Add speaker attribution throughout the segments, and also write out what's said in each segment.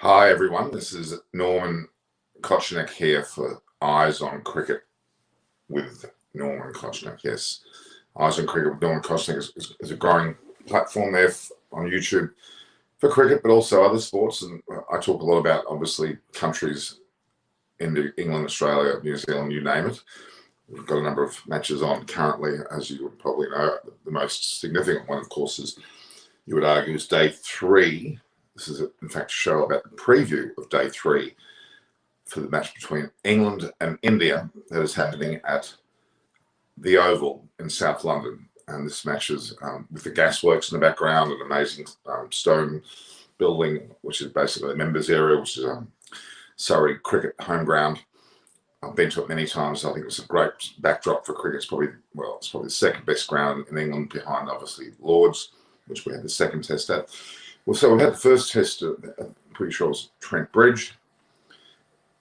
Speaker 1: Hi everyone, this is Norman Kochnick here for Eyes on Cricket with Norman Kochnick. Yes, Eyes on Cricket with Norman Kochnick is a growing platform there on YouTube for cricket, but also other sports. And I talk a lot about, obviously, countries in England, Australia, New Zealand, you name it. We've got a number of matches on currently, as you would probably know. The most significant one, of course, is, you would argue, is day 3. This is, in fact, a show about the preview of day 3 for the match between England and India that is happening at the Oval in South London. And this match is with the gasworks in the background, an amazing stone building, which is basically the members area, which is Surrey cricket home ground. I've been to it many times. I think it's a great backdrop for cricket. It's probably the second best ground in England, behind, obviously, Lord's, which we had the second test at. Well, so we had the first test, I'm pretty sure it was Trent Bridge,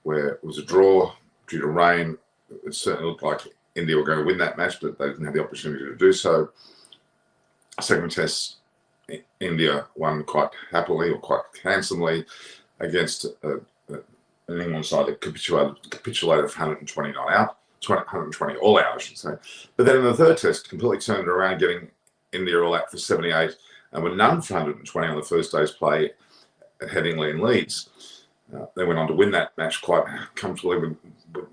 Speaker 1: where it was a draw due to rain. It certainly looked like India were going to win that match, but they didn't have the opportunity to do so. Second test, India won quite happily or quite handsomely against an England side that capitulated for 120 all out, I should say. But then in the third test, completely turned around, getting India all out for 78. And were none for 120 on the first day's play at Headingley and Leeds. They went on to win that match quite comfortably with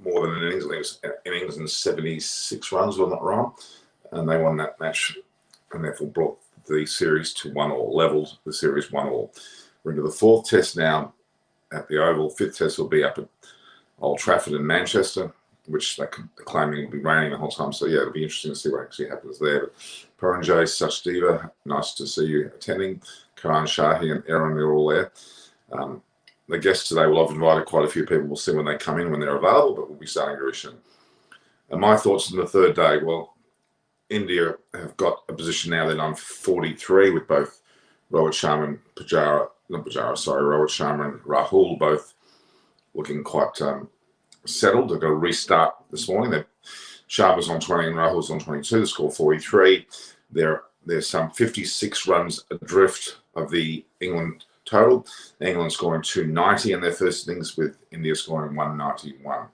Speaker 1: more than an innings. In England's 76 runs, if I'm not wrong. And they won that match and therefore brought the series to 1-1, levelled the series 1-1. We're into the fourth test now at the Oval. Fifth test will be up at Old Trafford in Manchester, which they're claiming will be raining the whole time. So, yeah, it'll be interesting to see what actually happens there. But Paranjay Sachdeva, nice to see you attending. Karan Shahi and Aaron, they're all there. The guests today will have invited quite a few people. We'll see when they come in, when they're available, but we'll be starting very soon. And my thoughts on the third day, well, India have got a position now. They're on 43 with both Rohit Sharma and Rohit Sharma and Rahul both looking quite settled. They've got a restart this morning. Sharma's on 20 and Rahul's on 22. The score 43. There's some 56 runs adrift of the England total. England scoring 290 in their first innings, with India scoring 191.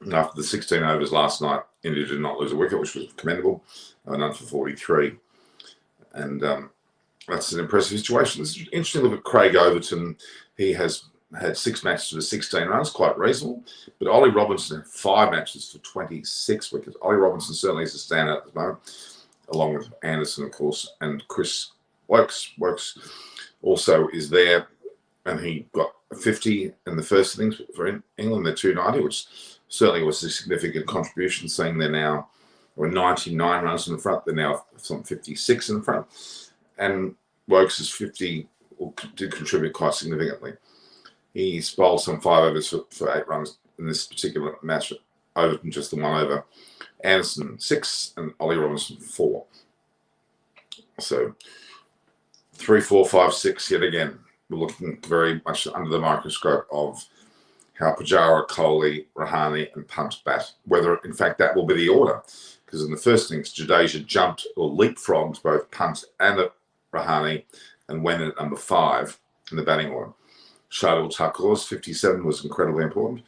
Speaker 1: And after the 16 overs last night, India did not lose a wicket, which was commendable. None for 43. And that's an impressive situation. It's interesting to look at Craig Overton. He has had 6 matches for 16 runs, quite reasonable. But Ollie Robinson had 5 matches for 26 wickets. Ollie Robinson certainly is a standout at the moment, along with Anderson, of course, and Chris Wokes. Wokes also is there, and he got a 50 in the first innings for England. They're 290, which certainly was a significant contribution, seeing they're now 99 runs in the front. They're now some 56 in the front. And Wokes' 50 did contribute quite significantly. He's bowled some 5 overs for 8 runs in this particular match, Overton just the 1 over. Anderson 6 and Ollie Robinson 4. So 3, 4, 5, 6 yet again. We're looking very much under the microscope of how Pujara, Kohli, Rahane and Punt bat. Whether, in fact, that will be the order. Because in the first innings, Jadeja jumped or leapfrogged both Punt and Rahane and went in at number 5 in the batting order. Shardul Thakur's 57 was incredibly important,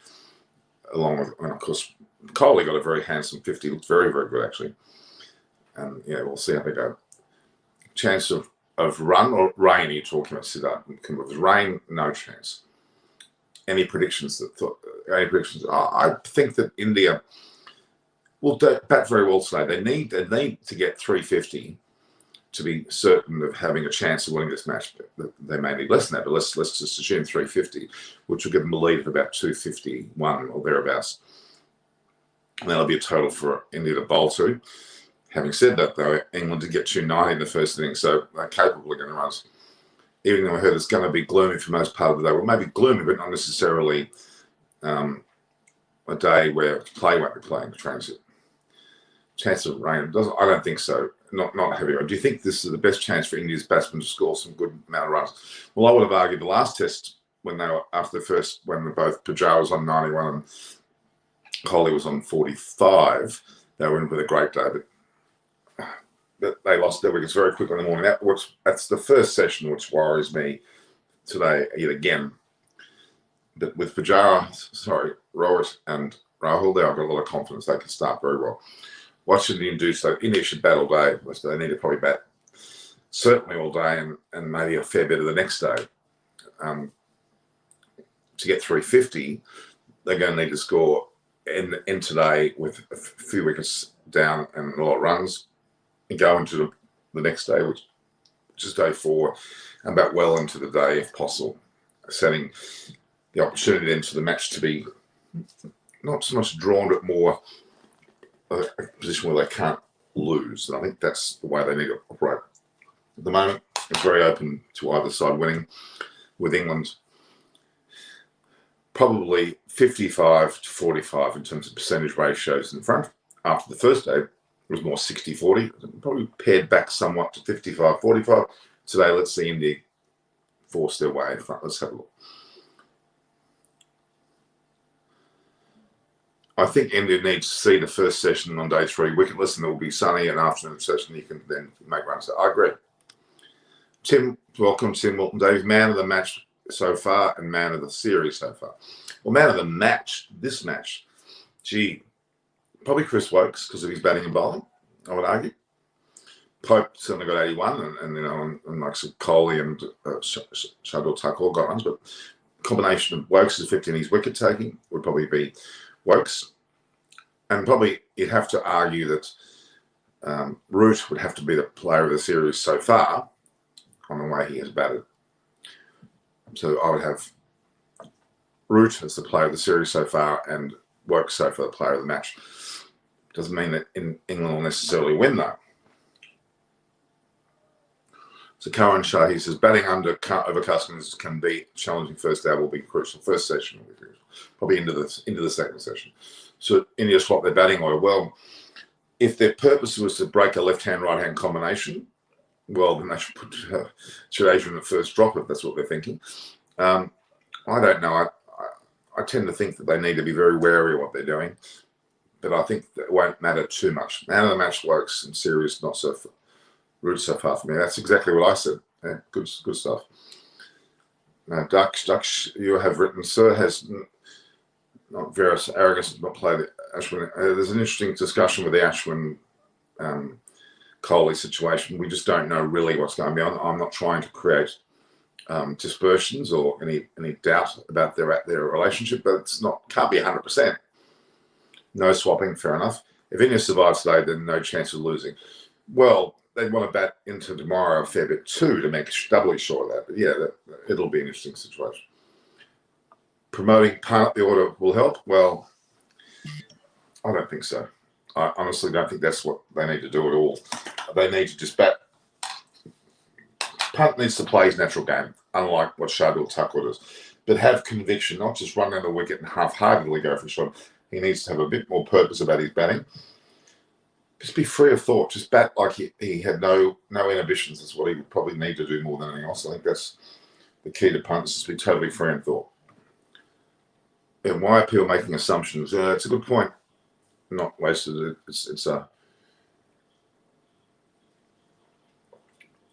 Speaker 1: along with, and of course, Kohli got a very handsome 50. Looked very, very good, actually. And, yeah, we'll see how they go. Chance of run or rain, are you talking about, Siddharth? Rain, no chance. Any predictions? I think that India will bat very well today. They need to get 350 to be certain of having a chance of winning this match. They may need less than that, but let's just assume 350, which will give them a lead of about 251 or thereabouts. And that'll be a total for India to bowl to. Having said that, though, England did get 290 in the first inning, so they're capable of getting runs. Even though I heard it's going to be gloomy for most part of the day. Well, maybe gloomy, but not necessarily a day where play won't be playing transit. Chance of rain, I don't think so. Not heavy. Do you think this is the best chance for India's batsmen to score some good amount of runs? Well, I would have argued the last test, when they were after the first, when both Pujara was on 91 and Kohli was on 45, they were in with a great day. But they lost their wickets very quickly in the morning. That's the first session which worries me today yet again. But with Rowett and Rahul there, I've got a lot of confidence they can start very well. What should India do? So India should bat all day. They need to probably bat certainly all day and maybe a fair bit of the next day. To get 350, they're going to need to score in today with a few wickets down and a lot of runs and go into the next day, which is day 4, and bat well into the day if possible, setting the opportunity into the match to be not so much drawn, but more a position where they can't lose. And I think that's the way they need to operate. At the moment, it's very open to either side winning, with England probably 55 to 45 in terms of percentage ratios in front. After the first day, it was more 60-40, probably paired back somewhat to 55-45. Today, let's see India force their way in front. Let's have a look. I think India needs to see the first session on day 3 wicketless, and it will be sunny, and afternoon session you can then make runs. So I agree. Tim, welcome, Tim Wilton Davies, man of the match so far and man of the series so far. Well, man of the match, this match, probably Chris Wokes because of his batting and bowling, I would argue. Pope certainly got 81, and like Kohli and Shardul Thakur got runs, but combination of Wokes' 50 and his wicket taking would probably be Wokes. And probably you'd have to argue that Root would have to be the player of the series so far on the way he has batted. So I would have Root as the player of the series so far and Wokes so far the player of the match. Doesn't mean that England will necessarily win though. So Karan Shah, he says, batting under overcast conditions can be challenging. First day will be crucial. First session will be crucial. Probably into the second session. So India swap their batting order. Well, if their purpose was to break a left-hand, right-hand combination, well, then they should put Jadeja in the first drop if that's what they're thinking. I don't know. I tend to think that they need to be very wary of what they're doing, but I think that won't matter too much. Man of the match Wokes and series not so Root so far for me. That's exactly what I said. Yeah, good stuff. Now, Dux, you have written, Sir has not various arrogance, not played Ashwin. There's an interesting discussion with the Ashwin Kohli situation. We just don't know really what's going on. I'm not trying to create dispersions or any doubt about their relationship, but can't be 100%. No swapping, fair enough. If India survives today, then no chance of losing. Well, they'd want to bat into tomorrow a fair bit too to make doubly sure of that. But yeah, it'll be an interesting situation. Promoting part the order will help. Well, I don't think so. I honestly don't think that's what they need to do at all. They need to just bat. Punt needs to play his natural game, unlike what Shardul Thakur does. But have conviction, not just run down the wicket and half-heartedly go for a shot. He needs to have a bit more purpose about his batting. Just be free of thought. Just bat like he had no inhibitions. That's what he would probably need to do more than anything else. I think that's the key to punts, is to be totally free in thought. And why are people making assumptions? It's a good point. Not wasted.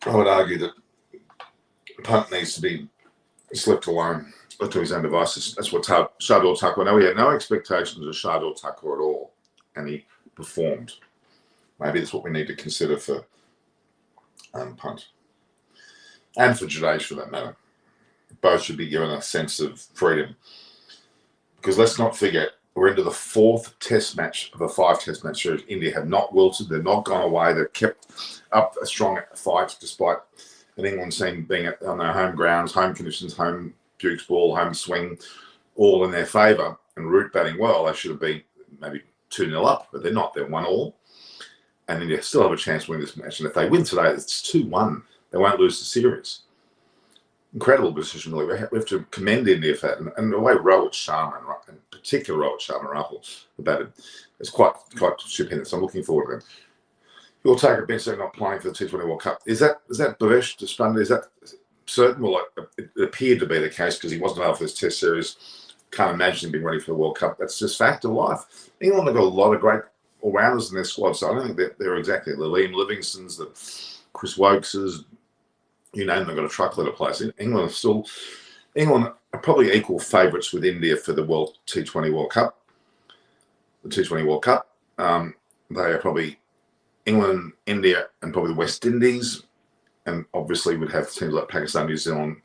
Speaker 1: I would argue that punt needs to be left alone, left to his own devices. That's what Shardul Thakur. No, we had no expectations of Shardul Thakur at all, and he performed. Maybe that's what we need to consider for punt. And for Jadeja, for that matter. Both should be given a sense of freedom. Because let's not forget, we're into the 4th test match of a 5-test match series. India have not wilted. They've not gone away. They've kept up a strong fight despite an England team being on their home grounds, home conditions, home Duke's ball, home swing, all in their favour. And Root batting well. They should have been maybe 2-0 up, but they're not. They're 1-1. And India still have a chance to win this match. And if they win today, it's 2-1. They won't lose the series. Incredible decision, really. We have to commend India for that. And the way Rohit Sharma, in particular Rohit Sharma and Rahul, batted, is quite stupendous. I'm looking forward to them. You'll take a bench not playing for the T20 World Cup. Is that Bhavesh Deshpande? Is that certain? Well, it appeared to be the case because he wasn't able for this Test series. Can't imagine him being ready for the World Cup. That's just fact of life. England have got a lot of great all-rounders in their squad, so I don't think they're exactly the Liam Livingstons, the Chris Wokeses, You name them, they've got a truckload of players. England are probably equal favourites with India for the World T20 World Cup. The T20 World Cup. They are probably England, India, and probably the West Indies. And obviously would have teams like Pakistan, New Zealand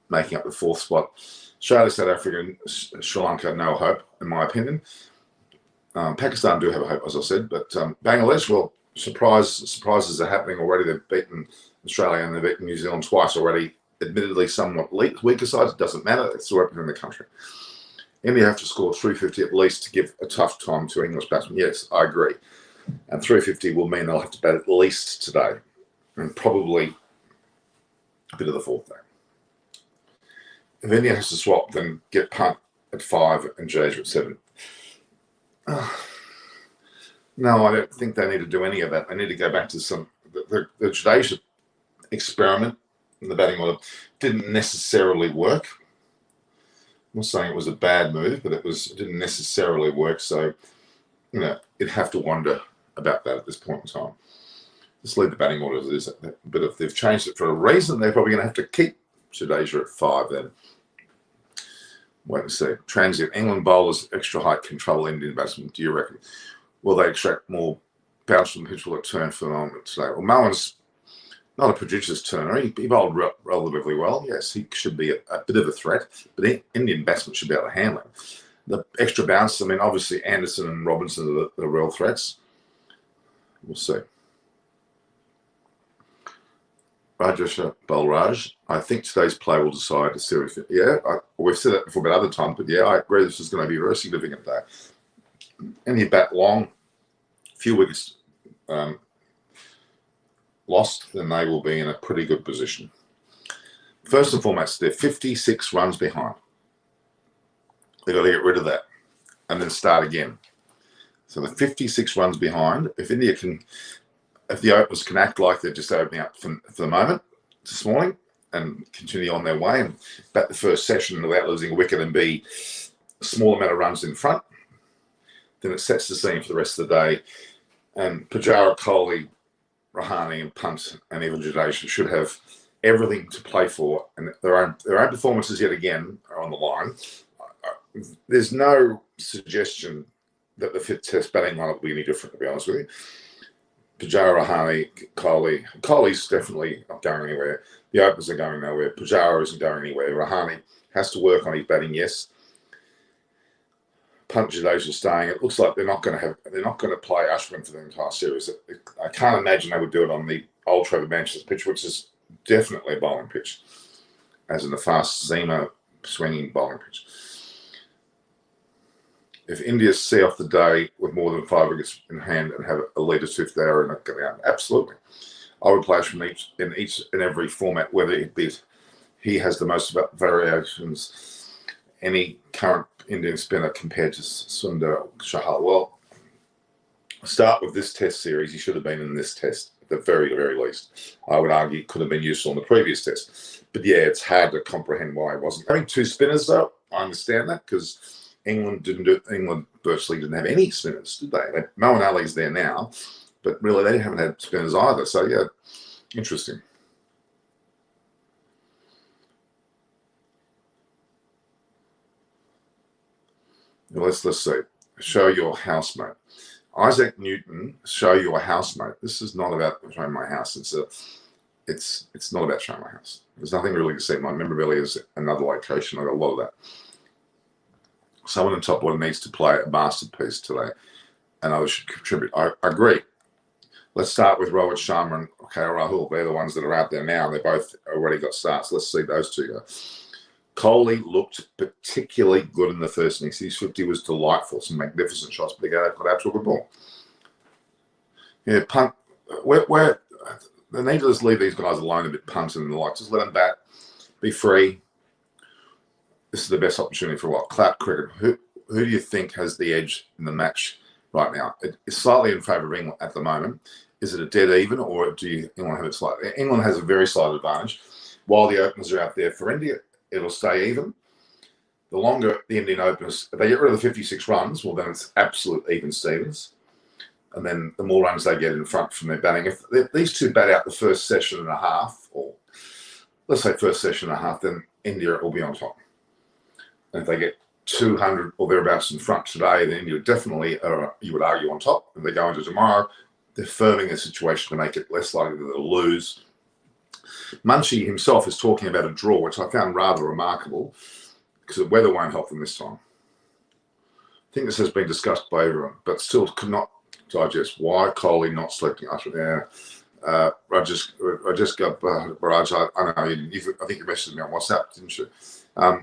Speaker 1: making up the fourth spot. Australia, South Africa, and Sri Lanka, no hope, in my opinion. Pakistan do have a hope, as I said, but Bangladesh, well, surprises are happening already. They've beaten Australia and they've beaten New Zealand twice already. Admittedly, somewhat weaker sides. It doesn't matter. It's still representing the country. India have to score 350 at least to give a tough time to English batsmen. Yes, I agree. And 350 will mean they'll have to bat at least today, and probably a bit of the fourth day. If India has to swap, then get Punt at 5 and Jadeja at 7. No, I don't think they need to do any of that. They need to go back to the Jadeja experiment in the batting order didn't necessarily work. I'm not saying it was a bad move, but it didn't necessarily work. So, you'd have to wonder about that at this point in time. Just leave the batting order as it is. But if they've changed it for a reason, they're probably going to have to keep Jadeja at 5 then. Wait and see. Transient. England bowlers, extra height can trouble Indian batsmen. Do you reckon? Will they extract more bounce from the pitch? Will it turn for the moment today? Well, Mowen's not a prodigious turner. He bowled relatively well. Yes, he should be a bit of a threat, but Indian batsmen should be able to handle him. The extra bounce, obviously Anderson and Robinson are the real threats. We'll see. Rajesha Balraj, I think today's play will decide the series. Yeah, we've said that before about other times, but yeah, I agree this is going to be a very significant day. And you bat long, few wickets lost, then they will be in a pretty good position. First and foremost, they're 56 runs behind. They've got to get rid of that and then start again. So the 56 runs behind, if the openers can act like they're just opening up for the moment this morning and continue on their way and bat the first session without losing a wicket and be a small amount of runs in front, then it sets the scene for the rest of the day. And Pujara, Kohli, Rahane and Punt and even Jadeja should have everything to play for, and their own performances yet again are on the line. There's no suggestion that the fifth test batting line will be any different, to be honest with you. Pujara, Rahane, Kohli's definitely not going anywhere. The openers are going nowhere. Pujara isn't going anywhere. Rahane has to work on his batting, yes. Punt, Jadeja staying. It looks like they're not going to play Ashwin for the entire series. I can't imagine they would do it on the Old Trafford Manchester pitch, which is definitely a bowling pitch, as in the fast seamer swinging bowling pitch. If India see off the day with more than 5 wickets in hand and have a lead of 5th, they are not going out. Absolutely. I would play from each and every format, whether it be he has the most variations, any current Indian spinner compared to Sundar Chahal. Well, start with this test series. He should have been in this test at the very, very least. I would argue could have been useful in the previous test. But yeah, it's hard to comprehend why he wasn't. Having 2 spinners, though, I understand that because England virtually didn't have any spinners, did they? Moeen Ali's there now, but really they haven't had spinners either. So yeah, interesting. Let's see. Show your housemate. Isaac Newton, show your housemate. This is not about showing my house. It's not about showing my house. There's nothing really to see. My memorabilia is another location. I got a lot of that. Someone in top order needs to play a masterpiece today, and others should contribute. I agree. Let's start with Rohit Sharma and KL Rahul. They're the ones that are out there now. They both already got starts. Let's see those two go. Kohli looked particularly good in the first innings. His 50 was delightful. Some magnificent shots, but they got out to a good ball. Yeah, Punt. They need to just leave these guys alone a bit, Punt and the like. Just let them bat, be free. This is the best opportunity for what? Clout cricket. Who do you think has the edge in the match right now? It's slightly in favour of England at the moment. Is it a dead even, or do England have it slightly? England has a very slight advantage. While the openers are out there for India, it'll stay even. The longer the Indian openers, if they get rid of the 56 runs, well, then it's absolute even Stevens. And then the more runs they get in front from their batting. If these two bat out the first session and a half, or let's say first session and a half, then India will be on top. And if they get 200 or thereabouts in front today, then India definitely, you would argue, on top. If they go into tomorrow, they're firming the situation to make it less likely that they'll lose. Munchie himself is talking about a draw, which I found rather remarkable, because the weather won't help them this time. I think this has been discussed by everyone, but still could not digest why Kohli not selecting us. I just got Barrage. I know I think you messaged me on WhatsApp, didn't you? I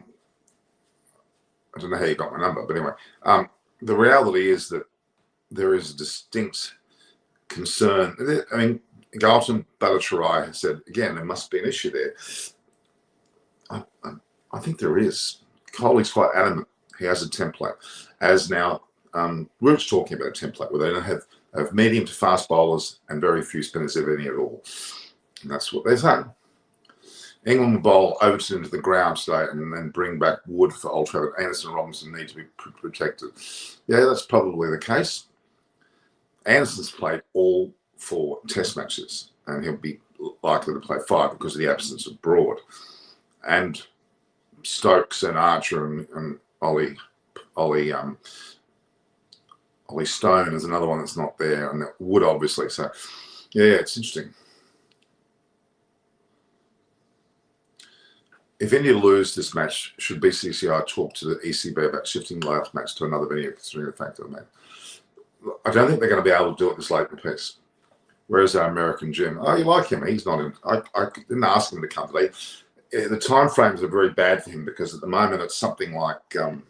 Speaker 1: don't know how you got my number, but anyway, the reality is that there is a distinct concern. I mean, Galton Bhattacharya has said again there must be an issue there. I think there is. Kohli's quite adamant. He has a template. As now, Root's talking about a template where they don't have medium to fast bowlers and very few spinners, if any at all. And that's what they're saying. England will bowl Overton into the ground today and then bring back Wood for Old Trafford. Anderson and Robinson need to be protected. Yeah, that's probably the case. Anderson's played all 4 test matches and he'll be likely to play 5 because of the absence of Broad. And Stokes and Archer and Ollie Stone is another one that's not there, and Wood obviously. So, yeah, it's interesting. If India lose this match, should BCCI talk to the ECB about shifting the last match to another venue, considering the fact that I don't think they're going to be able to do it this late in the piece. Where's our American Jim? Oh, you like him? He's not in. I didn't ask him to come today. The time frames are very bad for him because at the moment it's something like 2 in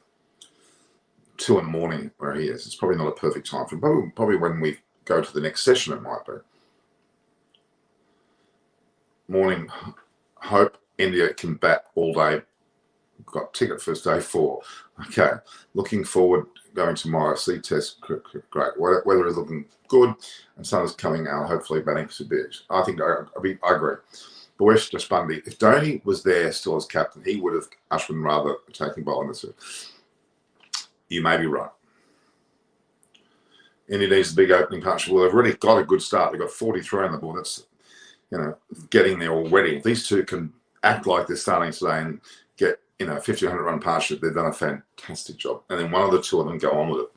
Speaker 1: the morning where he is. It's probably not a perfect time for him. Probably when we go to the next session it might be. Morning, hope India can bat all day. Got ticket for day 4. Okay, looking forward going tomorrow. See test, great. Weather is looking good and sun is coming out. Hopefully batting for Beach. I agree. Bhavesh Deshpande, if Dhoni was there still as captain, he would have Ashwin rather taking bowling this week. You may be right. India needs a big opening partnership. Well, they've already got a good start. They've got 43 on the board. That's, getting there already. If these two can act like they're starting today and get, 1,500 run partnership, they've done a fantastic job. And then one of the two of them go on with it.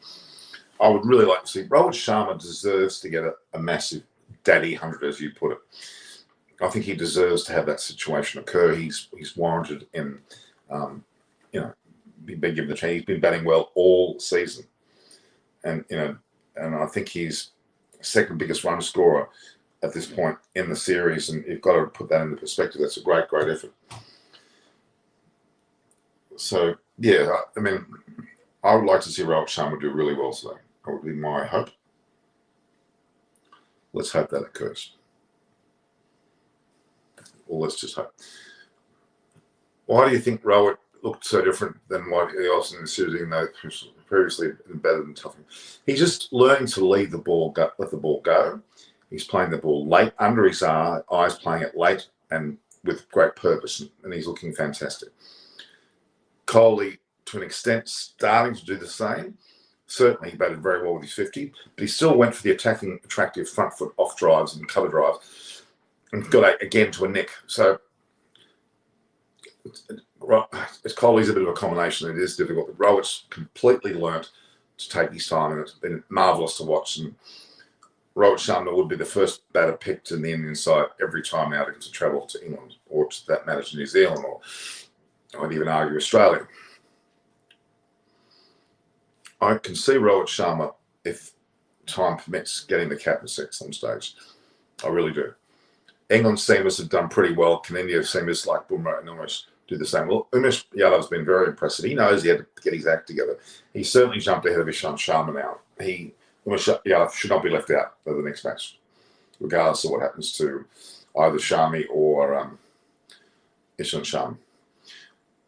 Speaker 1: I would really like to see Rohit Sharma deserves to get a massive daddy 100, as you put it. I think he deserves to have that situation occur. He's warranted in, being given the chance. He's been batting well all season, and and I think he's second biggest run scorer at this point in the series. And you've got to put that into perspective. That's a great effort. So yeah, I mean, I would like to see Rohit Sharma do really well today. That would be my hope. Let's hope that occurs. Well, let's just hope. Why do you think Rohit looked so different than what else in the series, even though previously been better than Tuffing? He's just learning to leave the ball, let the ball go. He's playing the ball late, under his eyes, playing it late and with great purpose, and he's looking fantastic. Kohli, to an extent, starting to do the same. Certainly, he batted very well with his 50, but he still went for the attacking, attractive front foot off drives and cover drives and got again to a nick. So Kohli's a bit of a combination. It is difficult, but Rohit's completely learnt to take his time, and it's been marvellous to watch. And Rohit Sharma would be the first batter picked in the Indian side every time out to travel to England, or to that matter to New Zealand, or I'd even argue Australia. I can see Rohit Sharma, if time permits, getting the captaincy at some stage. I really do. England seamers have done pretty well. Can India seamers like Bumrah and Umesh do the same? Well, Umesh Yadav's been very impressive. He knows he had to get his act together. He certainly jumped ahead of Ishant Sharma now. Umesh Yadav should not be left out of the next match, regardless of what happens to either Sharmi or Ishant Sharma.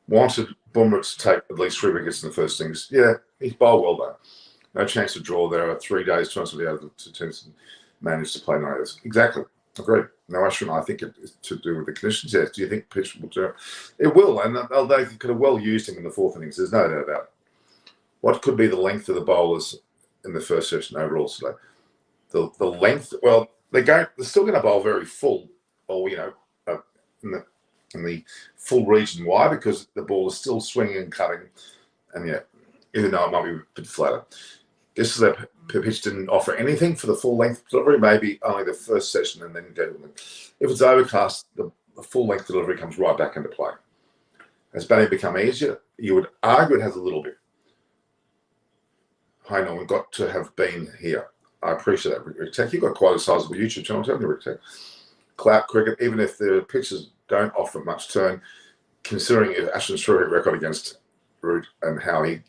Speaker 1: Wanted Bumrah to take at least 3 wickets in the first innings. Yeah, he's bowled well though. No chance to draw. There are 3 days to the other two teams managed to play no overs. Exactly. Agreed. No, Ashwin, I think it is to do with the conditions. Yes. Do you think pitch will do it? It will, and they could have well used him in the 4th innings. There's no doubt about it. What could be the length of the bowlers in the first session overall today? The length. Well, they're still going to bowl very full, or in the in the full region. Why? Because the ball is still swinging and cutting, and yeah, even though it might be a bit flatter. This is the pitch didn't offer anything for the full length delivery, maybe only the first session, and then go. If it's overcast, the full length delivery comes right back into play. Has batting become easier? You would argue it has a little bit. Hi, Norman, got to have been here. I appreciate that, Rick Tech. You've got quite a sizable YouTube channel, haven't you, Rick Tech? Clout cricket, even if the pitches don't offer much turn, considering Ashton's terrific record against Root and how he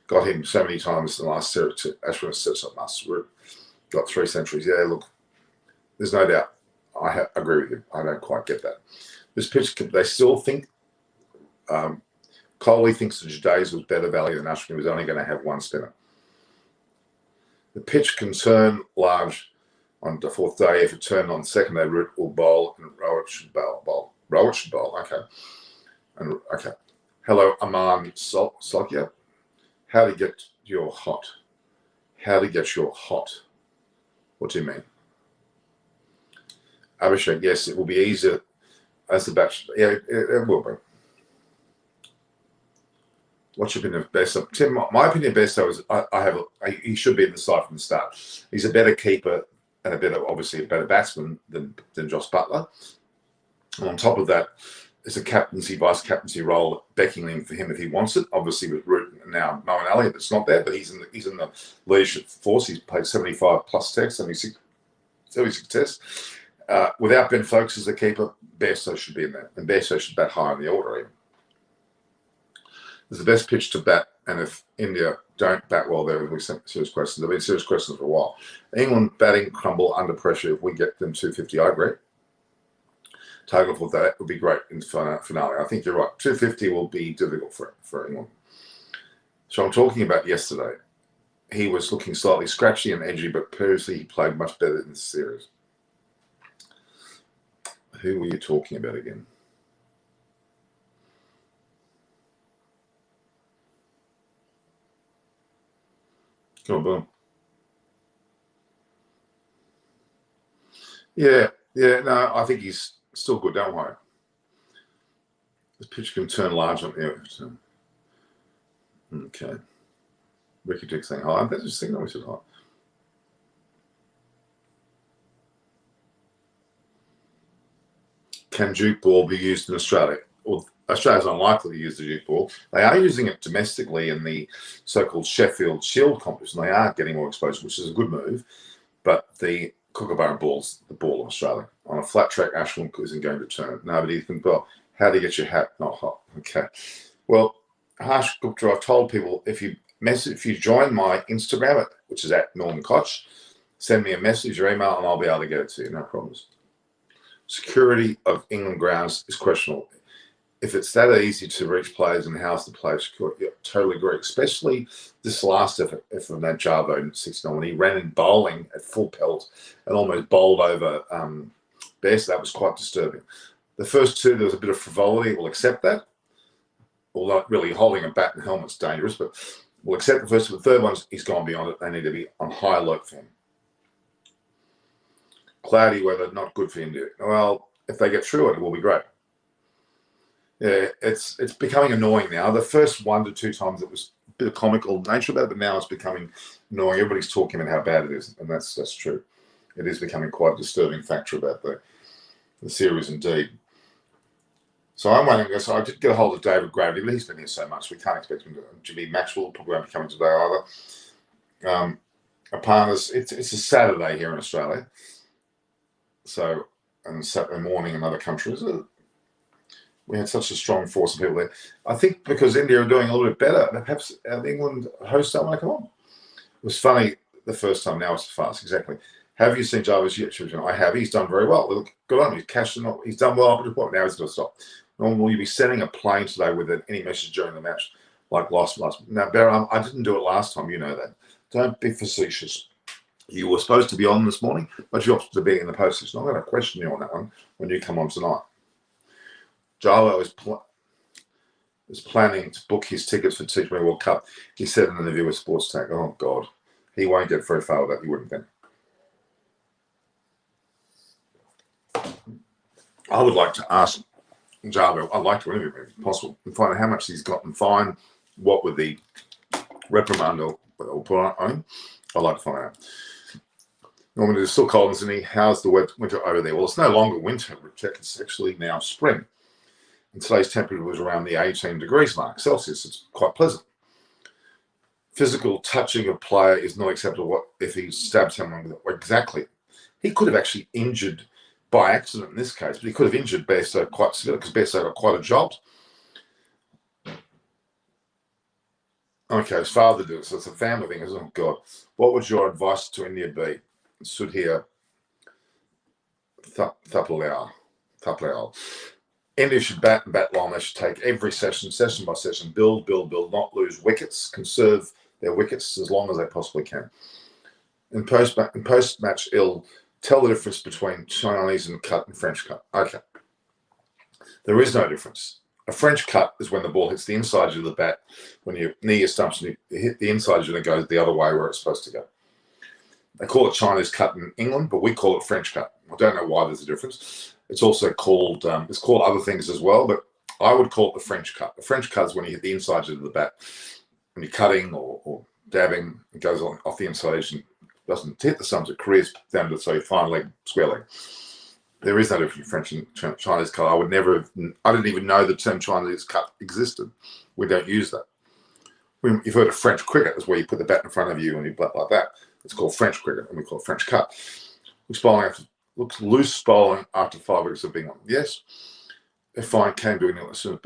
Speaker 1: got him so many times in the last series to Ashton sets up must. Root got 3 centuries. Yeah, look, there's no doubt. I agree with you. I don't quite get that. This pitch, they still think Coley thinks that Jadays was better value than Ashton. He was only going to have 1 spinner. The pitch can turn large on the 4th day. If it turned on 2nd day, Root will bowl and Rowett should bowl. Rowett should bowl. Okay. And okay. Hello, Aman Solkia. How to get your hot? How to get your hot? What do you mean? Abhishek, yes, it will be easier as the batch. Yeah, it will be. What's your opinion of Besto? Tim, my opinion of Besto is he should be at the side from the start. He's a better keeper and obviously a better batsman than Josh Buttler. And on top of that, it's a captaincy, vice captaincy role, beckoning for him if he wants it. Obviously, with Root now, Moeen Ali, that's not there, but he's in the leadership force. He's played 75 plus tests, 76 tests. Without Ben Folkes as the keeper, Besto should be in there, and Besto should bat high in the order even. It's the best pitch to bat, and if India don't bat well, there will be some serious questions. There have been serious questions for a while. England batting crumble under pressure. If we get them 250, I agree. Total for that would be great in the finale. I think you're right. 250 will be difficult for England. So I'm talking about yesterday. He was looking slightly scratchy and edgy, but previously he played much better in this series. Who were you talking about again? Oh, boom. Yeah, no, I think he's still good, don't worry. This pitch can turn large on the so. Okay. Ricky Dick saying hi. That's just thinking, we said hi. Can Duke ball be used in Australia? Well, Australia's unlikely to use the Duke ball. They are using it domestically in the so-called Sheffield Shield competition. They are getting more exposure, which is a good move. But the Kookaburra ball's the ball of Australia. On a flat track, Ashwin isn't going to turn it. Nobody can well, how do you get your hat not hot? Okay. Well, Harsh Gupta, I've told people if you join my Instagram, which is at Norman Koch, send me a message or email and I'll be able to get it to you, no problems. Security of England grounds is questionable. If it's that easy to reach players and house the players, yeah, totally agree. Especially this last effort from that Jarvo in 69 when he ran in bowling at full pelt and almost bowled over Best. That was quite disturbing. The first 2, there was a bit of frivolity. We'll accept that. Although really holding a bat and helmet's dangerous, but we'll accept the first. But the third one, he's gone beyond it. They need to be on high alert for him. Cloudy weather, not good for India. Well, if they get through it, it will be great. Yeah, it's becoming annoying now. The first 1 to 2 times it was a bit of comical nature about it, but now it's becoming annoying. Everybody's talking about how bad it is, and that's true. It is becoming quite a disturbing factor about the series indeed. So I'm waiting. So I did get a hold of David Gravity, but he's been here so much we can't expect him to. Jimmy Maxwell probably won't be coming today either. Aparna's, it's a Saturday here in Australia. So, and Saturday morning in other countries. We had such a strong force of people there. I think because India are doing a little bit better, perhaps England hosts don't want to come on. It was funny the first time, now it's fast, exactly. Have you seen Jarvis YouTube channel? I have. He's done very well. Look, good on him. He's cashed it. He's done well. But now he's going to stop. Normally, will you be sending a plane today with any message during the match, like last? Now, Bear, I didn't do it last time. You know that. Don't be facetious. You were supposed to be on this morning, but you opted to be in the postage. I'm going to question you on that one when you come on tonight. Jarlo is planning to book his tickets for T20 World Cup. He said in an interview with Sports Tech, oh, God, he won't get very far with that, you wouldn't think. I would like to ask Java, I'd like to interview him if possible and find out how much he's gotten fined, what would the reprimand or put on him. I'd like to find out. Normally, it's still cold in Sydney. How's the winter over there? Well, it's no longer winter, it's actually now spring. And today's temperature was around the 18 degrees mark Celsius. It's quite pleasant. Physical touching of player is not acceptable if he stabbed someone with it. Exactly. He could have actually injured by accident in this case, but he could have injured Bairstow quite severely because Bairstow got quite a jolt. Okay, his father did it, so it's a family thing, isn't it? God. What would your advice to India be? Stood here, Thapalal. India should bat and bat long. They should take every session by session, build, not lose wickets, conserve their wickets as long as they possibly can. In post-match tell the difference between Chinese and cut and French cut. Okay. There is no difference. A French cut is when the ball hits the inside edge of the bat, when you knee your stumps and you hit the inside edge and it goes the other way where it's supposed to go. They call it Chinese cut in England, but we call it French cut. I don't know why there's a difference. It's also called, it's called other things as well, but I would call it the French cut. The French cut is when you hit the inside edge of the bat. When you're cutting or dabbing, it goes off the inside edge and doesn't hit the stumps, it careers down to, say, fine leg, square leg. There is no difference between French and Chinese cut. I didn't even know the term Chinese cut existed. We don't use that. You've heard of French cricket, is where you put the bat in front of you and you bat like that. It's called French cricket, and we call it French cut. Looks loose bowling after 5 wickets of being on. Yes, if fine came to India as soon as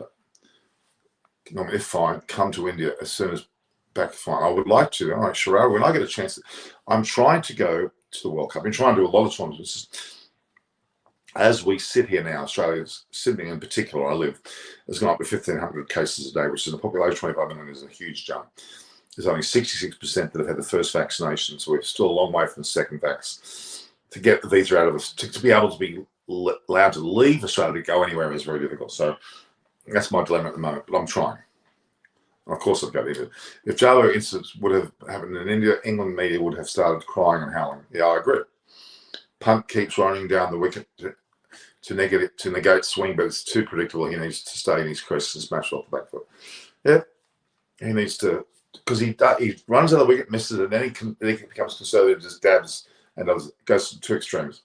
Speaker 1: if fine come to India as soon as back to fine. I would like to. All right, sure. When I get a chance, I'm trying to go to the World Cup. I've been trying to do a lot of tournaments. As we sit here now, Australia's Sydney in particular, I live, has gone up to 1,500 cases a day, which is a population of 25 million is a huge jump. There's only 66% that have had the first vaccination, so we're still a long way from the second vax. To get the visa out of us, to be able to be allowed to leave Australia to go anywhere is very difficult. So that's my dilemma at the moment, but I'm trying. And of course, I've got to do it. If Jalo incidents would have happened in India, England media would have started crying and howling. Yeah, I agree. Punt keeps running down the wicket to negate swing, but it's too predictable. He needs to stay in his crease and smash off the back foot. Yeah, he needs to, because he runs out of the wicket, misses it, and then he becomes conservative, just dabs and goes to two extremes.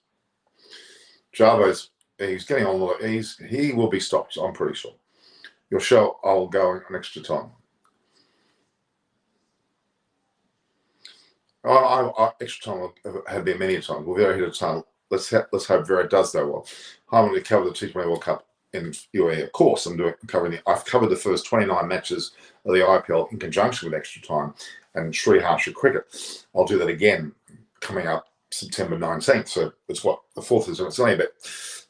Speaker 1: Jarbo's, he's getting on. He will be stopped. I'm pretty sure. Your show, I'll go an extra time. Extra time had been many times. We're very ahead of time. Let's hope Vera does though well. I'm going to cover the T20 World Cup in UAE. Of course, I've covered the first 29 matches of the IPL in conjunction with extra time and Sri Harsha cricket. I'll do that again coming up September 19th. So it's what the 4th is. It's only about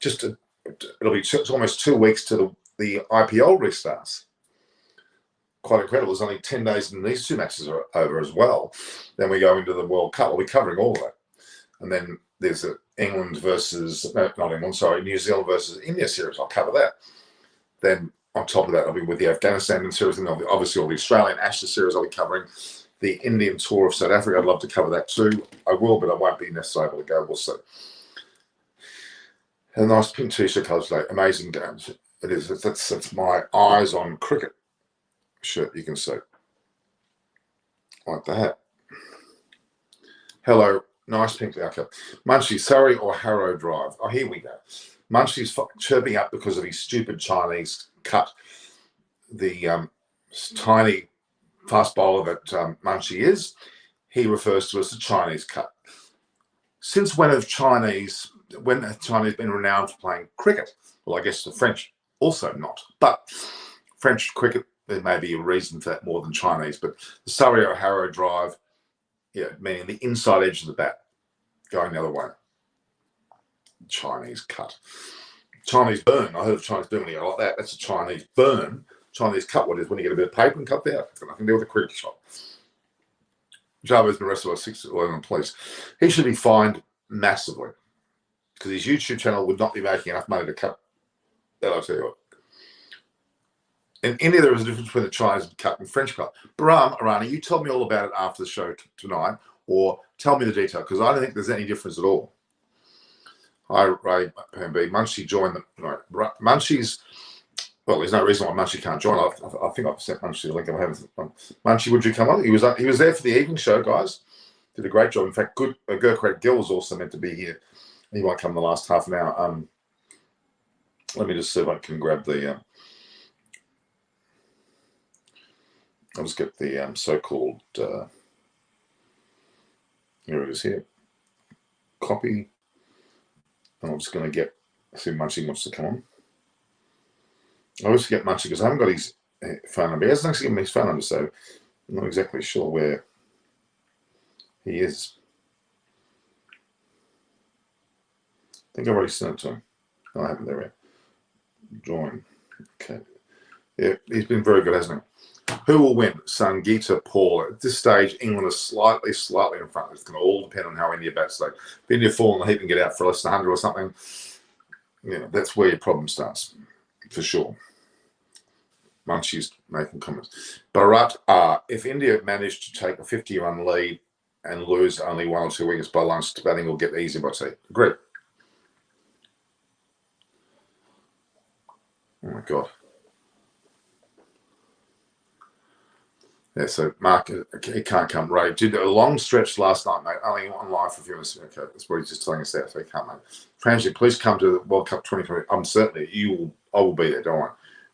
Speaker 1: it's almost 2 weeks to the IPL restarts. Quite incredible. There's only 10 days and these two matches are over as well. Then we go into the World Cup. We'll be covering all of that. And then there's a New Zealand versus India series. I'll cover that. Then on top of that, I'll be with the Afghanistan series, and obviously all the Australian Ashes series I'll be covering. The Indian tour of South Africa, I'd love to cover that too. I will, but I won't be necessarily able to go. We'll see. A nice pink t-shirt colour today. Amazing games. It is. That's my eyes on cricket shirt. You can see like that. Hello. Nice pink outfit. Munchie, Surrey or Harrow Drive? Oh, here we go. Munchie's chirping up because of his stupid Chinese cut. The tiny fast bowler that Munchie is, he refers to as the Chinese cut. Since when have Chinese been renowned for playing cricket? Well, I guess the French also not. But French cricket, there may be a reason for that more than Chinese. But the Surrey or Harrow Drive, yeah, meaning the inside edge of the bat, going the other way. Chinese cut. Chinese burn. I heard of Chinese burn when you go like that. That's a Chinese burn. Chinese cut, what is when you get a bit of paper and cut that out. It's got nothing to do with a cricket shot. Jarbo's been arrested by 611 police. He should be fined massively because his YouTube channel would not be making enough money to cut that, I'll tell you what. In India, there is a difference between the Chinese cut and French cut. Bahram, Arani, you tell me all about it after the show tonight, or tell me the detail, because I don't think there's any difference at all. Hi, Ray PMB. Munchie joined the right. Munchie's Well, there's no reason why Munchie can't join. I think I've sent Munchie the link. Munchie, would you come on? He was there for the evening show, guys. Did a great job. In fact, Gurkrat Gill was also meant to be here. He might come in the last half an hour. Let me just see if I can grab the. I'll just get the so-called. Here it is here. Copy. And I'm just going to see if Munchie wants to come on. I always forget Munchie because I haven't got his phone number. He hasn't actually given me his phone number, so I'm not exactly sure where he is. I think I've already sent it to him. No, I haven't there yet. Join. Okay. Yeah, he's been very good, hasn't he? Who will win? Sangeeta Paul. At this stage, England is slightly in front. It's going to all depend on how India bats today. If India fall in the heap and get out for less than 100 or something, that's where your problem starts, for sure. Munchie's making comments. Bharat, if India managed to take a 50-run lead and lose only 1 or 2 wickets by lunch, batting will get easy by tea. Great. Oh my God. Yeah, so Mark, he can't come. Ray did a long stretch last night, mate. Only on live for a few minutes. Okay, that's what he's just telling us that, so he can't, mate. Francie, please come to the World Cup 2020. I'm certainly I will be there. Don't worry.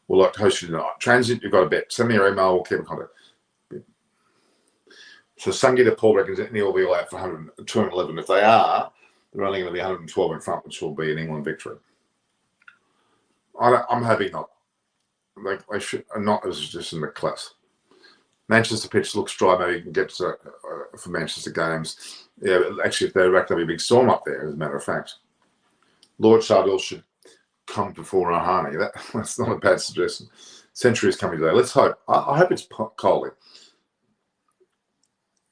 Speaker 1: We'll like host you tonight. Transit, you've got a bet. Send me your email. We'll keep in contact. So Sangeeta Paul reckons India will be all out for 211. If they are, they're only going to be 112 in front, which will be an England victory. I'm happy not. They should not as just in the class. Manchester pitch looks dry. Maybe you can get to for Manchester games. Yeah, but actually, if they racked up a big storm up there, as a matter of fact, Lord Shardul should come before Rahane. That's not a bad suggestion. Century is coming today. Let's hope. I hope it's Coley.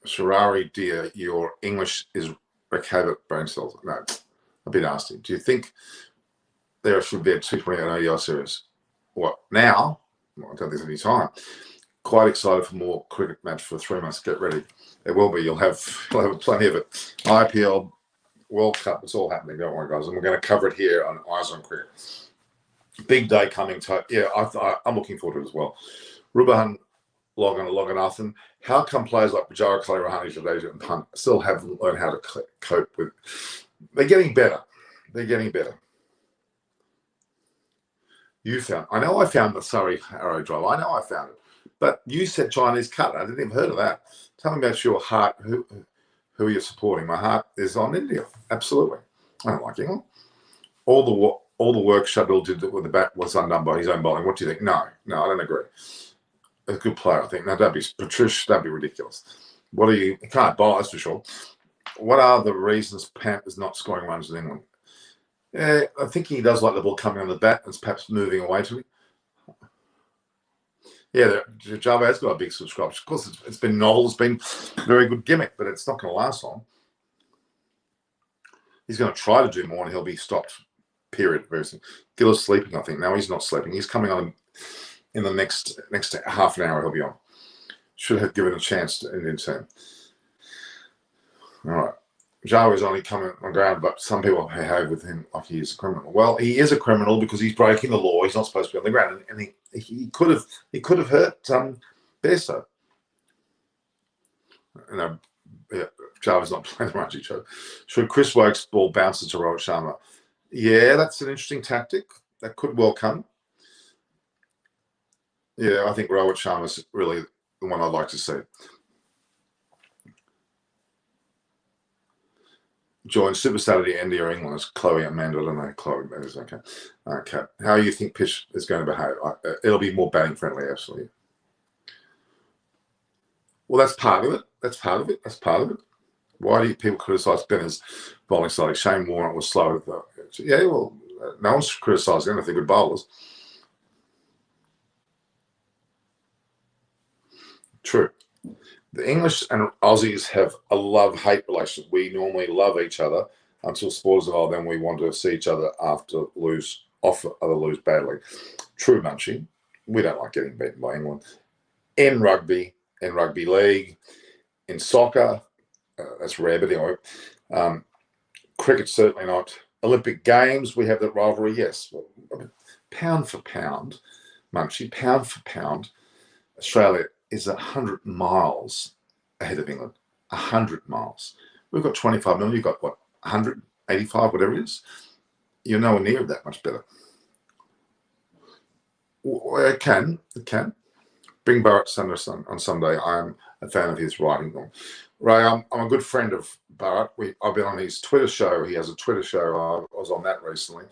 Speaker 1: Sharari, dear, your English is recavit brain cells. No, a bit nasty. Do you think there should be a 220 ODI series? What, now? Well, I don't think there's any time. Quite excited for more cricket match for 3 months. Get ready. There will be. You'll have plenty of it. IPL, World Cup, it's all happening. Don't worry, guys. And we're going to cover it here on Eyes on Cricket. Big day coming. Yeah, I'm looking forward to it as well. Rubahan Loganathan. How come players like Pujara, Clay, Rahane, Jadeja, and Punt still haven't learned how to cope with? They're getting better. They're getting better. I found the Surrey Arrow Drive. I know I found it. But you said Chinese cut. I didn't even heard of that. Tell me about your heart. Who are you supporting? My heart is on India. Absolutely. I don't like England. All the work Shadul did with the bat was undone by his own bowling. What do you think? No, I don't agree. A good player, I think. No, don't be Patrish. Don't be ridiculous. You can't bowl, that's for sure. What are the reasons Pant is not scoring runs in England? Yeah, I think he does like the ball coming on the bat and perhaps moving away to him. Yeah, Java has got a big subscriber. Of course, it's been novel. It's been a very good gimmick, but it's not going to last long. He's going to try to do more, and he'll be stopped. Period. Very soon. Gillis sleeping, I think. No, he's not sleeping. He's coming on in the next half an hour. He'll be on. Should have given a chance to Indian team. All right. Java is only coming on ground, but some people behave with him like he is a criminal. Well, he is a criminal because he's breaking the law. He's not supposed to be on the ground, and he could have hurt Besso. Java's not playing the Ranji show. Should Chris Wokes ball bounces to Rohit Sharma? Yeah, that's an interesting tactic. That could well come. Yeah, I think Rohit Sharma's really the one I'd like to see. Join Super Saturday India or England as Chloe and Amanda. I don't know. Chloe, that is okay. Okay. How do you think pitch is going to behave? It'll be more batting friendly, absolutely. Well, that's part of it. Why do people criticise Benner's bowling style? Shane Warner was slow. Yeah, well, no one's criticising them if they're good bowlers. True. The English and Aussies have a love-hate relationship. We normally love each other until sports are then we want to see each other after lose badly. True, Munchie. We don't like getting beaten by England. In rugby league, in soccer, that's rare, but anyway. Cricket, certainly not. Olympic Games, we have that rivalry, yes. Pound for pound, Munchie, pound for pound, Australia is 100 miles ahead of England. 100 miles. We've got 25 million. You've got, what, 185, whatever it is? You're nowhere near that much better. Well, it can. Bring Barrett on Sunday. I'm a fan of his writing. Ray, I'm a good friend of Barrett. I've been on his Twitter show. He has a Twitter show. I was on that recently.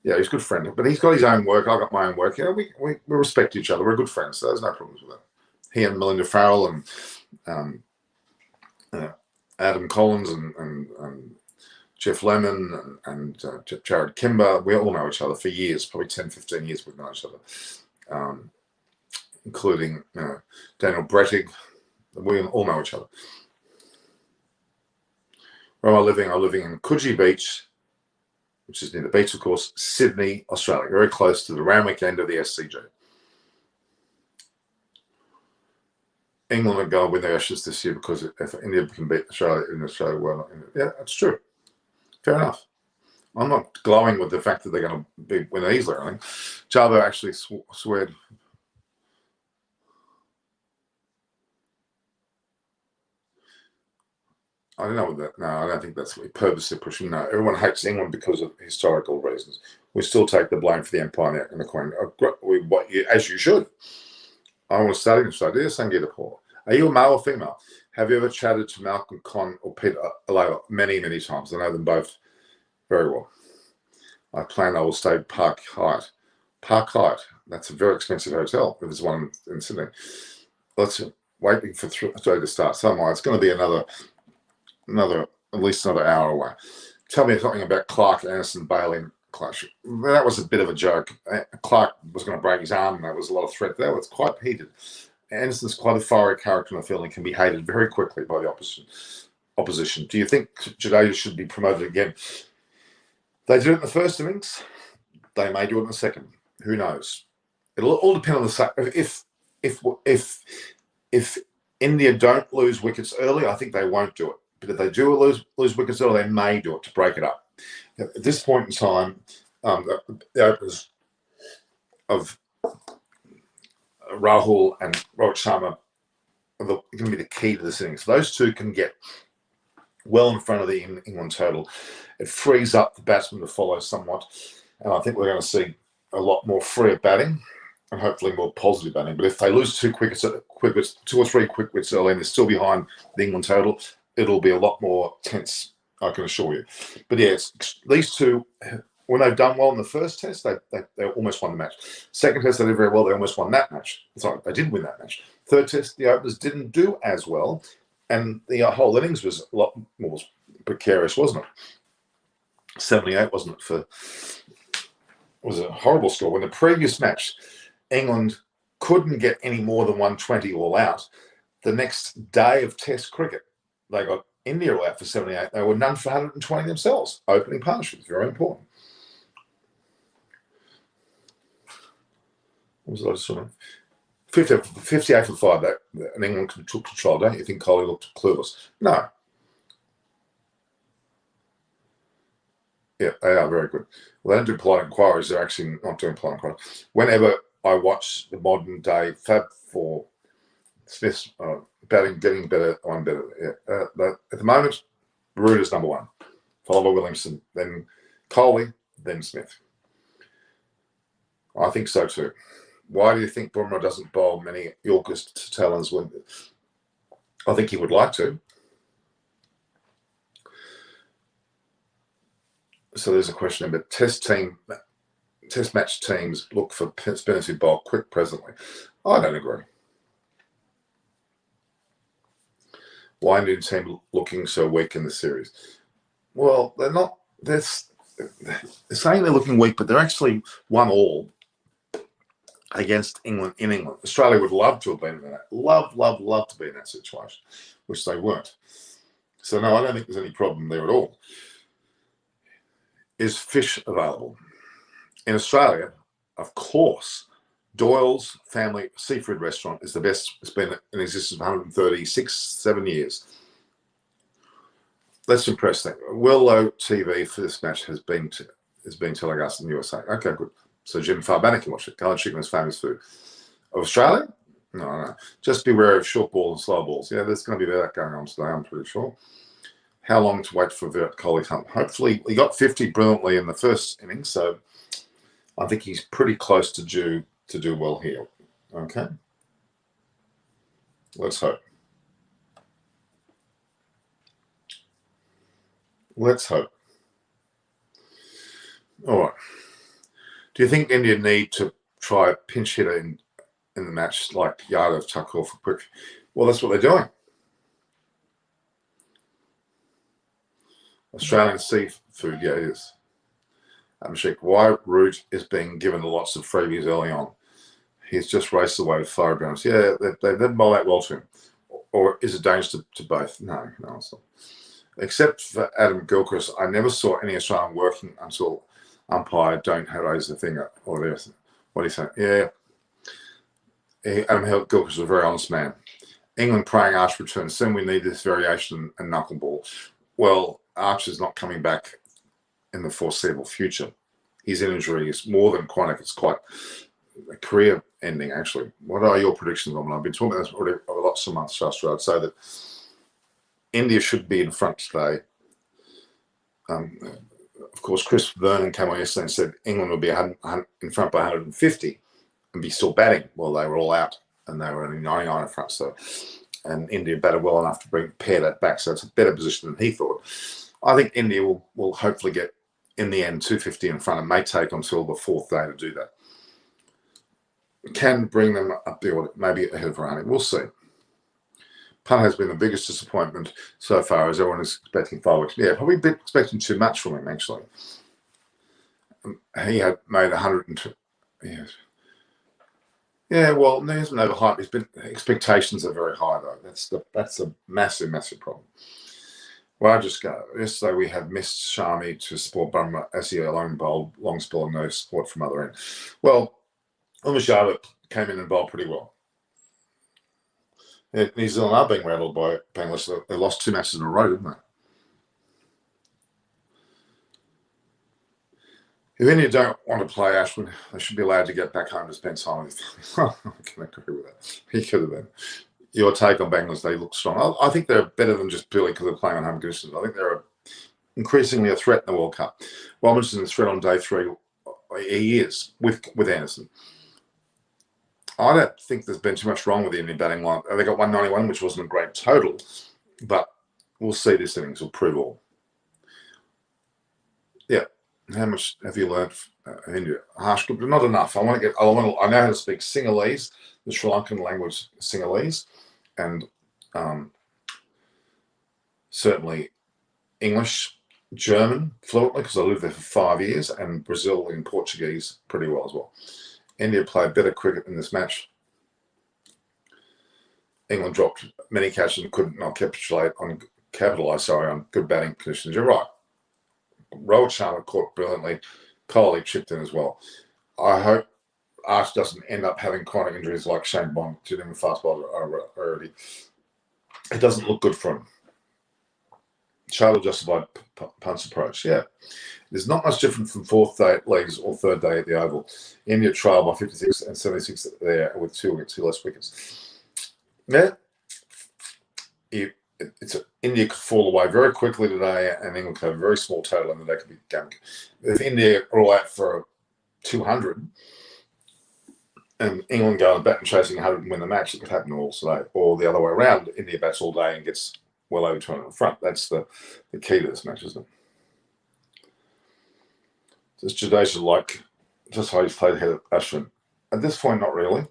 Speaker 1: Yeah, he's a good friend. But he's got his own work. I got my own work. Yeah, we respect each other. We're good friends, so there's no problems with that. He and Melinda Farrell and Adam Collins and Jeff Lemon and Jared Kimber, we all know each other for years, probably 10, 15 years we've known each other, including Daniel Brettig. We all know each other. Where am I living? I'm living in Coogee Beach, which is near the beach, of course, Sydney, Australia, very close to the Randwick end of the SCG. England are going to win the Ashes this year because if India can beat Australia in Australia, well, yeah, that's true. Fair enough. I'm not glowing with the fact that they're going to win easily. I think Jabo actually sweared. I don't know that. No, I don't think that's what he purposely pushing. No, everyone hates England because of historical reasons. We still take the blame for the Empire and the Queen. As you should. I want to study in Australia. Sangeeta Paul. Are you a male or female? Have you ever chatted to Malcolm Conn or Peter Aleva? Many, many times. I know them both very well. I plan I will stay Park Hyatt. Park Hyatt. That's a very expensive hotel. There's one in Sydney. Let's waiting for Australia to start. Somewhere it's going to be at least another hour away. Tell me something about Clark Anderson Bailey clash. That was a bit of a joke. Clark was going to break his arm, and there was a lot of threat there. It's quite heated. Anderson's quite a fiery character in the field and can be hated very quickly by the opposition. Do you think Jadeja should be promoted again? They did it in the first innings. They may do it in the second. Who knows? It'll all depend on the if India don't lose wickets early, I think they won't do it. But if they do lose wickets early, they may do it to break it up. At this point in time, the openers of Rahul and Rohit Sharma are going to be the key to this innings. Those two can get well in front of the England total. It frees up the batsmen to follow somewhat, and I think we're going to see a lot more freer batting and hopefully more positive batting. But if they lose two or three quick wickets early and they're still behind the England total, it'll be a lot more tense, I can assure you. But yeah, these two, when they've done well in the first test, they almost won the match. Second test, they did very well. They almost won that match. Sorry, they did win that match. Third test, the openers didn't do as well, and the whole innings was a lot more precarious, wasn't it? 78, wasn't it? It was a horrible score. When the previous match, England couldn't get any more than 120 all out. The next day of Test cricket, they got India all out for 78. They were none for 120 themselves. Opening partnerships, very important. What was I just saying? 58 for 5, and England took control. Don't you think Kohli looked clueless? No. Yeah, they are very good. Well, they don't do polite inquiries. They're actually not doing polite inquiries. Whenever I watch the modern day Fab Four, Smith's batting getting better, one better. Yeah. At the moment, Root is number one, followed by Williamson, then Kohli, then Smith. I think so too. Why do you think Bumrah doesn't bowl many Yorkers to Talons when? I think he would like to. So there's a question about test match teams look for spinners who bowl quick presently. I don't agree. Why Indian team looking so weak in the series? Well, they're not. They're saying they're looking weak, but they're actually 1-1 against England in England. Australia would love to have been in that. Love to be in that situation, which they weren't. So no, I don't think there's any problem there at all. Is fish available? In Australia, of course, Doyle's Family Seafood Restaurant is the best. It's been in existence for 136-7 years. Let's impress that. Willow TV for this match has been telecast in the USA. Okay, good. So Jim Farbanner can watch it. Garlic chicken is famous food. Of Australia? No. Just beware of short balls and slow balls. Yeah, there's going to be that going on today, I'm pretty sure. How long to wait for Virat Kohli to come? Hopefully, he got 50 brilliantly in the first innings, so I think he's pretty close to do well here. Okay? Let's hope. Let's hope. All right. Do you think India need to try a pinch hitter in the match like Yadav, Thakur for quick? Well, that's what they're doing. Australian seafood, yeah, it is. Abhishek, why Root is being given lots of freebies early on? He's just raced away with thoroughbreds. Yeah, they didn't bowl that well to him. Or is it dangerous to both? No, it's not. Except for Adam Gilchrist, I never saw any Australian working until umpire don't raise the finger or this. What do you say? Yeah. Adam Gilchrist was a very honest man. England praying Arch returns. Soon we need this variation and knuckleball. Well, Arch is not coming back in the foreseeable future. His injury is more than chronic. It's quite a career ending, actually. What are your predictions on it? I've been talking about this already over lots of months, Shastra. I'd say that India should be in front today. Of course, Chris Vernon came on yesterday and said England would be in front by 150 and be still batting. Well, they were all out and they were only 99 in front. So, and India batted well enough to pare that back. So it's a better position than he thought. I think India will hopefully get, in the end, 250 in front. It may take until the fourth day to do that. Can bring them up the order, maybe ahead of Rahane. We'll see. Punt has been the biggest disappointment so far, as everyone is expecting fireworks. Yeah, probably been expecting too much from him, actually. He had made 102. Yes. Yeah, well, he hasn't overhyped. Expectations are very high, though. That's a massive, massive problem. Well, I just go. Yesterday we had missed Shami to support Bumrah as he alone bowled long spell and no support from other end. Well, Umashava came in and bowled pretty well. New Zealand are being rattled by Bangladesh. They lost 2 matches in a row, didn't they? If India don't want to play Ashwin, they should be allowed to get back home to spend time with his family. I can agree with that. He could have been. Your take on Bangladesh, they look strong. I think they're better than just purely because they're playing on home conditions. I think they're increasingly a threat in the World Cup. Robinson's threat on day 3, he is, with Anderson. I don't think there's been too much wrong with the Indian batting line. They got 191, which wasn't a great total, but we'll see this innings will prove all. Yeah. How much have you learned in India? Harsh, but not enough. I know how to speak Sinhalese, the Sri Lankan language Sinhalese, and certainly English, German fluently because I lived there for 5 years, and Brazilian Portuguese pretty well as well. India played better cricket in this match. England dropped many catches and could not capitalise on good batting conditions. You're right. Rohit Sharma caught brilliantly. Kohli chipped in as well. I hope Arch doesn't end up having chronic injuries like Shane Bond did him fast bowler already. It doesn't look good for him. Charlie justified punts approach. Yeah. There's not much different from fourth day at Leeds or third day at the Oval. India trial by 56 and 76 there with 2 less wickets. Yeah. India could fall away very quickly today, and England could have a very small total, and they could be going. If India are all out for 200, and England go and bat and chasing 100 and win the match, it could happen all today. Or the other way around, India bats all day and gets well over 200 in front. That's the key to this match, isn't it? Does Jadeja like just how he's played ahead of Ashwin? At this point, not really.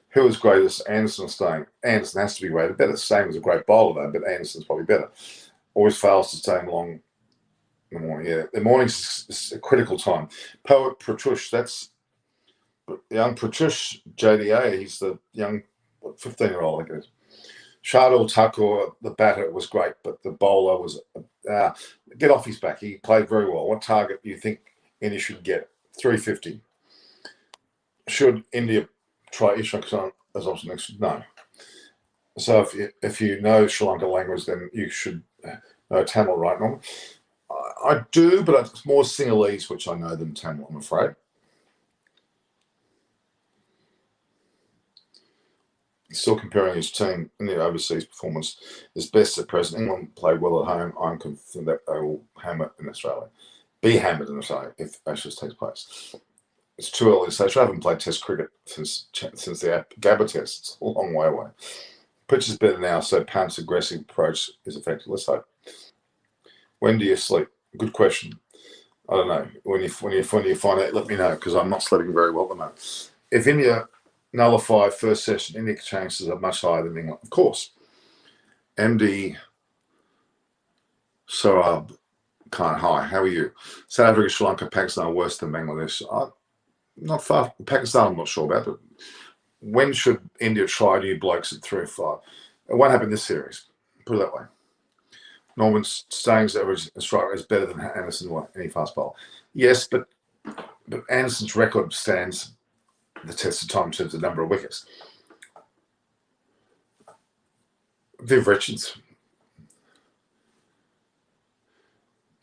Speaker 1: Who is greatest? Anderson staying. Anderson has to be rated better. Same as a great bowler, though, but Anderson's probably better. Always fails to stay long in the morning. Yeah, the morning's a critical time. Poet Pratush, that's young Pratush, JDA. He's the young 15-year-old, I guess. Shardul Thakur, the batter, was great, but the bowler was get off his back. He played very well. What target do you think India should get? 350. Should India try Ishak Khan as option next? No. So if you know Sri Lankan language, then you should know Tamil, right, Norman? I do, but it's more Sinhalese, which I know, than Tamil, I'm afraid. He's still comparing his team in the overseas performance is best at present. England played well at home. I'm confident that they will be hammered in Australia if Ashes takes place. It's too early to say. I haven't played Test cricket since the Gabba Test. It's a long way away. Pitch is better now, so Pant's aggressive approach is effective. Let's hope. When do you sleep? Good question. I don't know. When you find out, let me know, because I'm not sleeping very well at the moment. If India nullify first session, India chances are much higher than England. Of course. MD Sorab Khan, hi, how are you? South Africa, Sri Lanka, Pakistan are worse than Bangladesh. Not far. Pakistan, I'm not sure about, but when should India try new blokes at 3 or 5? It won't happen this series. Put it that way. Norman Staines' average strike is better than Anderson, any fast bowler. Yes, but Anderson's record stands the test of time in terms of the number of wickets. Viv Richards.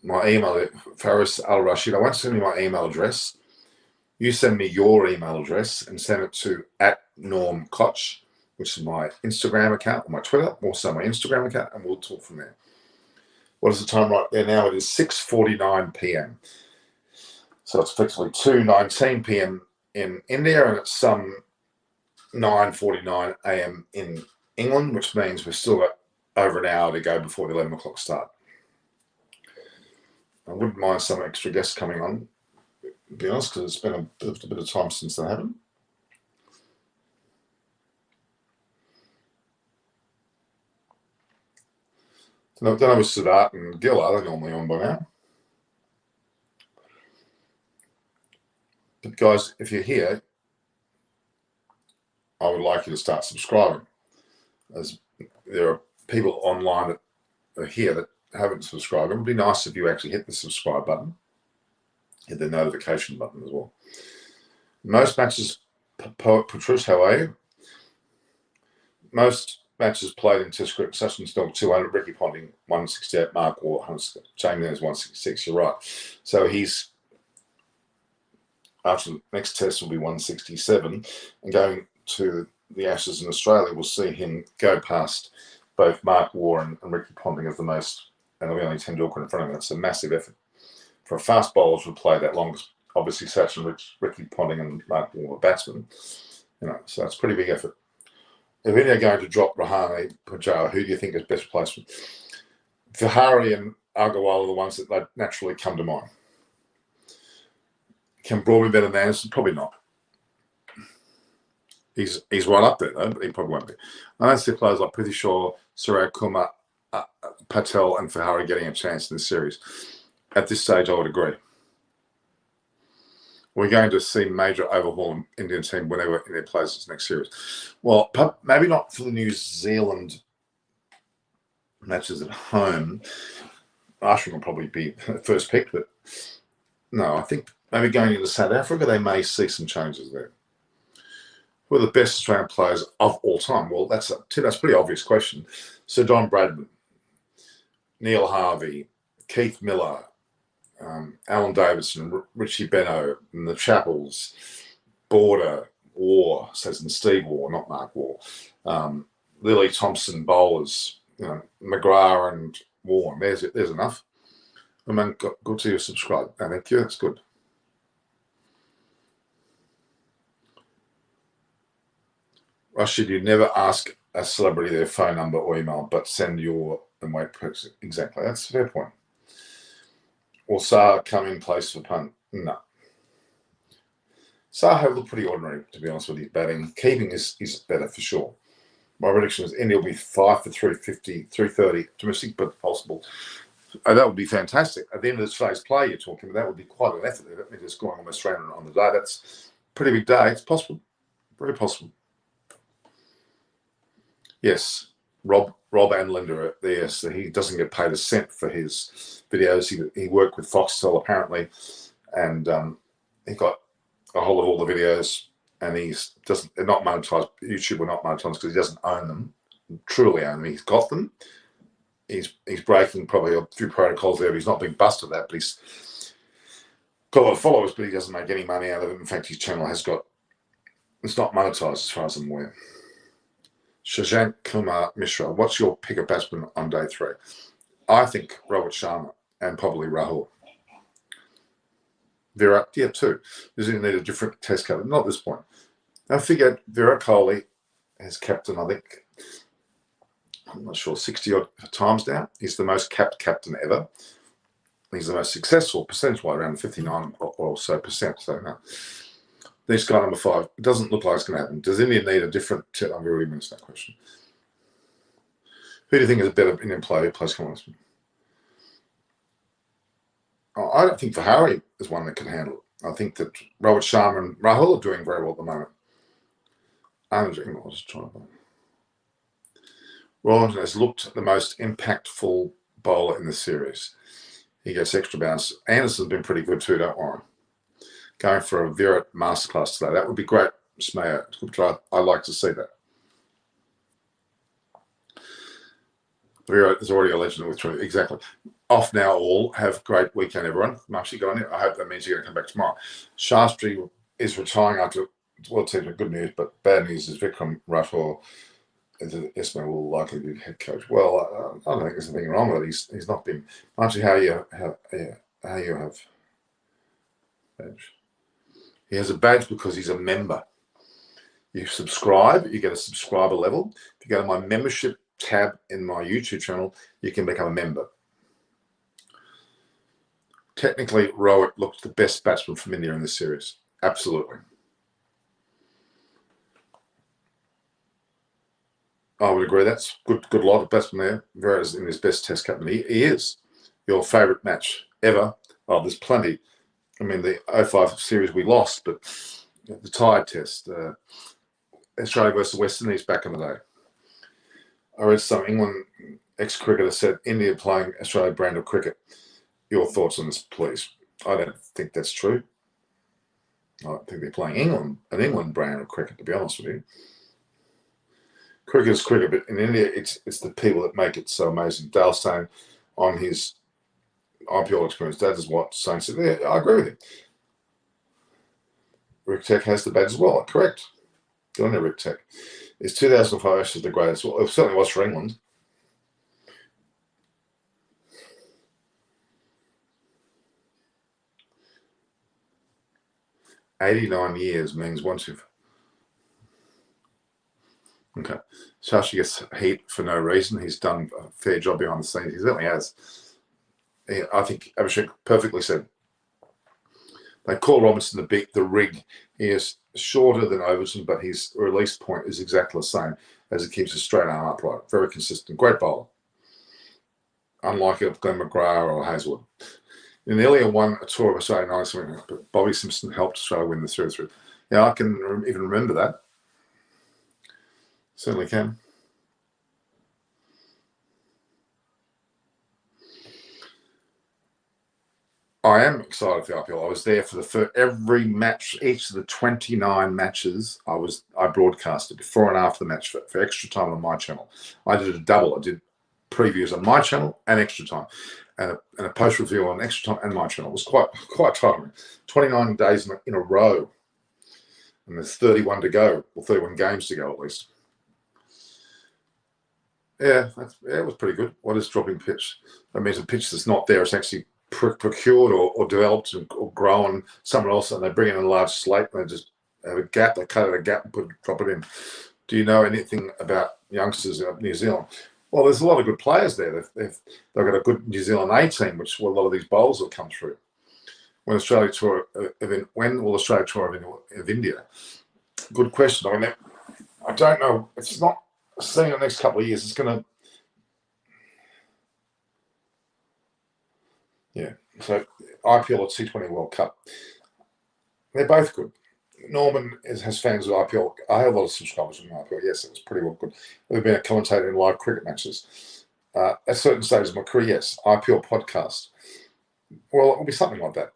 Speaker 1: My email, Faris Al Rashid. I won't send you my email address. You send me your email address and send it to @NormKoch, which is my Instagram account, or my Twitter, also my Instagram account, and we'll talk from there. What is the time right there now? It is 6:49 p.m. So it's effectively 2:19 p.m. in India, and it's some 9:49 a.m. in England, which means we've still got over an hour to go before the 11 o'clock start. I wouldn't mind some extra guests coming on, to be honest, because it's been a bit of time since they happened. I don't know with Siddharth and Gil, are they normally on by now? But guys, if you're here, I would like you to start subscribing, as there are people online that are here that haven't subscribed. It would be nice if you actually hit the subscribe button, hit the notification button as well. Most matches, Patrice, how are you? Most matches played in Test cricket, Sachin Tendulkar 200, Ricky Ponting 168, Mark Waugh 100, Jamie Nair's 166. You're right. So he's, after the next test will be 167, and going to the Ashes in Australia, we'll see him go past both Mark Waugh and Ricky Ponting as the most, and there'll be only Tendulkar in front of him. That's a massive effort for a fast bowler to play that long. Obviously, Sachin, Ricky Ponting, and Mark Waugh are batsmen. So it's a pretty big effort. If India are going to drop Rahane Pujara, who do you think is best replacement? Vihari and Agarwal are the ones that naturally come to mind. Can Broad be better than Anderson? Probably not. He's right up there, though, but he probably won't be. I don't see players like Prithvi Shaw, Surya Kumar, Patel, and Vihari getting a chance in this series. At this stage, I would agree. We're going to see major overhaul in Indian team whenever India plays its next series. Well, maybe not for the New Zealand matches at home. Marsh will probably be first picked, but no, I think maybe going into South Africa, they may see some changes there. Who are the best Australian players of all time? Well, that's a pretty obvious question. Sir Don Bradman, Neil Harvey, Keith Miller, Alan Davidson, Richie Beno, and the Chappells, Border, Waugh, says in Steve Waugh, not Mark Waugh, Lily Thompson bowlers, McGrath and Waugh. There's enough. I mean, good to you subscribe. Thank you. That's good. Rashid, you never ask a celebrity their phone number or email, but send your and wait. Exactly. That's a fair point. Will Saha come in place for punt? No. Saha looked pretty ordinary, to be honest with you. Batting. Keeping is better for sure. My prediction is India will be 5 for 350, 330 domestic, but possible. That would be fantastic. At the end of this phase play you're talking about, that would be quite an effort. That means scoring almost 300 on the day. That's a pretty big day. It's possible. Very possible. Yes. Rob and Linda are there, so he doesn't get paid a cent for his videos. He worked with Foxtel apparently, and he got a hold of all the videos, and they're not monetized. YouTube will not monetize because he doesn't own them, truly own them. He's got them. He's breaking probably a few protocols there. But he's not being busted that, but he's got a lot of followers, but he doesn't make any money out of it. In fact, his channel it's not monetized as far as I'm aware. Shashank Kumar Mishra, what's your pick of batsman on day 3? I think Robert Sharma and probably Rahul. Virat, yeah, too. Does he need a different test captain? Not at this point. I figured Virat Kohli has captain, I think, I'm not sure, 60 odd times now. He's the most capped captain ever. He's the most successful percentage-wise, around 59 or so percent. So no. Next guy, number 5. It doesn't look like it's going to happen. Does India need a different? I've already mentioned that question. Who do you think is a better Indian player who plays Commonwealth? I don't think Vihari is one that can handle it. I think that Robert Sharma and Rahul are doing very well at the moment. Rollins has looked the most impactful bowler in the series. He gets extra bounce. Anderson's been pretty good too, don't worry. Going for a Virat masterclass today. That would be great, Smayer. I'd like to see that. Virat is already a legend with 20. Exactly. Off now all. Have a great weekend, everyone. Marshy got on it. I hope that means you're going to come back tomorrow. Shastri is retiring after, well, it's good news, but bad news is Vikram Rathore Ismail will likely be head coach. Well, I don't think there's anything wrong with it. He's not been. Actually, how you have badge. He has a badge because he's a member. You subscribe, you get a subscriber level. If you go to my membership tab in my YouTube channel, you can become a member. Technically, Rohit looked the best batsman from India in this series. Absolutely. I would agree. That's good lot of batsmen there. Virat is in his best test captain. He is. Your favourite match ever? Oh, there's plenty. I mean, the 05 series we lost, but the Tide test, Australia versus West Indies back in the day. I read some England ex-cricketer said India playing Australia brand of cricket. Your thoughts on this, please? I don't think that's true. I don't think they're playing an England brand of cricket, to be honest with you. Cricket is cricket, but in India, it's the people that make it so amazing. Dale saying on his IPL experience, that is what Saint said. Yeah, I agree with him. Rick Tech has the badge as well. Correct. Good on you, Rick Tech. Is 2005 Ashes the greatest? Well, it certainly was for England. "89 years means once you've..." Okay. Shashi gets heat for no reason. He's done a fair job behind the scenes. He certainly has. I think Abhishek perfectly said. They call Robinson the rig. He is shorter than Overton, but his release point is exactly the same as he keeps a straight arm upright. Very consistent. Great bowler. Unlike Glenn McGrath or Hazelwood. In the earlier won a tour of Australia 97, but Bobby Simpson helped Australia win the series. Yeah, I can even remember that. Certainly can. I am excited for the IPL. I was there for every match, each of the 29 matches. I broadcasted before and after the match for extra time on my channel. I did a double. I did previews on my channel and extra time, and a post review on extra time and my channel. It was quite tiring. 29 days in a row, and there's 31 to go, or 31 games to go at least. Yeah, it was pretty good. What is dropping pitch? That means a pitch that's not there. It's actually procured or developed or grown somewhere else, and they bring in a large slate and they just have a gap. They cut out a gap and drop it in. Do you know anything about youngsters in New Zealand? Well, there's a lot of good players there. They've got a good New Zealand A team, which a lot of these bowlers will come through. When will Australia tour of India? Good question. I mean, I don't know. It's not seeing the next couple of years. It's going to. Yeah. So IPL or T20 World Cup. They're both good. Norman has fans of IPL. I have a lot of subscribers from IPL. Yes, it was pretty well good. I've been a commentator in live cricket matches. At certain stages of my career, yes, IPL podcast. Well, it will be something like that.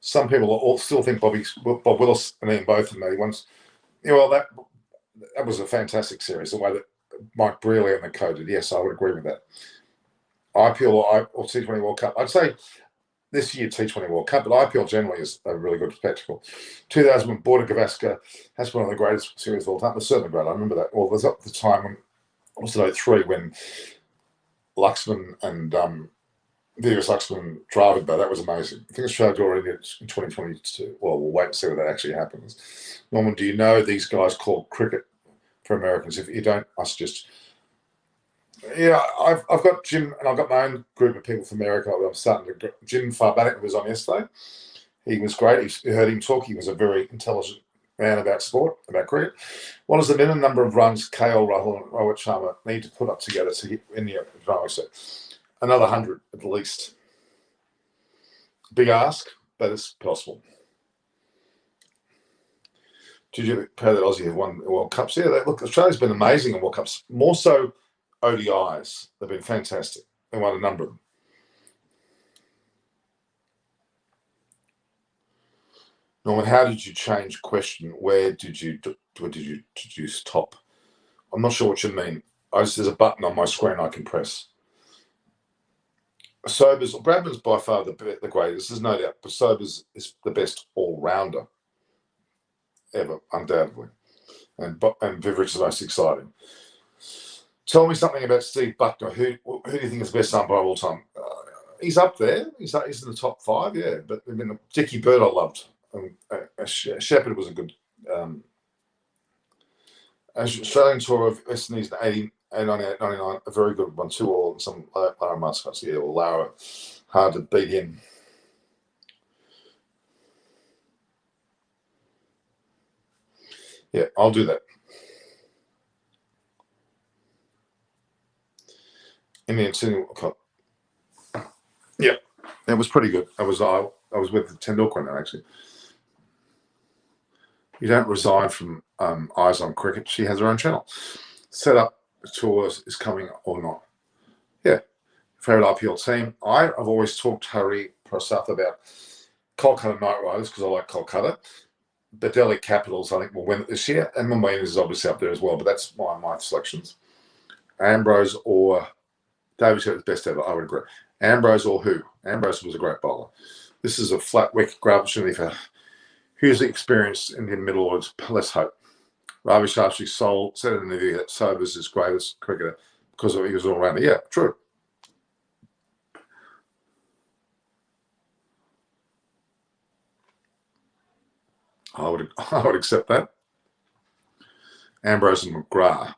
Speaker 1: Some people all still think Bob Willis and Ian Botham made once. Yeah, well, that was a fantastic series. The way that Mike Brearley and the co did. Yes, I would agree with that. IPL or T20 World Cup. I'd say
Speaker 2: this year T20 World Cup, but IPL generally is a really good spectacle. 2000 Border Gavaskar, that's one of the greatest series of all time. It's certainly great. I remember that. Well, there's up the time when, also 03, when Luxman and Vigas Luxman drafted, but that was amazing. I think Australia already in 2022. Well, we'll wait and see what that actually happens. Norman, do you know these guys call cricket for Americans? If you don't, I suggest. Yeah, I've got Jim, and I've got my own group of people from America. I'm starting to. Jim Farbanek was on yesterday. He was great. You heard him talk. He was a very intelligent man about sport, about cricket. What is the minimum number of runs KL Rahul and Rohit Sharma need to put up together to hit in the drama set? Another 100 at least. Big ask, but it's possible. Did you proud that Aussie have won World Cups? Yeah, look, Australia's been amazing in World Cups. More so ODIs. They've been fantastic. They won a number of them. Norman, how did you change question? Where did you introduce top? I'm not sure what you mean. There's a button on my screen I can press. Sobers, Bradman's by far the greatest, there's no doubt, but Sobers is the best all-rounder ever, undoubtedly. And Viveridge is the most exciting. Tell me something about Steve Buckner. Who do you think is the best umpire of all time? He's up there. He's in the top 5, yeah. But I mean, Dickie Bird I loved. Shepherd was a good Australian tour of West Indies in 98, 99, a very good one. 2-all and some Lara Muscats. Yeah, well, Lara, hard to beat him. Yeah, I'll do that. Indian Sydney World Cup. Yeah, it was pretty good. I was with the Tendulkar now, actually. You don't resign from Eyes on Cricket. She has her own channel. Set up tour is coming or not. Yeah. Favorite IPL team. I've always talked to Hari Prasad about Kolkata Knight Riders because I like Kolkata. But Delhi Capitals, I think, will win it this year. And Mumbai is obviously up there as well, but that's my selections. Ambrose or David said it's best ever. I would agree. Ambrose or who? Ambrose was a great bowler. This is a flat wicket, great opportunity for hugely experienced Indian middle orders. Let's hope. Ravi Shastree said in an interview that Sobers is greatest cricketer because he was all rounder. Yeah, true. I would accept that. Ambrose and McGrath.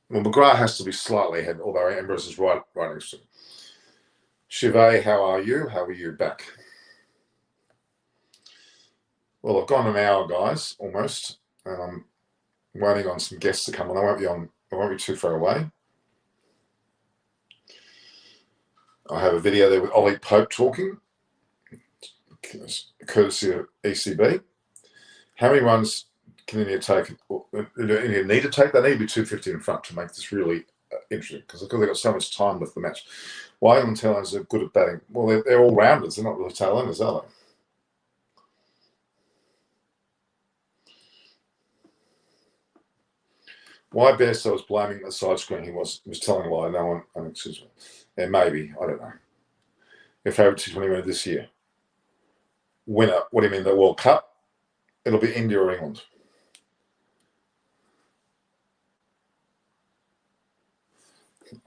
Speaker 2: Well, McGrath has to be slightly ahead, although Ambrose is right next to him. Shive, how are you? How are you back? Well, I've gone an hour, guys, almost, and I'm waiting on some guests to come on. I won't be too far away. I have a video there with Ollie Pope talking, courtesy of ECB. How many runs can India take? India need to take? They need to be 250 in front to make this really interesting because they've got so much time with the match. Why England tailenders are good at batting? Well, they're all rounders. They're not really tailenders, are they? Why Bairstow was blaming the side screen? He was telling a lie. No one, excuse me. Yeah, maybe, I don't know. Their favourite T20 winner this year. Winner? What do you mean, the World Cup? It'll be India or England.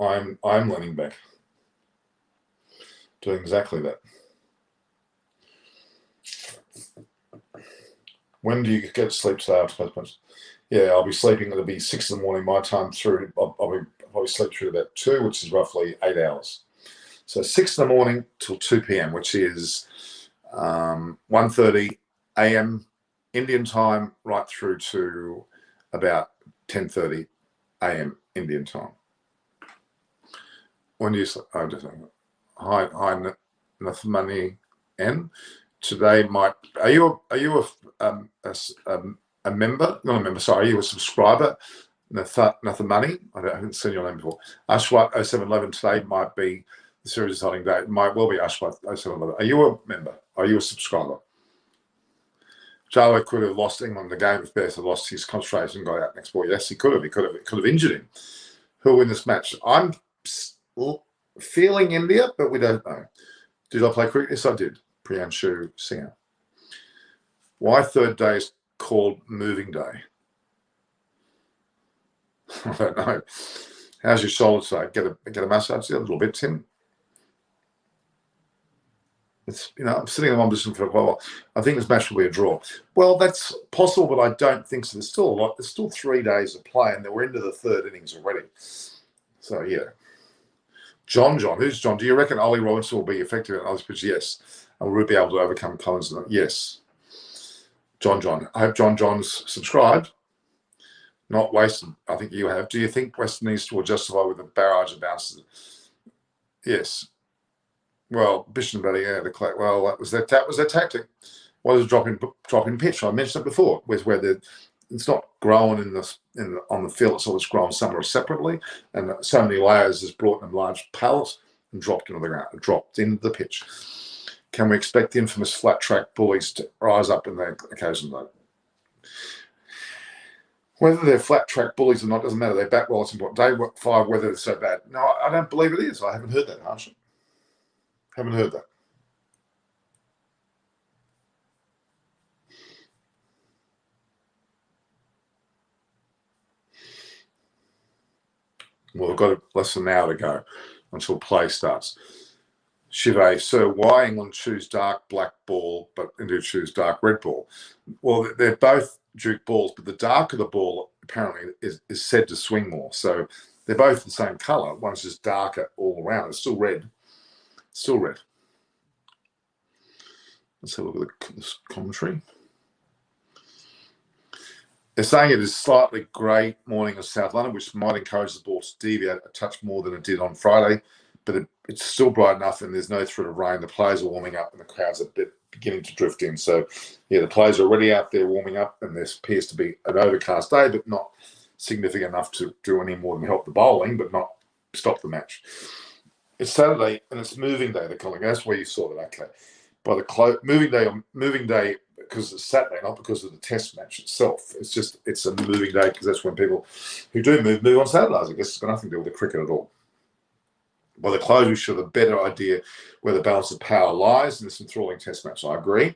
Speaker 2: I'm leaning back. Doing exactly that. When do you get to sleep today after postponement? Yeah, I'll be sleeping. It'll be 6 in the morning my time through. I'll be probably sleep through about 2, which is roughly 8 hours. So 6 in the morning till 2 p.m., which is 1:30 a.m. Indian time, right through to about 10:30 a.m. Indian time. When do you sleep? Oh, just hi, Nathmani N. Today might. Are you a member? Not a member. Sorry, are you a subscriber? Nathamani. I haven't seen your name before. Ashwat 0711. Today might be the series exciting day. It might well be Ashwat 0711. Are you a member? Are you a subscriber? Jalo could have lost England the game if Bears had lost his concentration and got out next ball. Yes, he could have. It could have injured him. Who'll win this match? I'm feeling India, but we don't know. Did I play cricket? Yes, I did. Priyanshu Singer. Why third day is called moving day? I don't know. How's your shoulder today? Get a massage a little bit, Tim. It's, I'm sitting in one position for a while. I think this match will be a draw. Well, that's possible, but I don't think so. There's still a lot. There's still 3 days of play, and we're into the third innings already. So yeah. John, who's John? Do you reckon Ollie Robinson will be effective at Oz pitch? Yes. And will be able to overcome Collins? Yes. John. I hope John's subscribed. Not wasted. I think you have. Do you think Western East will justify with a barrage of bounces? Yes. Well, Bishop Buddy, yeah, well, that was their tactic. What is dropping pitch? I mentioned it before, where it's not growing on the field, it's always grown somewhere separately, and so many layers has brought them large pallets and dropped into the ground, dropped into the pitch. Can we expect the infamous flat track bullies to rise up in the occasion though? Whether they're flat track bullies or not doesn't matter. They bat well. It's important. Day 5, whether they're so bad. No, I don't believe it is. I haven't heard that, Marsh. Haven't heard that. Well, we've got less than an hour to go until play starts. Shive, so why England choose dark black ball but India choose dark red ball? Well, they're both Duke balls, but the darker the ball apparently is said to swing more. So they're both the same colour. One's just darker all around. It's still red. Still red. Let's have a look at this commentary. They're saying it is slightly grey morning in South London, which might encourage the ball to deviate a touch more than it did on Friday, but it's still bright enough and there's no threat of rain. The players are warming up and the crowd's a bit beginning to drift in. So, yeah, the players are already out there warming up and there appears to be an overcast day, but not significant enough to do any more than help the bowling, but not stop the match. It's Saturday and it's moving day, they're calling it. That's where you saw that, okay. By the moving day, because it's Saturday, not because of the test match itself. It's a moving day because that's when people who do move on Saturdays. I guess it's got nothing to do with the cricket at all. By the close, we should have a better idea where the balance of power lies in this enthralling test match. I agree.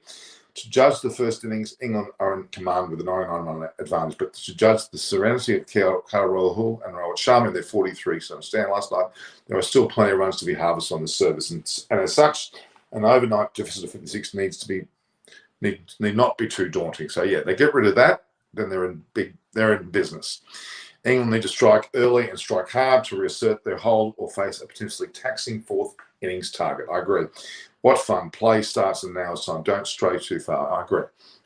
Speaker 2: To judge the first innings, England are in command with a 99-run advantage, but to judge the serenity of KL Rahul and Rohit Sharma in their 43, so stand last night, there are still plenty of runs to be harvested on the service, and as such, an overnight deficit of 56 need not be too daunting. So yeah, they get rid of that, then they're in business. England need to strike early and strike hard to reassert their hold or face a potentially taxing fourth innings target. I agree. What fun. Play starts in now's time. Don't stray too far. I agree.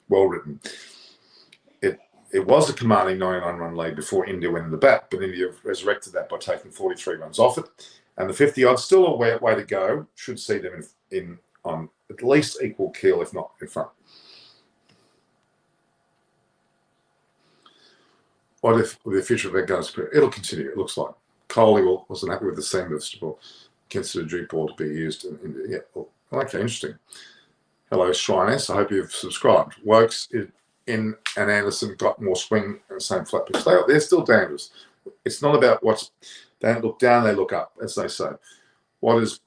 Speaker 2: Well written. It was a commanding 99-run lead before India went in the bat, but India resurrected that by taking 43 runs off it. And the 50 odds, still a way to go, should see them in on at least equal keel, if not in front. What if the future of their guns? It'll continue, it looks like. Kohli wasn't happy with the seam vegetable. Considered Duke ball to be used in India. Yeah, well, okay, interesting. Hello, Shriness. I hope you've subscribed. Wokes in and Anderson got more swing and same flat pitch. They're still dangerous. It's not about what's. They don't look down, they look up, as they say. What is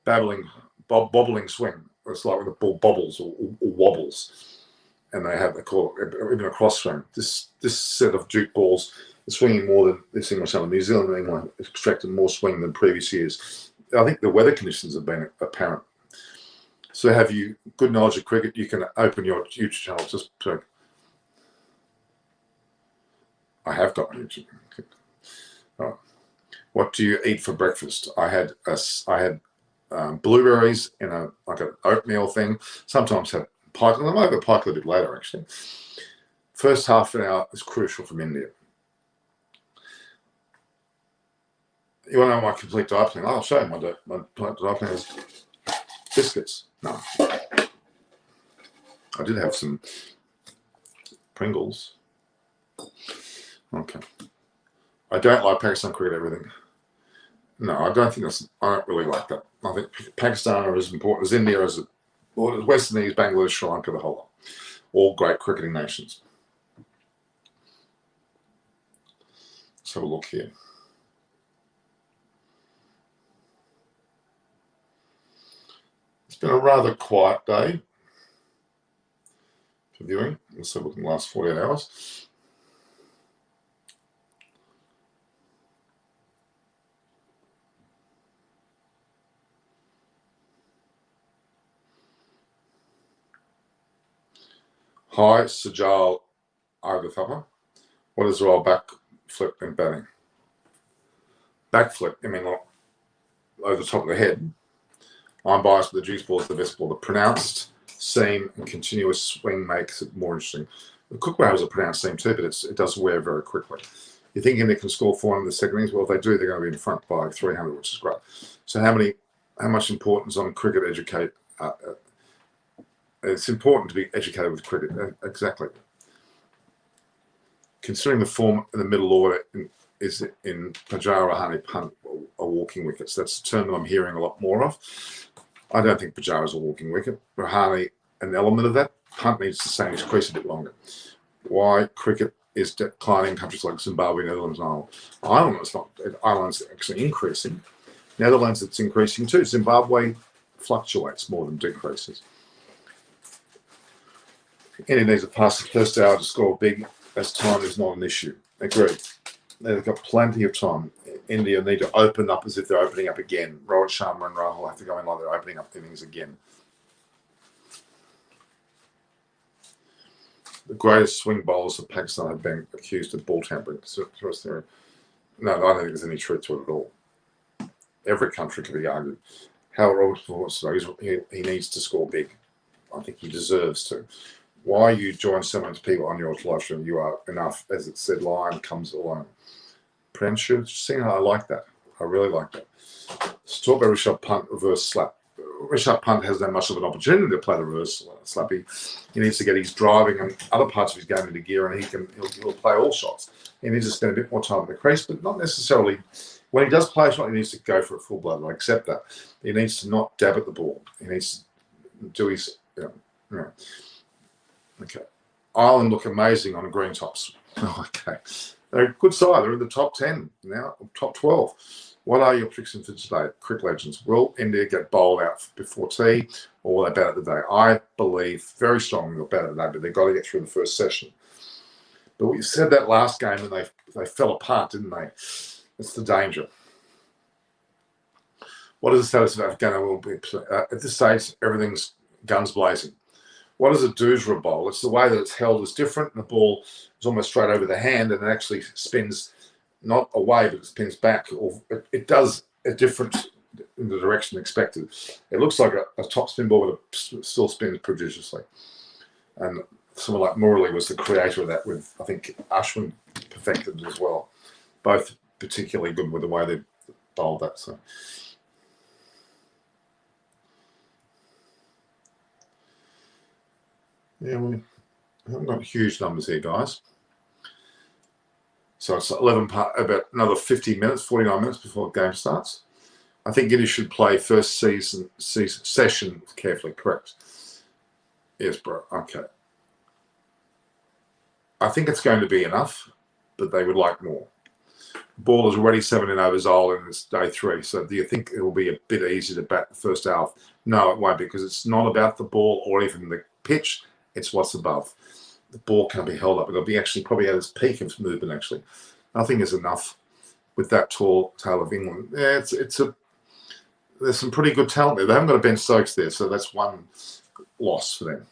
Speaker 2: bobbling swing? It's like when the ball bobbles or wobbles, and they call it even a cross swing. This set of Duke balls is swinging more than this English and New Zealand and England extracted more swing than previous years. I think the weather conditions have been apparent. So have you good knowledge of cricket? You can open your YouTube channel. Just so I have got YouTube. Right. What do you eat for breakfast? I had blueberries in an oatmeal thing. Sometimes have pike. I might have a pike a little bit later actually. First half an hour is crucial from India. You want to know my complete diet plan? I'll show you my diet plan is biscuits. No. I did have some Pringles. Okay. I don't like Pakistan cricket, everything. No, I don't really like that. I think Pakistan are as important as India, as West Indies, Bangladesh, Sri Lanka, the whole lot. All great cricketing nations. Let's have a look here. been a rather quiet day for viewing. Let's have a look in the last 48 hours. Hi, Sajal Agathapa. What is the role back flip in batting? Back flip, I mean, like, over the top of the head. I'm biased with the juice ball is the best ball. The pronounced seam and continuous swing makes it more interesting. The Cookware has a pronounced seam too, but it does wear very quickly. You're thinking they can score 400 in the second innings? Well, if they do, they're going to be in front by 300, which is great. So how much importance on cricket educate? It's important to be educated with cricket. Exactly. Considering the form in the middle order is in Pujara, Rahane, Punt are walking wickets. That's a term that I'm hearing a lot more of. I don't think Pujara is a walking wicket. Rahane, an element of that. Punt needs to stay in his crease a bit longer. Why cricket is declining in countries like Zimbabwe, Netherlands, and Ireland. Ireland is not. Ireland's actually increasing. Netherlands, it's increasing too. Zimbabwe fluctuates more than decreases. India needs to pass the first hour to score big, as time is not an issue. Agreed. They've got plenty of time. India need to open up as if they're opening up again. Rohit Sharma and Rahul have to go in like they're opening up innings again. The greatest swing bowlers of Pakistan have been accused of ball tampering. No, I don't think there's any truth to it at all. Every country can be argued. How Roberts, he needs to score big. I think he deserves to. Why you join so many people on your live stream? You are enough, as it said. Lion comes alone. Prenshaw, seeing how I like that. I really like that. Let's talk about Rishabh Pant reverse slap. Rishabh Pant hasn't had much of an opportunity to play the reverse slappy. He needs to get his driving and other parts of his game into gear, and he'll play all shots. He needs to spend a bit more time at the crease, but not necessarily. When he does play a shot, he needs to go for it full blood. I accept that. He needs to not dab at the ball. He needs to do his. Okay. Ireland look amazing on green tops. Oh, okay. They're a good side. They're in the top 10 now, top 12. What are your predictions for today? Cricket legends. Will India get bowled out before tea, or will they bat at the day? I believe very strongly they'll bat at the day, but they've got to get through the first session. But we said that last game and they fell apart, didn't they? That's the danger. What is the status of Afghanistan? At this stage, everything's guns blazing. What is a doosra bowl? It's the way that it's held is different. And the ball is almost straight over the hand, and it actually spins not away, but it spins back. Or it does a different in the direction expected. It looks like a top spin ball, but it still spins prodigiously. And someone like Murali was the creator of that. With I think Ashwin perfected it as well. Both particularly good with the way they bowled that. So. Yeah, we haven't got huge numbers here, guys. So it's about another 50 minutes, 49 minutes before the game starts. I think India should play first session carefully. Correct. Yes, bro. Okay. I think it's going to be enough, but they would like more. The ball is already 17 overs old and it's day 3. So do you think it will be a bit easier to bat the first hour? No, it won't be, because it's not about the ball or even the pitch. It's what's above. The ball can't be held up. It'll be actually probably at its peak of movement, actually. Nothing is enough with that tall tail of England. Yeah, there's some pretty good talent there. They haven't got a Ben Stokes there, so that's one loss for them.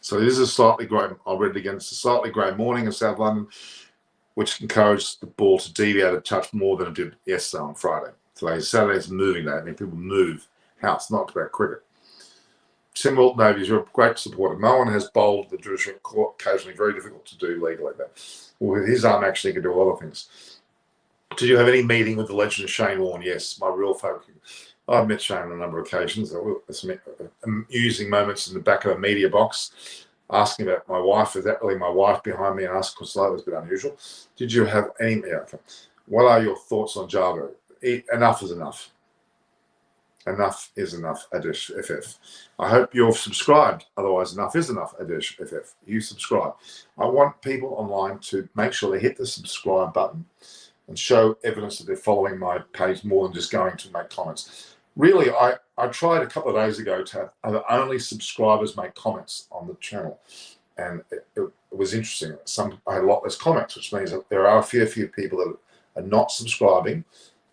Speaker 2: So this is a slightly grey, I'll read it again. It's a slightly grey morning in South London, which encouraged the ball to deviate a touch more than it did yesterday on Friday. Saturday's moving day. I mean, people move house, not about cricket. Tim Wilton Davies, you're a great supporter. No one has bowled the judicial court occasionally, very difficult to do legally. Well, with his arm, actually, he can do a lot of things. Did you have any meeting with the legend Shane Warne? Yes, my real focus. I've met Shane on a number of occasions. Some amusing moments in the back of a media box, asking about my wife. Is that really my wife behind me? And asked, because that was a bit unusual. Did you have any? Yeah, okay. What are your thoughts on Java? Enough is enough. Enough is enough, Adish FF. I hope you're subscribed. Otherwise, enough is enough, Adish FF. You subscribe. I want people online to make sure they hit the subscribe button and show evidence that they're following my page more than just going to make comments. really, I tried a couple of days ago to have only subscribers make comments on the channel, and it was interesting. I had a lot less comments, which means that there are a few people that are not subscribing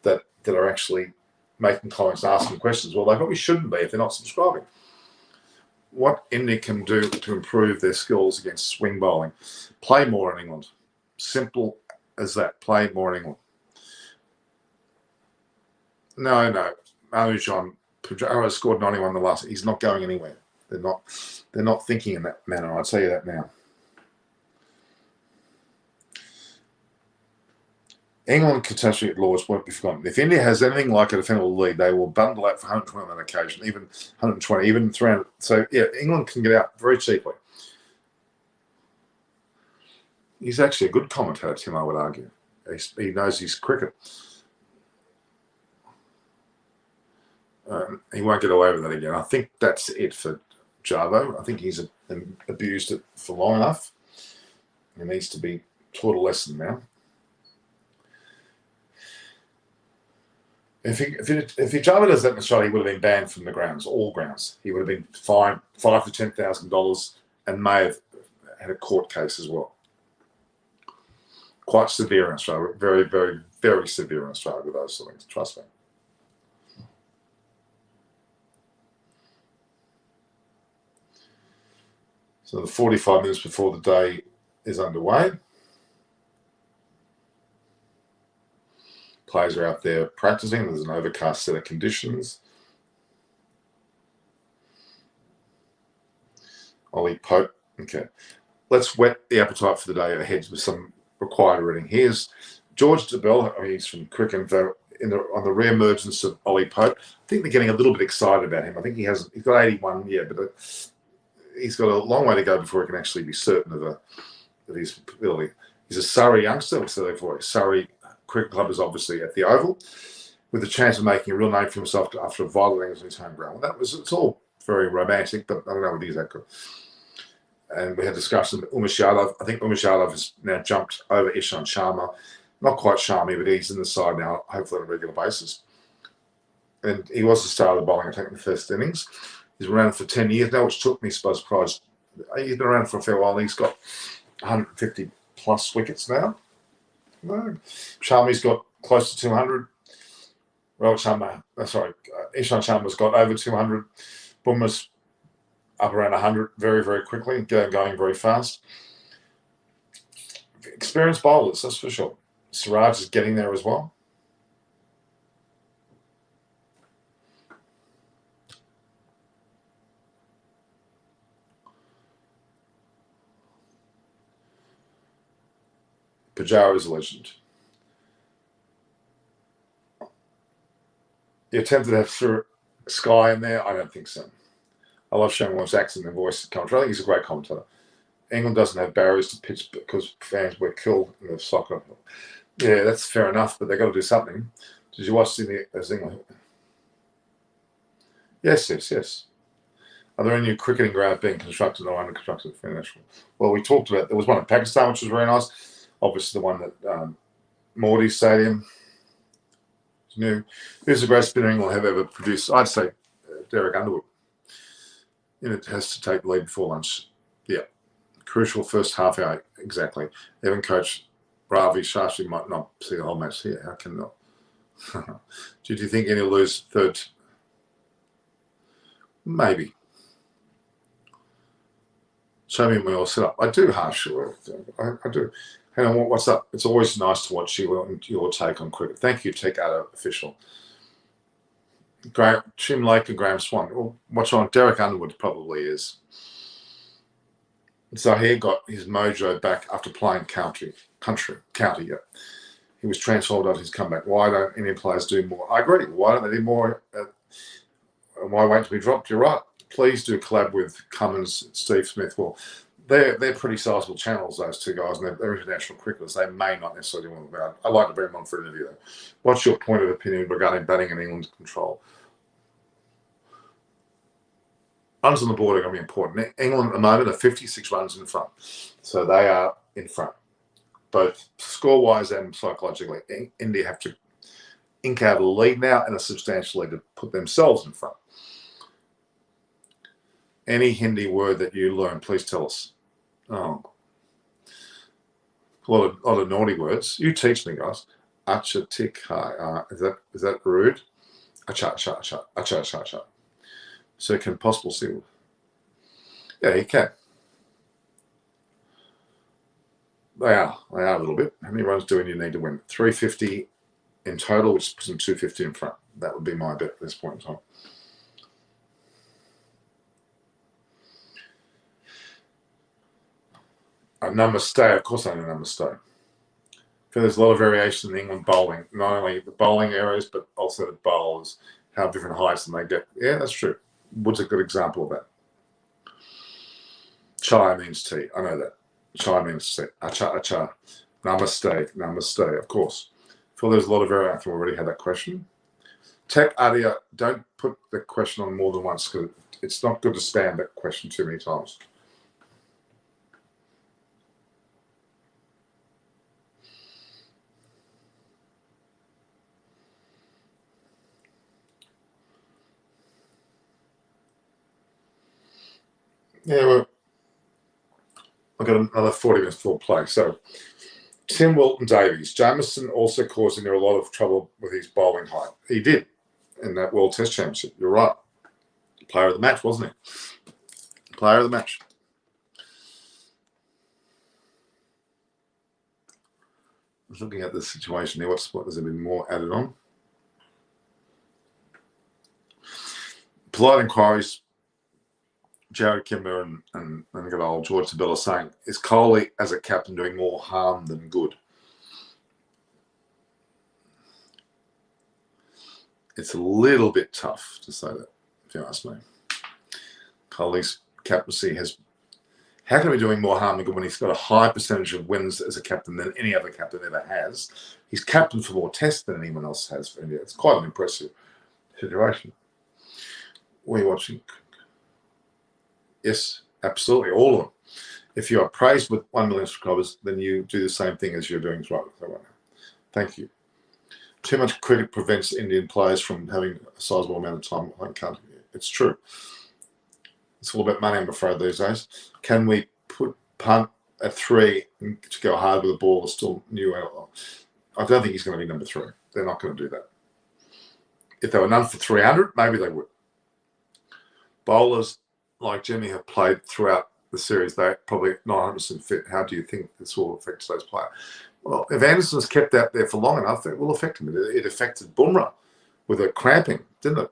Speaker 2: that are actually making comments, asking questions. Well, they probably shouldn't be if they're not subscribing. What India can do to improve their skills against swing bowling? Play more in England. Simple as that. Play more in England. No. Anujan Pujara scored 91 the last. He's not going anywhere. They're not thinking in that manner. I'll tell you that now. England catastrophe at Lords won't be forgotten. If India has anything like a defendable lead, they will bundle out for 120 on that occasion, even 120, even 300. So, yeah, England can get out very cheaply. He's actually a good commentator, Tim, I would argue. He knows his cricket. He won't get away with that again. I think that's it for Jarvo. I think he's abused it for long enough. He needs to be taught a lesson now. If Jarvo does that in Australia, he would have been banned from the grounds, all grounds. He would have been fined $5,000 to $10,000 and may have had a court case as well. Quite severe in Australia. Very, very, very severe in Australia with those sort of things. Trust me. So the 45 minutes before the day is underway. Players are out there practicing. There's an overcast set of conditions. Ollie Pope. Okay. Let's whet the appetite for the day ahead with some required reading. Here's George DeBell. He's from Cricket on the re-emergence of Ollie Pope. I think they're getting a little bit excited about him. I think he's got 81, yeah, but he's got a long way to go before he can actually be certain of his ability. He's a Surrey youngster, so therefore Surrey Cricket Club is obviously at the Oval, with a chance of making a real name for himself after a vital innings on his home ground. Well, it's all very romantic, but I don't know whether he's that good. And we had discussion with Umesh Yadav. I think Umesh Yadav has now jumped over Ishant Sharma. Not quite Sharma, but he's in the side now, hopefully on a regular basis. And he was the star of the bowling attack in the first innings. He's been around for 10 years now, which took me by surprise. He's been around for a fair while. He's got 150 plus wickets now. No. Sharma's got close to 200. Ishant Sharma's got over 200. Bumrah's up around 100 very, very quickly, going very fast. Experienced bowlers, that's for sure. Siraj is getting there as well. Pujara is a legend. You attempted to have Sky in there? I don't think so. I love Shane Warne's accent and voice commentary. I think he's a great commentator. England doesn't have barriers to pitch because fans were killed in the soccer. Yeah, that's fair enough, but they've got to do something. Did you watch England? Yes. Are there any new cricketing grounds being constructed or under construction for international? Well, we talked about, there was one in Pakistan, which was very nice. Obviously, the one at Morty Stadium is new. Who's the greatest spinner England have ever produced? I'd say Derek Underwood. It has to take the lead before lunch. Yeah. Crucial first half hour. Exactly. Even coach Ravi Shashi might not see the whole match here. How can not? Do you think any will lose third? Maybe. Show me when we all set up. I do, Harsh. I do. Hang on, what's up? It's always nice to watch you and your take on cricket. Thank you, Tech Ada Official. Tim Lake and Graham Swan. Well, what's on? Derek Underwood probably is. Zahir got his mojo back after playing county. Yeah. He was transformed after his comeback. Why don't Indian players do more? I agree. Why don't they do more? Why wait to be dropped? You're right. Please do collab with Cummins, Steve Smith. Well, they're pretty sizable channels, those two guys, and they're international cricketers. They may not necessarily want to about. I'd like to bring them on for an interview, though. What's your point of opinion regarding batting and England's control? Runs on the board are going to be important. England at the moment are 56 runs in front. So they are in front, both score-wise and psychologically. India have to ink out a lead now and a substantial lead to put themselves in front. Any Hindi word that you learn, please tell us. Oh, a lot of naughty words. You teach me, guys. Acha tik hai. Is that rude? Acha acha acha acha acha acha. So can possible see. Yeah, you can. They are a little bit. How many runs do you need to win? 350 in total, which puts them 250 in front. That would be my bet at this point in time. A namaste, of course I know namaste. There's a lot of variation in England bowling, not only the bowling areas, but also the bowlers have different heights and they get. Yeah, that's true. Wood's a good example of that. Chai means tea. I know that. Chai means tea. Acha, acha. Namaste, namaste, of course. Phil, there's a lot of variation. We already had that question. Tech Adia, don't put the question on more than once because it's not good to spam that question too many times. Yeah, well, I've got another 40 minutes full play. So, Tim Wilton Davies. Jamieson also caused India a lot of trouble with his bowling height. He did in that World Test Championship. You're right. Player of the match, wasn't he? Player of the match. I was looking at the situation here. What has there been more added on? Polite inquiries. Jared Kimber and good old George Sabella saying, is Kohli as a captain doing more harm than good? It's a little bit tough to say that, if you ask me. Kohli's captaincy has. How can he be doing more harm than good when he's got a high percentage of wins as a captain than any other captain ever has? He's captained for more tests than anyone else has for India. It's quite an impressive situation. What are you watching? Yes, absolutely, all of them. If you are praised with 1 million subscribers, then you do the same thing as you're doing right now. Thank you. Too much cricket prevents Indian players from having a sizable amount of time. I can't. It's true. It's all about money, I'm afraid, these days. Can we put punt at 3 to go hard with the ball? Is still new. I don't think he's going to be number 3. They're not going to do that. If they were none for 300, maybe they would. Bowlers like Jimmy have played throughout the series. They're probably not 100% fit. How do you think this will affect today's player? Well, if Anderson's kept out there for long enough, it will affect him. It affected Bumrah with a cramping, didn't it?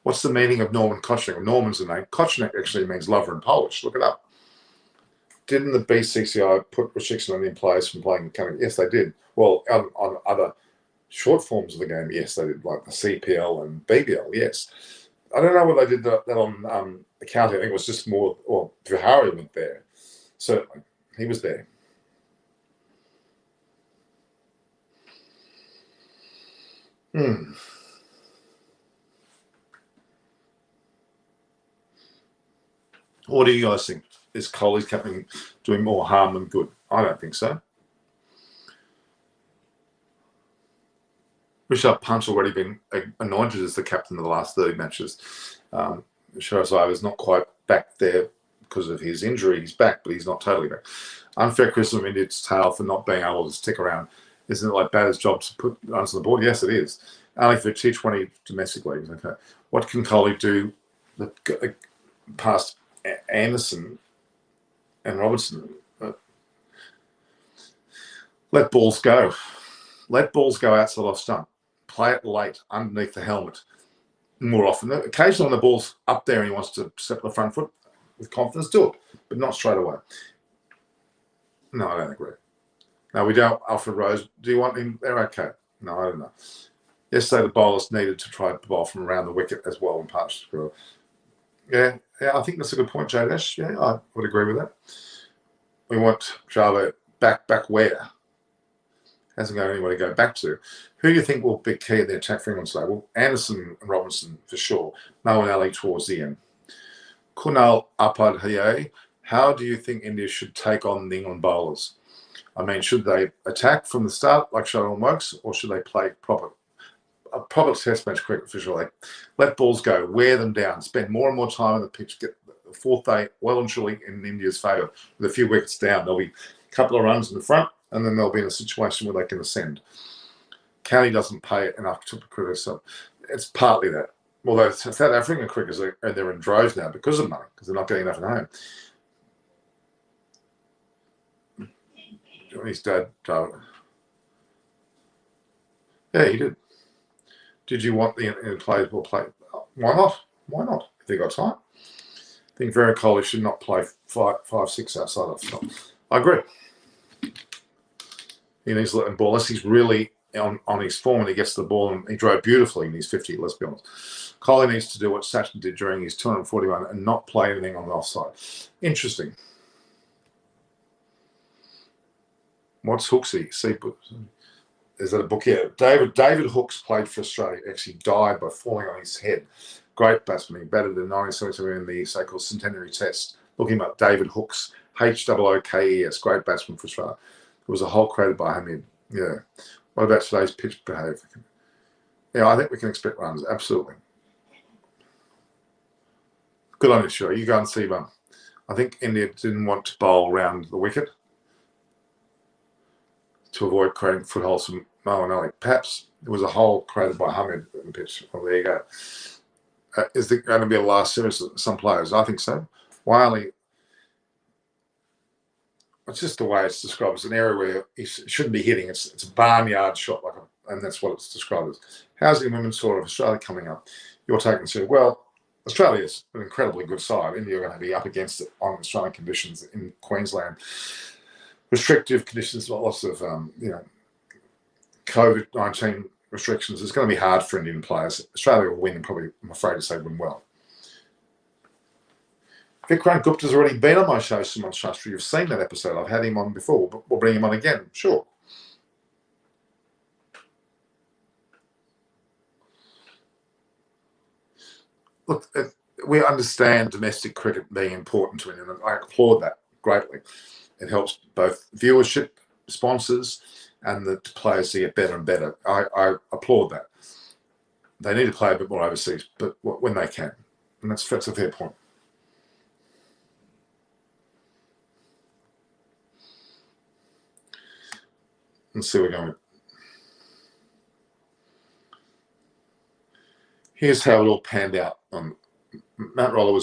Speaker 2: What's the meaning of Norman Kochnik? Well, Norman's the name. Kochnik actually means lover in Polish. Look it up. Didn't the BCCI put restrictions on the players from playing coming? Yes, they did. Well, on other short forms of the game, yes, they did, like the CPL and BBL, yes. I don't know whether they did that on the county. I think it was just more, well, Vihari went there. Certainly. He was there. What do you guys think? Is Kohli's captain doing more harm than good? I don't think so. Rishabh Pant's already been anointed as the captain of the last 30 matches. Shiraz is not quite back there because of his injury. He's back, but he's not totally back. Unfair criticism of India's tail for not being able to stick around. Isn't it like batter's job to put runs on the board? Yes, it is. Only for T20 domestic leagues. Okay. What can Kohli do past Anderson and Robertson? Let balls go. Let balls go outside off stump. Play it late underneath the helmet more often. Occasionally when the ball's up there and he wants to step the front foot with confidence, do it, but not straight away. No, I don't agree. No, we don't. Alfred Rose, do you want him there? Okay. No, I don't know. Yesterday the bowlers needed to try to bowl from around the wicket as well in parts. Yeah, I think that's a good point, Jaydesh. Yeah, I would agree with that. We want Java back where? Hasn't got anywhere to go back to. Who do you think will be key in the attack for England today? Well, Anderson and Robinson for sure. Noah Ali towards the end. Kunal Upadhyay, how do you think India should take on the England bowlers? I mean, should they attack from the start like Shuttle and Wokes, or should they play a proper test match cricket official? Like, let balls go, wear them down, spend more and more time on the pitch, get the fourth day well and truly in India's favour. With a few wickets down, there'll be a couple of runs in the front, and then they'll be in a situation where they can ascend. County doesn't pay enough to cricket, so it's partly that. Although South African cricketers they're in droves now because of money, because they're not getting enough at home. His dad, yeah, he did. Did you want the players will play? Why not? Why not? If they got time. I think Virat Kohli should not play 5-6 outside of stop. I agree. He needs to let him ball unless he's really on his form and he gets the ball, and he drove beautifully in his 50, let's be honest. Kohli needs to do what Sachin did during his 241 and not play anything on the offside. Interesting. What's Hooksy? Is that a book? Yeah. David Hooks played for Australia. Actually died by falling on his head. Great batsman. He batted in 1972 in the so-called Centenary Test. Look him up. David Hooks. Hookes. Great batsman for Australia. It was a hole created by Hamid. Yeah. What about today's pitch behaviour? Yeah, I think we can expect runs. Absolutely. Good on you, sure. You go and see one. I think India didn't want to bowl round the wicket to avoid creating footholds from Mo and Ali. Perhaps it was a hole created by Hamid in the pitch. Well, there you go. Is there going to be a last series of some players? I think so. Wiley, it's just the way it's described. It's an area where he shouldn't be hitting. It's a barnyard shot, and that's what it's described as. How's the women's tour of Australia coming up? You're taking to, well, Australia's an incredibly good side. India are going to be up against it on Australian conditions in Queensland. Restrictive conditions, lots of COVID-19 restrictions. It's going to be hard for Indian players. Australia will win, and probably, I'm afraid to say, win well. Vikrant Gupta's already been on my show, Suman Shastri. You've seen that episode. I've had him on before, but we'll bring him on again. Sure. Look, we understand domestic cricket being important to India, and I applaud that greatly. It helps both viewership, sponsors, and the players to get better and better. I applaud that. They need to play a bit more overseas, but when they can. And that's a fair point. Let's see where we're going. Here's how it all panned out. Matt Roller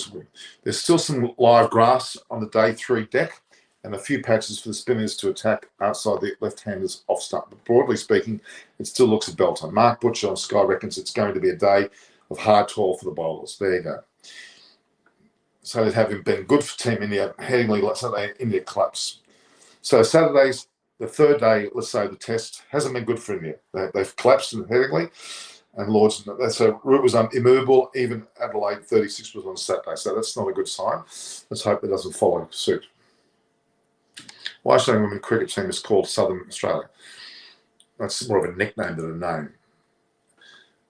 Speaker 2: there's still some live grass on the day 3 deck, and a few patches for the spinners to attack outside the left-handers off stump. But broadly speaking, it still looks a belter. Mark Butcher on Sky reckons it's going to be a day of hard toil for the bowlers. There you go. So having been good for Team India, headingly Saturday, India collapse. So Saturday's the third day, let's say the test hasn't been good for India. They've collapsed headingly, and Lords. So Root was immovable. Even Adelaide 36 was on Saturday. So that's not a good sign. Let's hope it doesn't follow suit. Why Australian women's cricket team is called Southern Australia? That's more of a nickname than a name.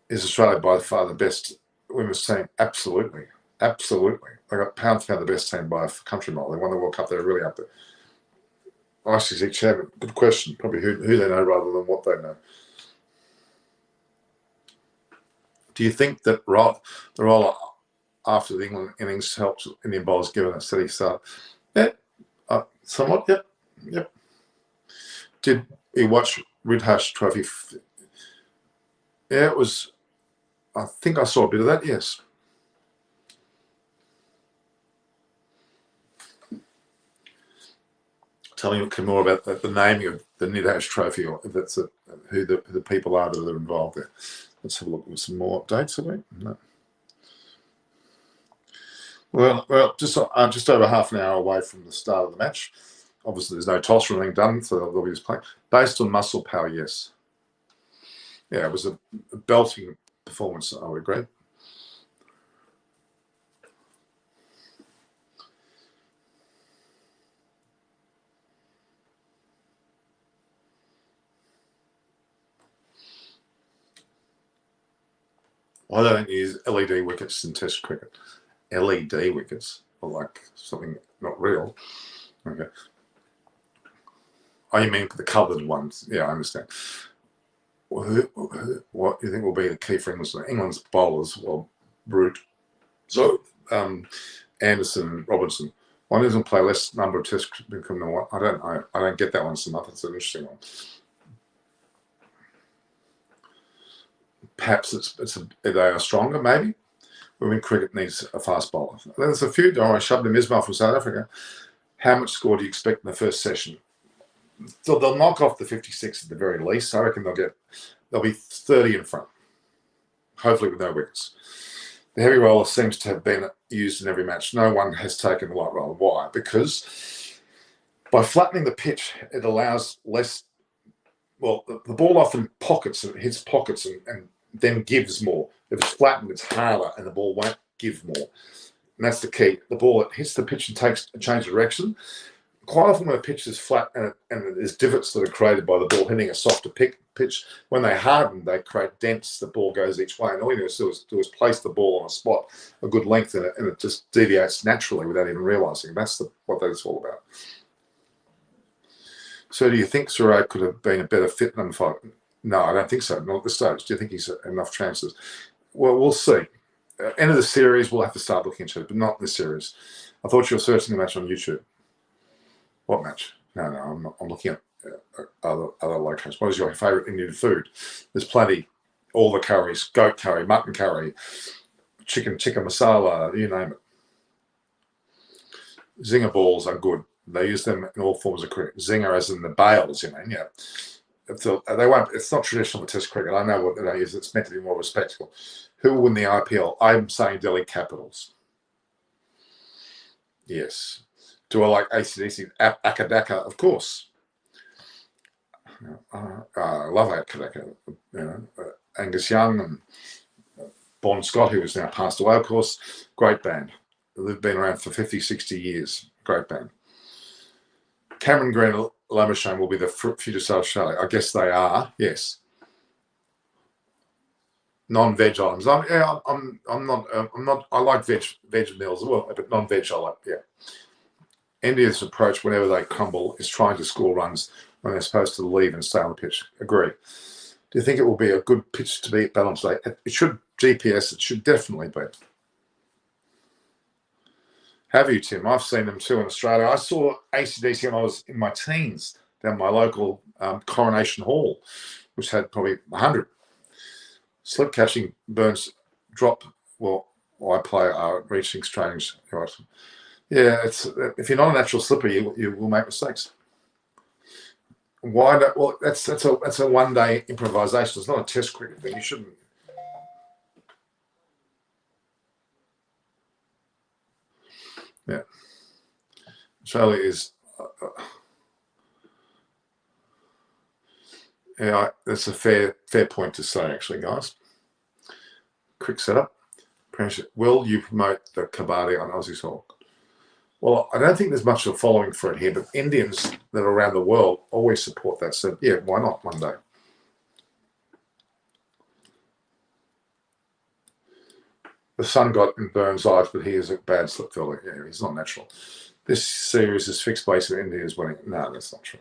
Speaker 2: Is Australia by far the best women's team? Absolutely. Absolutely. They got pound for pound the best team by a country mile. They won the World Cup. They're really up there. ICC chairman. Good question. Probably who they know rather than what they know. Do you think that the roll after the England innings helped Indian bowlers given a steady start? Yeah, somewhat. Yep. Did you watch Ridhash Trophy? Yeah, it was. I think I saw a bit of that. Yes. Tell me more about the naming of the Ridhash Trophy, or if that's who the people are that are involved there. Let's have a look at some more updates. Have we? No. Well, just over half an hour away from the start of the match. Obviously, there's no toss or anything done, so they'll be just playing. Based on muscle power, yes. Yeah, it was a belting performance, I would agree. Why don't you use LED wickets in Test cricket? LED wickets, or like something not real. Okay. Oh, you mean the coloured ones? Yeah, I understand. What do you think will be the key for England? England's bowlers, well, Brute. So, Anderson, Robertson. One doesn't play less number of tests become the one. I don't get that one so much. It's an interesting one. Perhaps they are stronger, maybe. Women cricket needs a fast bowler. There's a few. I shoved him Ismail from South Africa. How much score do you expect in the first session? So they'll knock off the 56 at the very least. I reckon they'll be 30 in front. Hopefully with no wickets. The heavy roller seems to have been used in every match. No one has taken the light roller. Why? Because by flattening the pitch, it allows less. Well, the ball often pockets and hits pockets and then gives more. If it's flattened, it's harder and the ball won't give more. And that's the key. The ball, it hits the pitch and takes a change of direction. Quite often when a pitch is flat and there's divots that are created by the ball hitting a softer pitch, when they harden, they create dents. The ball goes each way. And all you need to do is place the ball on a spot a good length and it just deviates naturally without even realising. That's what that's all about. So do you think Suraj could have been a better fit number 5? No, I don't think so. Not at this stage. Do you think he's enough chances? Well, we'll see. End of the series, we'll have to start looking into it, but not this series. I thought you were searching the match on YouTube. What match? No, I'm not. I'm looking at other locations. What is your favourite Indian food? There's plenty. All the curries: goat curry, mutton curry, chicken masala, you name it. Zinger balls are good. They use them in all forms of cricket. Zinger, as in the bails, you mean? Yeah. They won't. It's not traditional for Test cricket. I know what they use. It's meant to be more respectful. Who will win the IPL? I'm saying Delhi Capitals. Yes. Do I like AC/DC? Akadaka, of course. I love Akadaka. Angus Young and Bon Scott, who has now passed away, of course. Great band. They've been around for 50, 60 years. Great band. Cameron Green and Labuschagne will be the future South Australia. I guess they are, yes. Non-veg items. I'm not. I like veg meals as well, but non-veg I like. Yeah. India's approach whenever they crumble is trying to score runs when they're supposed to leave and stay on the pitch. Agree. Do you think it will be a good pitch to be at Balance Day? It should GPS. It should definitely be. Have you, Tim? I've seen them too in Australia. I saw AC/DC when I was in my teens down my local Coronation Hall, which had probably 100. Slip catching burns drop. Well, I play reaching strange. Right. Yeah, if you're not a natural slipper, you will make mistakes. Why not? Well, that's a one-day improvisation. It's not a Test cricket thing. You shouldn't. Yeah, Australia is. Yeah, that's a fair point to say, actually, guys. Quick setup. Will you promote the kabaddi on Aussie soil? Well, I don't think there's much of a following for it here, but Indians that are around the world always support that. So, yeah, why not one day? The sun got in Burns' eyes, but he is a bad slip fielder. Yeah, he's not natural. This series is fixed base of India's winning. No, that's not true.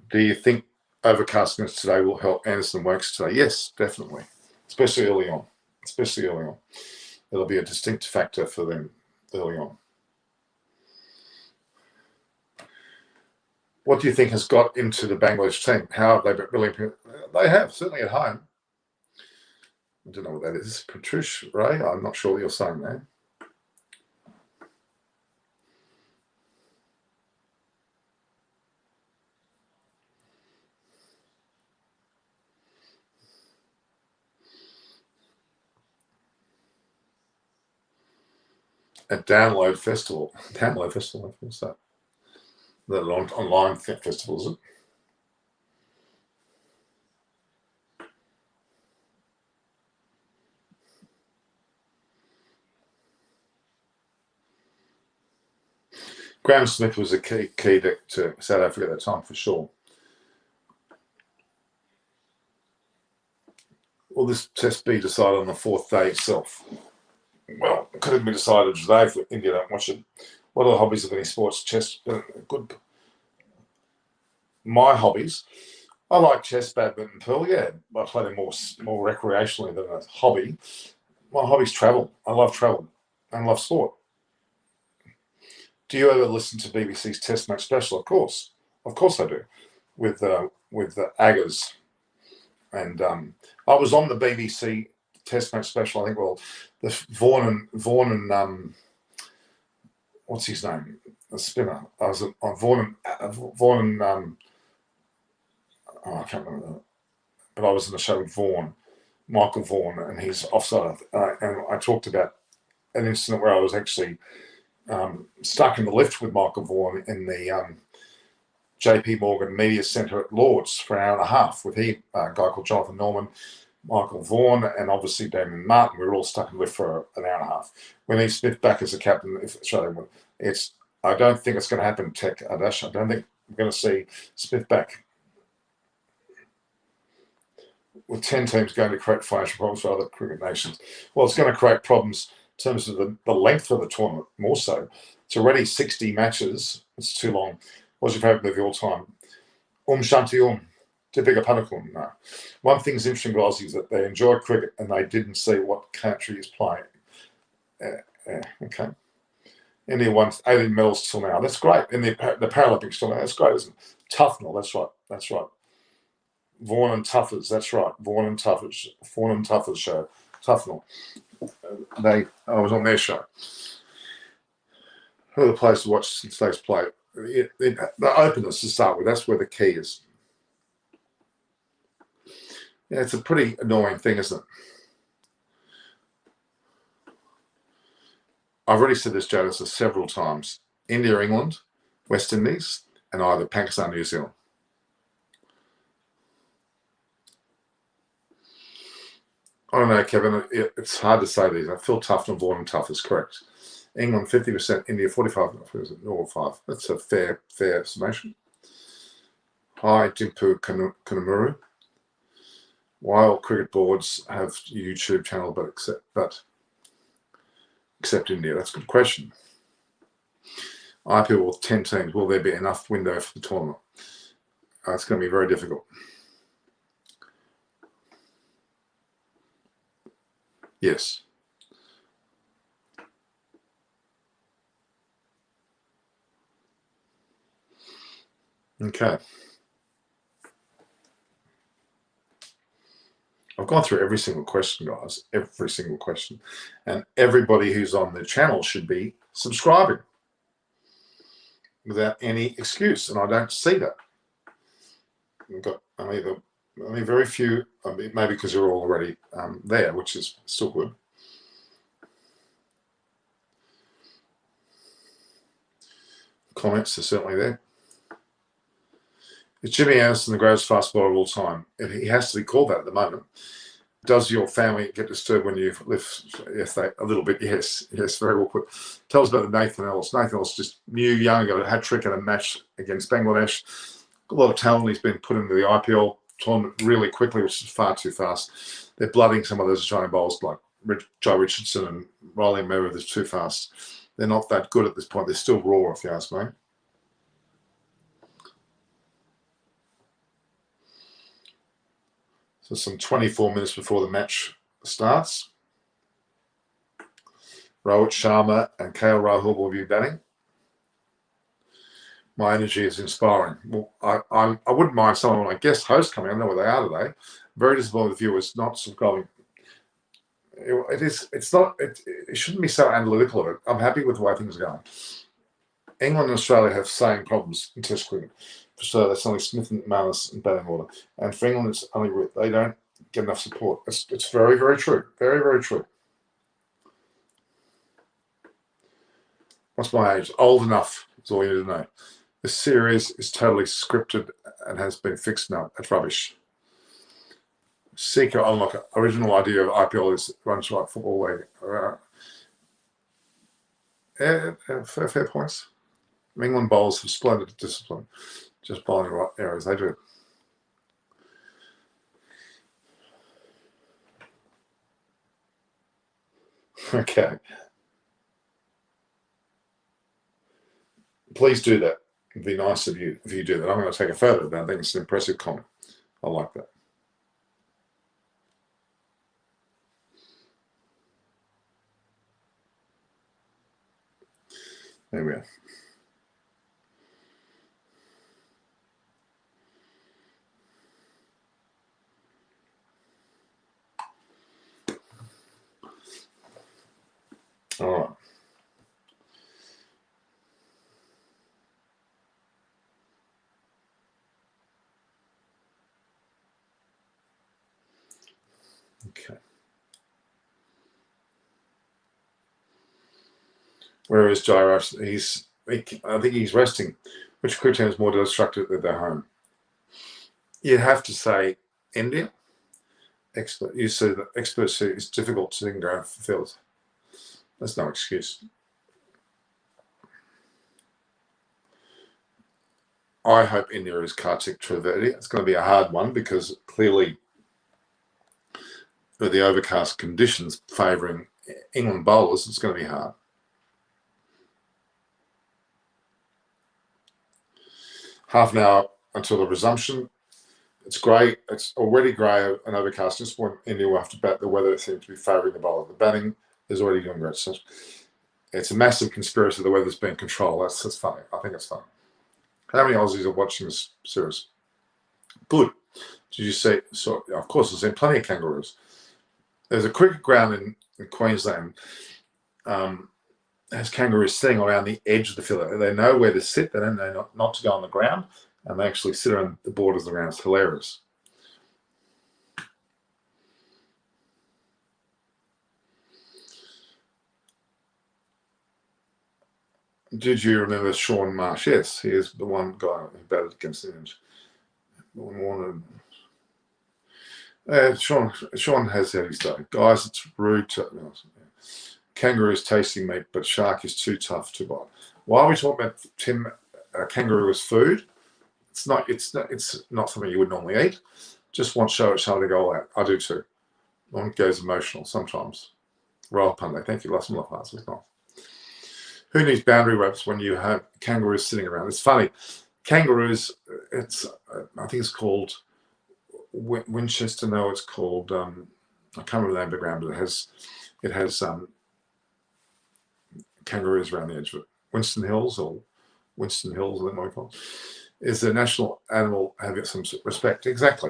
Speaker 2: Do you think overcastness today will help Anderson Works today? Yes, definitely, especially early on. It'll be a distinct factor for them early on. What do you think has got into the Bangladesh team? How have they been really? They have, certainly at home. I don't know what that is. Patrice Ray? I'm not sure what you're saying there. At Download Festival. What's that? The online festival, is it? Graham Smith was a key to South Africa at that time, for sure. Will this test be decided on the fourth day itself? Well, it could have been decided today if India don't watch it. What are the hobbies of any sports? Chess, good. my hobbies, I like chess, badminton, pool. Yeah, I play them more recreationally than a hobby. My hobbies travel. I love travel and love sport. Do you ever listen to BBC's Test Match Special? Of course I do. With the Aggers, and I was on the BBC Test Match Special. I think the Vaughan and what's his name, the spinner. I was on Vaughan and I can't remember that, but I was in the show with Michael Vaughan, and he's offside. And I talked about an incident where I was actually stuck in the lift with Michael Vaughan in the JP Morgan Media Centre at Lords for an hour and a half with a guy called Jonathan Norman, Michael Vaughan, and obviously Damon Martin. We were all stuck in the lift for an hour and a half. We need Smith back as a captain if Australia win. I don't think it's going to happen, Tech Adash. I don't think we're going to see Smith back. With 10 teams going to create financial problems for other cricket nations. Well, it's going to create problems in terms of the length of the tournament, more so. It's already 60 matches. It's too long. What's your favourite movie all time? Shanti Te Bigger Panakun. No. One thing's interesting with Aussies is that they enjoy cricket and they didn't see what country is playing. Okay. India won 18 medals till now. That's great. In the Paralympics till now. That's great, isn't it? Tufnell. That's right. Vaughan and Tuffers. That's right. Vaughan and Tuffers show. Tufnell. I was on their show. Who are the players to watch since they've played? The openness to start with. That's where the key is. Yeah, it's a pretty annoying thing, isn't it? I've already said this, Jadis, several times. India, England, West Indies, and either Pakistan, New Zealand. I don't know, Kevin. It's hard to say these. I feel tough and Vaughan and tough is correct. England 50%, India 45%, Norway 5. That's a fair summation. Hi, Dimpu Kanamuru. Why all cricket boards have YouTube channel, but except India? That's a good question. IPL with 10 teams. Will there be enough window for the tournament? It's going to be very difficult. Yes. Okay. I've gone through every single question, guys. Every single question. And everybody who's on the channel should be subscribing without any excuse. And I don't see that. We've got only very few, maybe because you're all already there, which is still good. Comments are certainly there. Is Jimmy Anderson the greatest fast bowler of all time? He has to be called that at the moment. Does your family get disturbed when you lift? Yes, a little bit. Yes, very well put. Tell us about the Nathan Ellis. Nathan Ellis just new, young, got a hat trick in a match against Bangladesh. A lot of talent. He's been put into the IPL tournament really quickly, which is far too fast. They're blooding some of those Australian bowlers like Joe Richardson and Riley Merritt. Is too fast. They're not that good at this point. They're still raw, if you ask me. So some 24 minutes before the match starts. Rohit Sharma and KL Rahul will be batting. My energy is inspiring. Well, I wouldn't mind someone, I guess, host coming. I don't know where they are today. Very disappointed with viewers not subscribing. It shouldn't be so analytical of it. I'm happy with the way things are going. England and Australia have same problems in Test cricket. For Australia, that's only Smith and Marnus and batting order. And for England, it's only they don't get enough support. It's very, very true. Very, very true. What's my age? Old enough is all you need to know. This series is totally scripted and has been fixed now. That's rubbish. Seeker unlock original idea of IPL is runs like football league. Fair points. England bowlers have splendid discipline, just bowling the right areas. They do. Okay. Please do that. It'd be nice of you if you do that. I'm going to take a photo of that. I think it's an impressive comment. I like that. There we are. All right. Okay. Where is Jairus? I think he's resting. Which Christian is more destructive at their home? You'd have to say India. You see that experts say it's difficult to go fulfilled. That's no excuse. I hope India is Kartik Trivedi. It's going to be a hard one because clearly with the overcast conditions favouring England bowlers, it's going to be hard. Half an hour until the resumption. It's grey. It's already grey and overcast. Just when India will have to bat, the weather seems to be favouring the bowler. The batting is already doing great. So it's a massive conspiracy. The weather's being controlled. That's funny. I think it's funny. How many Aussies are watching this series? Good. Did you see? So of course, there's been plenty of kangaroos. There's a cricket ground in Queensland. Has kangaroos sitting around the edge of the field. They know where to sit. They don't know not to go on the ground, and they actually sit around the borders of the ground. It's hilarious. Did you remember Sean Marsh? Yes, he is the one guy who batted against England. Sean has had his day. Guys, it's rude to... Kangaroo is tasting meat, but shark is too tough to buy. Why are we talking about kangaroo as food? It's not something you would normally eat. Just want show to go out. I do too. One goes emotional sometimes. Royal Punday. Thank you. Lots of love. It's nice. Who needs boundary ropes when you have kangaroos sitting around? It's funny. Kangaroos, I think it's called Winchester. No, it's called, I can't remember the name of the ground, but it has kangaroos around the edge of it. Winston Hills, I think what we call it. Is the national animal have some respect? Exactly.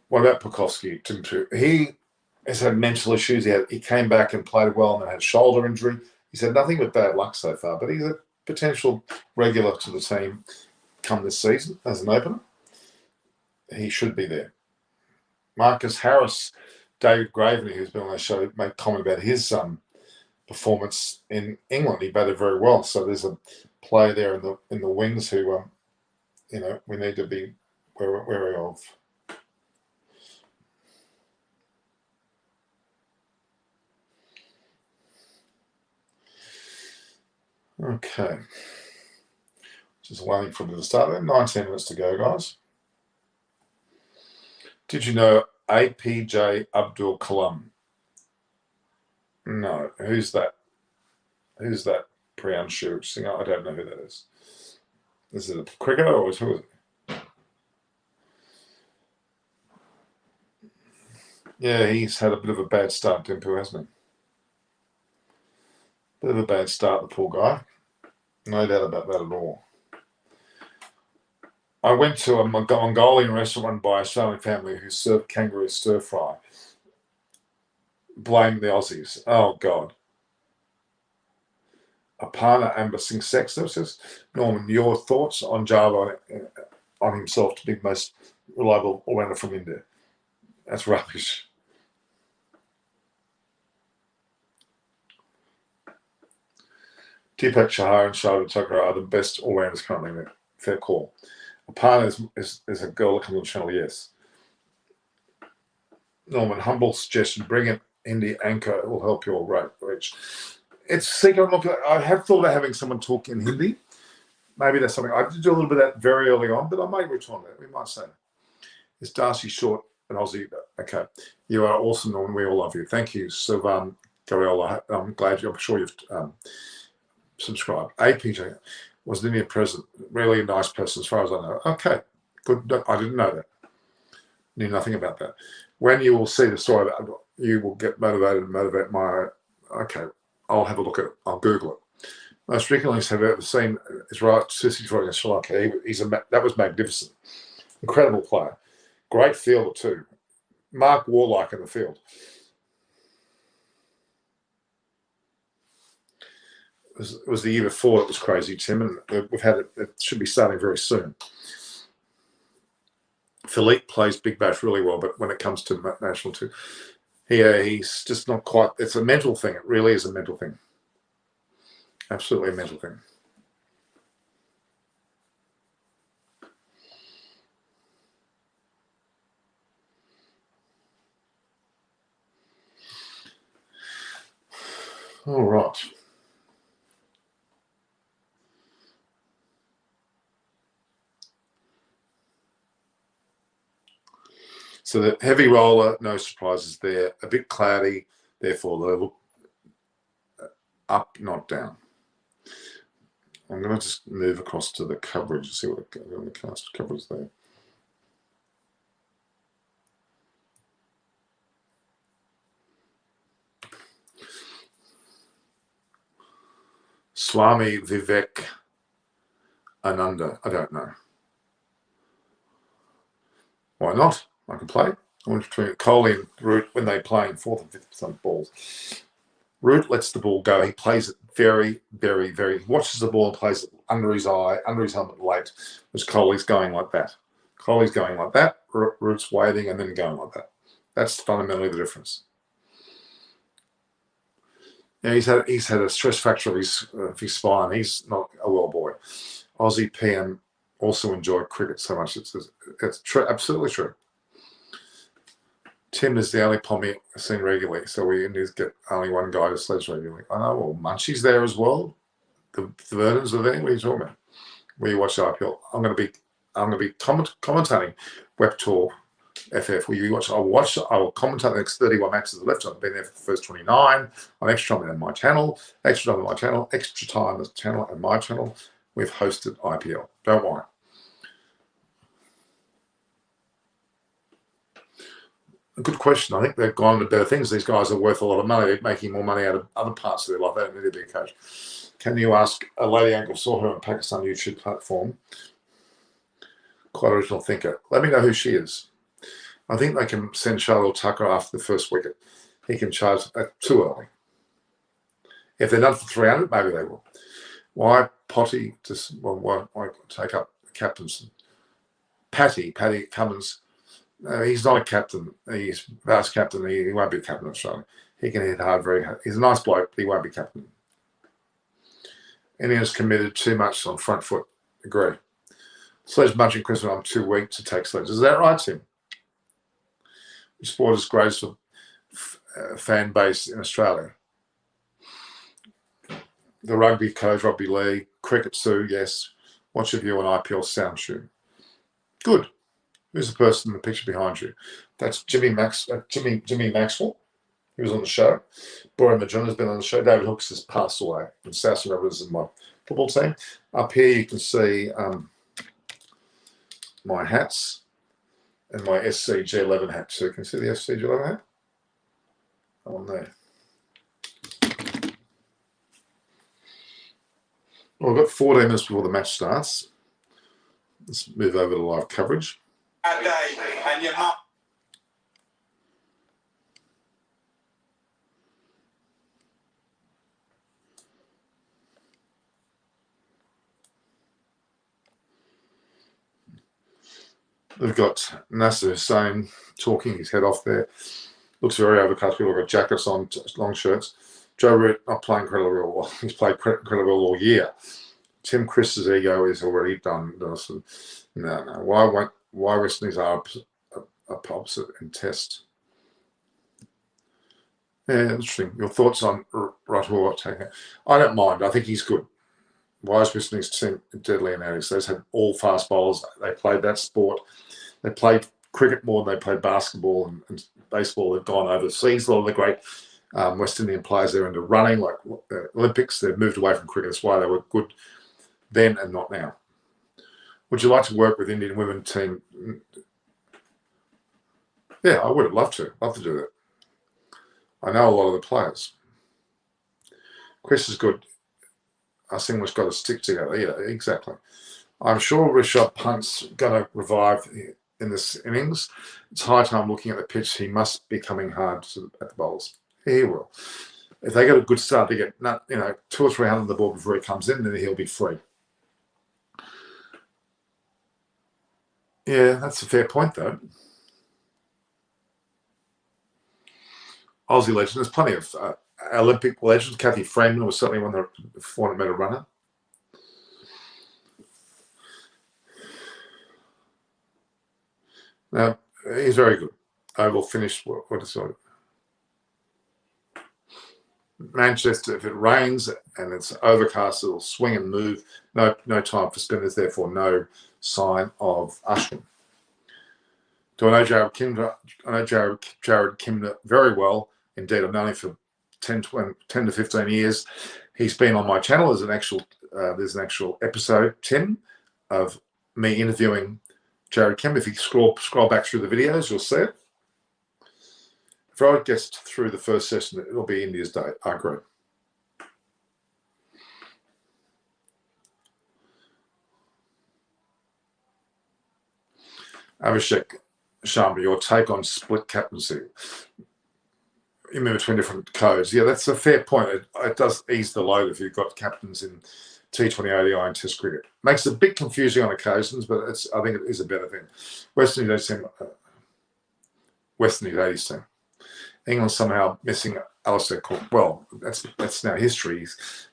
Speaker 2: What about Pukowski? He has had mental issues. He came back and played well and then had shoulder injury. He's had nothing but bad luck so far, but he's a potential regular to the team come this season as an opener. He should be there. Marcus Harris, David Graveney, who's been on the show, made comment about his performance in England. He batted very well. So there's a player there in the wings who, we need to be wary of. Okay. Just waiting for it to start there. 19 minutes to go, guys. Did you know APJ Abdul Kalam? No. Who's that? Priyanshu singer? I don't know who that is. Is it a cricketer or who is it? Yeah, he's had a bit of a bad start, Dimpu, hasn't he? Bit of a bad start, the poor guy. No doubt about that at all. I went to a Mongolian restaurant run by a Australian family who served kangaroo stir fry. Blame the Aussies. Oh, God. Aparna Amber Singh Sex Services. Norman, your thoughts on Java on himself to be the most reliable all-rounder from India? That's rubbish. Deepak Chahar and Shahid Tucker are the best all-rounders currently. Fair call. Aparna is a girl that comes on the channel, yes. Norman, humble suggestion, bring an indie anchor. It will help your reach. It's secret. Look, I have thought of having someone talk in Hindi. Maybe that's something. I did do a little bit of that very early on, but I might return that. We might say. Is Darcy Short an Aussie? Okay. You are awesome, Norman. We all love you. Thank you, Sylvan Gariola. I'm sure you've subscribed. APJ was an Indian president. Really a nice person as far as I know. Okay. Good. I didn't know that. Knew nothing about that. When you will see the story, you will get motivated and motivate my. Okay. I'll have a look at it. I'll Google it. Most recently have ever seen is right. Sissy Troy against Sri Lanka. That was magnificent. Incredible player. Great fielder too. Mark Warlike in the field. It was the year before it was crazy, Tim, and we've had it. It should be starting very soon. Philippe plays Big Bash really well, but when it comes to national two, he's just not quite. It's a mental thing. It really is a mental thing. Absolutely a mental thing. All right. So the heavy roller, no surprises there. A bit cloudy, therefore the level up, not down. I'm going to just move across to the coverage and see what the cast coverage there. Swami Vivek Ananda. I don't know. Why not? I can play. I went between Kohli and Root when they play in fourth and fifth percent balls. Root lets the ball go. He plays it very, very, very. He watches the ball and plays it under his eye, under his helmet late. Because Kohli's going like that. Kohli's going like that. Root's waiting and then going like that. That's fundamentally the difference. Yeah, he's had a stress fracture of his spine. He's not a well boy. Aussie PM also enjoyed cricket so much. It's true, absolutely true. Tim is the only Pommy I've seen regularly, so we need to get only one guy who sledge regularly. I know, well, Munchie's there as well. The Vernons are there. What are you talking about? Where you watch IPL? I'm going to be commentating Web Tour FF. Will you watch? I will commentate the next 31 matches of left. I've been there for the first 29. I'm extra time on my channel, extra time on my channel, extra time on the channel and my channel. We've hosted IPL. Don't worry. A good question. I think they've gone to better things. These guys are worth a lot of money. They're making more money out of other parts of their life. They don't need to be a coach. Can you ask a lady uncle? Saw her on Pakistan YouTube platform. Quite original thinker. Let me know who she is. I think they can send Charlotte Tucker after the first wicket. He can charge too early. If they're done for 300, maybe they will. Why Potty? Why take up the captaincy? Paddy Cummins. He's not a captain. He's vice captain. He won't be a captain of Australia. He can hit hard, very hard. He's a nice bloke, but he won't be captain. India's committed too much on front foot. Agree. Sledge munching Christmas. I'm too weak to take sledge. Is that right, Tim? Which sport is greatest for fan base in Australia? The rugby coach, rugby league, cricket too. Yes. What's your view on IPL sound tune? Good. Who's the person in the picture behind you? That's Jimmy Maxwell. He was on the show. Boris Majun has been on the show. David Hooks has passed away. And South Rebels is in my football team. Up here you can see my hats and my SCG11 hat too. Can you see the SCG11 hat? On there. Well, we've got 14 minutes before the match starts. Let's move over to live coverage. And your mum. We've got Nasser Hussain talking his head off there. Looks very overcast. People have got jackets on, long shirts. Joe Root not playing incredibly well. He's played incredibly well all year. Tim Chris's ego is already done. No. Why West Indies are opposite in test? Yeah, interesting. Your thoughts on Rahul taking? I don't mind. I think he's good. Why is West Indies team deadly in outings? They've had all fast bowlers. They played that sport. They played cricket more than they played basketball and baseball. They've gone overseas. A lot of the great West Indian players, they're into running, like Olympics. They've moved away from cricket. That's why they were good then and not now. Would you like to work with Indian women team? Yeah, I would. Love to do that. I know a lot of the players. Chris is good. Us English got to stick together. Yeah, exactly. I'm sure Rishabh Pant's going to revive in this innings. It's high time looking at the pitch. He must be coming hard at the bowlers. He will. If they get a good start, they get 200 or 300 on the ball before he comes in, then he'll be free. Yeah, that's a fair point, though. Aussie legend. There's plenty of Olympic legends. Kathy Freeman was certainly one of the 400-meter runner. Now, he's very good. Oval finish. What is it? Manchester, if it rains and it's overcast, it'll swing and move. No time for spinners, therefore no sign of ushering. Do I know Jared Kimner? I know Jared Kimner very well. Indeed, I've known him for 10 to 15 years. He's been on my channel. There's an actual episode, Tim, of me interviewing Jared Kimner. If you scroll back through the videos, you'll see it. If Rod gets through the first session, it'll be India's day. I agree. Abhishek Sharma, your take on split captaincy. You move between different codes. Yeah, that's a fair point. It does ease the load if you've got captains in T20 ODI and Test cricket. Makes it a bit confusing on occasions, but I think it is a better thing. West Indies 80s team. England somehow missing Alistair Cook. Well, that's now history. He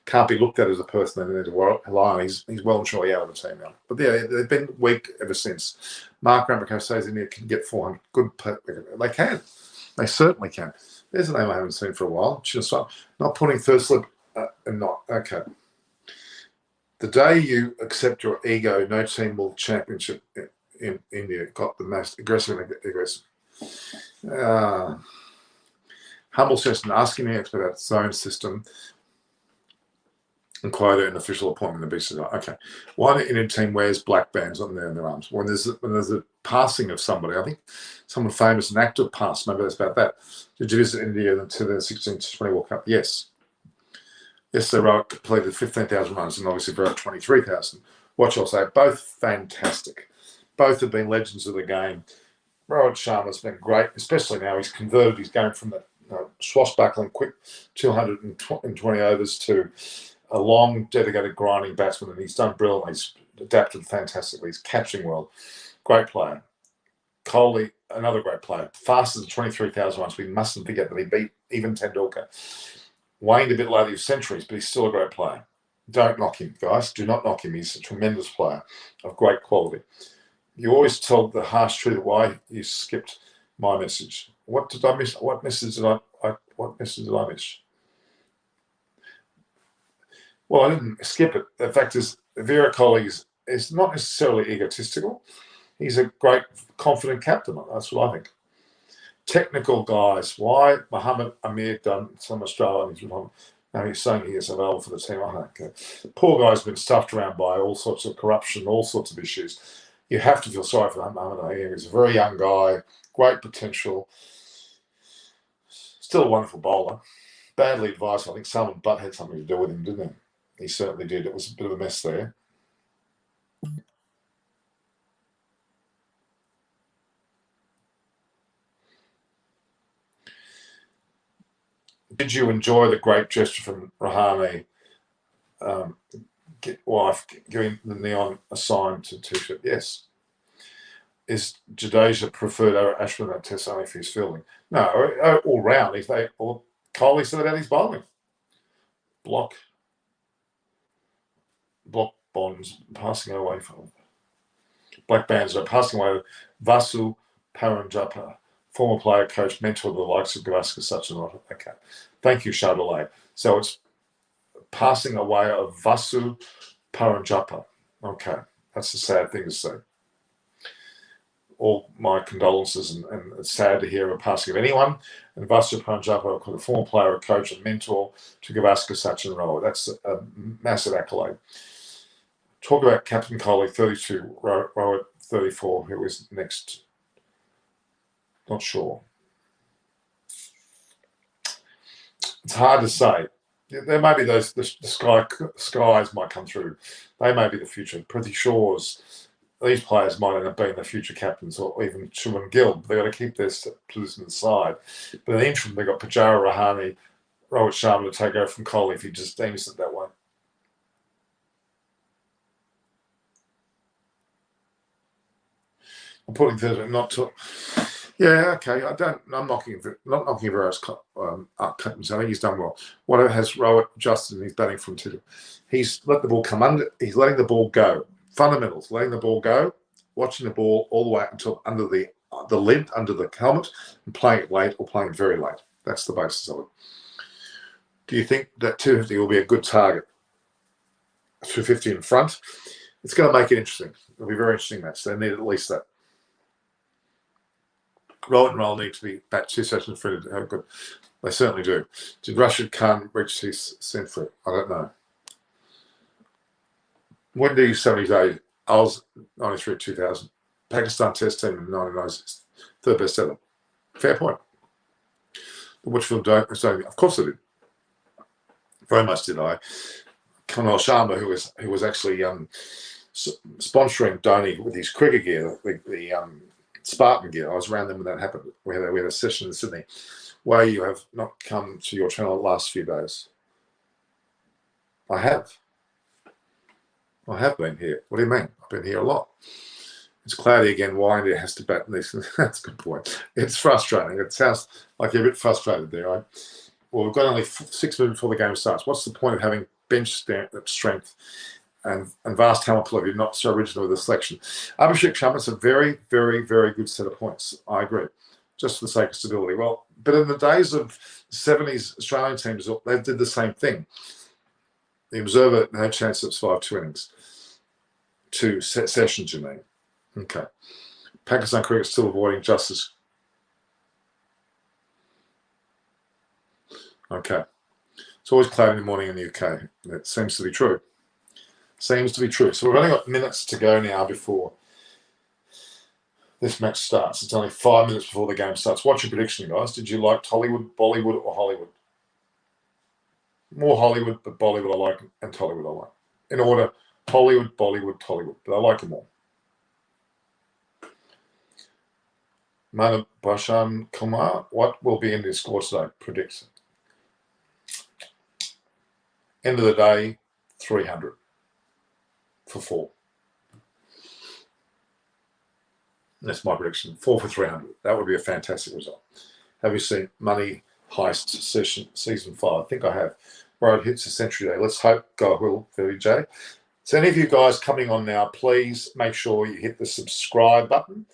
Speaker 2: can't be looked at as a person they need to rely on. He's well and truly out of the team now. But yeah, they've been weak ever since. Mark Rambo says India can get 400. Good. They can. They certainly can. There's a name I haven't seen for a while. Just not putting third slip and not okay. The day you accept your ego, no team will championship in India got the most aggressive. Humble session asking the expert about zone system and quote an official appointment in the BCCI. Okay. Why the Indian team wears black bands on their arms? When there's a passing of somebody, I think someone famous, an actor passed, maybe that's about that. Did you visit India in the 2016 20 World Cup? Yes. Yes, they completed 15,000 runs and obviously wrote 23,000. What shall I say? Both fantastic. Both have been legends of the game. Rohit Sharma's been great, especially now he's converted. He's going from the swashbuckling quick 220 overs to a long, dedicated, grinding batsman, and he's done brilliantly. He's adapted fantastically. He's catching well. Great player. Kohli, another great player. Faster than 23,000 runs. We mustn't forget that he beat even Tendulkar. Waned a bit later with centuries, but he's still a great player. Don't knock him, guys. Do not knock him. He's a tremendous player of great quality. You always tell the harsh truth why you skipped my message. What did I miss? What message did I miss? Well, I didn't skip it. The fact is, Virat Kohli is not necessarily egotistical. He's a great, confident captain. That's what I think. Technical guys. Why Muhammad Amir done some Australian? Now he's saying he is available for the team. Okay. Poor guy's been stuffed around by all sorts of corruption, all sorts of issues. You have to feel sorry for Muhammad Amir. He's a very young guy, great potential. Still a wonderful bowler. Badly advised. I think Salman Butt had something to do with him, didn't he? He certainly did. It was a bit of a mess there. Did you enjoy the great gesture from Rahane, wife, giving the neon a sign to T-shirt? Yes. Is Jadeja preferred over Ashwin at Test only for his fielding? No, all round. Kohli said about his bowling. Block bonds passing away from black bands are passing away. Vasu Paranjapa, former player, coach, mentor of the likes of Gavaskar, such and not. Okay. Thank you, Chardonnay. So it's passing away of Vasu Paranjapa. Okay. That's a sad thing to say. all my condolences, and it's sad to hear of a passing of anyone. And Vasu Panjapa, a former player, a coach, and mentor to Gavaskar, Sachin Rowan. That's a massive accolade. Talk about Captain Kohli, 32, Rowan, 34, who was next. Not sure. It's hard to say. There may be those, the skies might come through. They may be the future. Pretty Shaw's, these players might end up being the future captains, or even Chuman Gill. They've got to keep their position aside. But in the interim, they've got Pujara, Rahane, Rohit Sharma to take over from Kohli if he just deems it that way. I'm putting Thursday not to. Yeah, okay. I'm not knocking various captains. I think he's done well. Whatever has Rohit Justin, he's batting from two. He's let the ball come under. He's letting the ball go. Fundamentals: letting the ball go, watching the ball all the way until under the lid, under the helmet, and playing it late or playing very late. That's the basis of it. Do you think that 250 will be a good target? 250 in front. It's going to make it interesting. It'll be a very interesting match. They need at least that. Rohit and Rahul need to be bat 2 sessions free to have good. They certainly do. Did Rashid Khan reach his century? I don't know. When do you 70s? I was 93 2000. Pakistan Test team in 1996. Third best ever. Fair point. Whichfield don't. Of course I did. Very much did I. Kunal Sharma, who was actually sponsoring Dhoni with his cricket gear, the Spartan gear. I was around them when that happened. We had a session in Sydney. Why you have not come to your channel the last few days? I have. I have been here. What do you mean? I've been here a lot. It's cloudy again. Why India has to bat in this? That's a good point. It's frustrating. It sounds like you're a bit frustrated there, right? Well, we've got only 6 minutes before the game starts. What's the point of having bench strength and vast talent pool if you're not so original with the selection? Abhishek Sharma's a very, very, very good set of points. I agree. Just for the sake of stability. Well, but in the days of the 70s Australian teams, they did the same thing. The Observer, no chance of 5 innings. 2 sessions, you mean. Okay. Pakistan cricket still avoiding justice. Okay. It's always cloudy in the morning in the UK. That seems to be true. Seems to be true. So we've only got minutes to go now before this match starts. It's only 5 minutes before the game starts. What's your prediction, guys? Did you like Tollywood, Bollywood, or Hollywood? More Hollywood, but Bollywood I like, and Tollywood I like. In order, Hollywood, Bollywood, Tollywood. But I like them all. Mana Bashan Kumar, what will be in this score today? Predict. End of the day, 300 for 4. That's my prediction. 4 for 300. That would be a fantastic result. Have you seen Money Heist season 5? I think I have. Road hits a century day. Let's hope God will, VJ. So any of you guys coming on now, please make sure you hit the subscribe button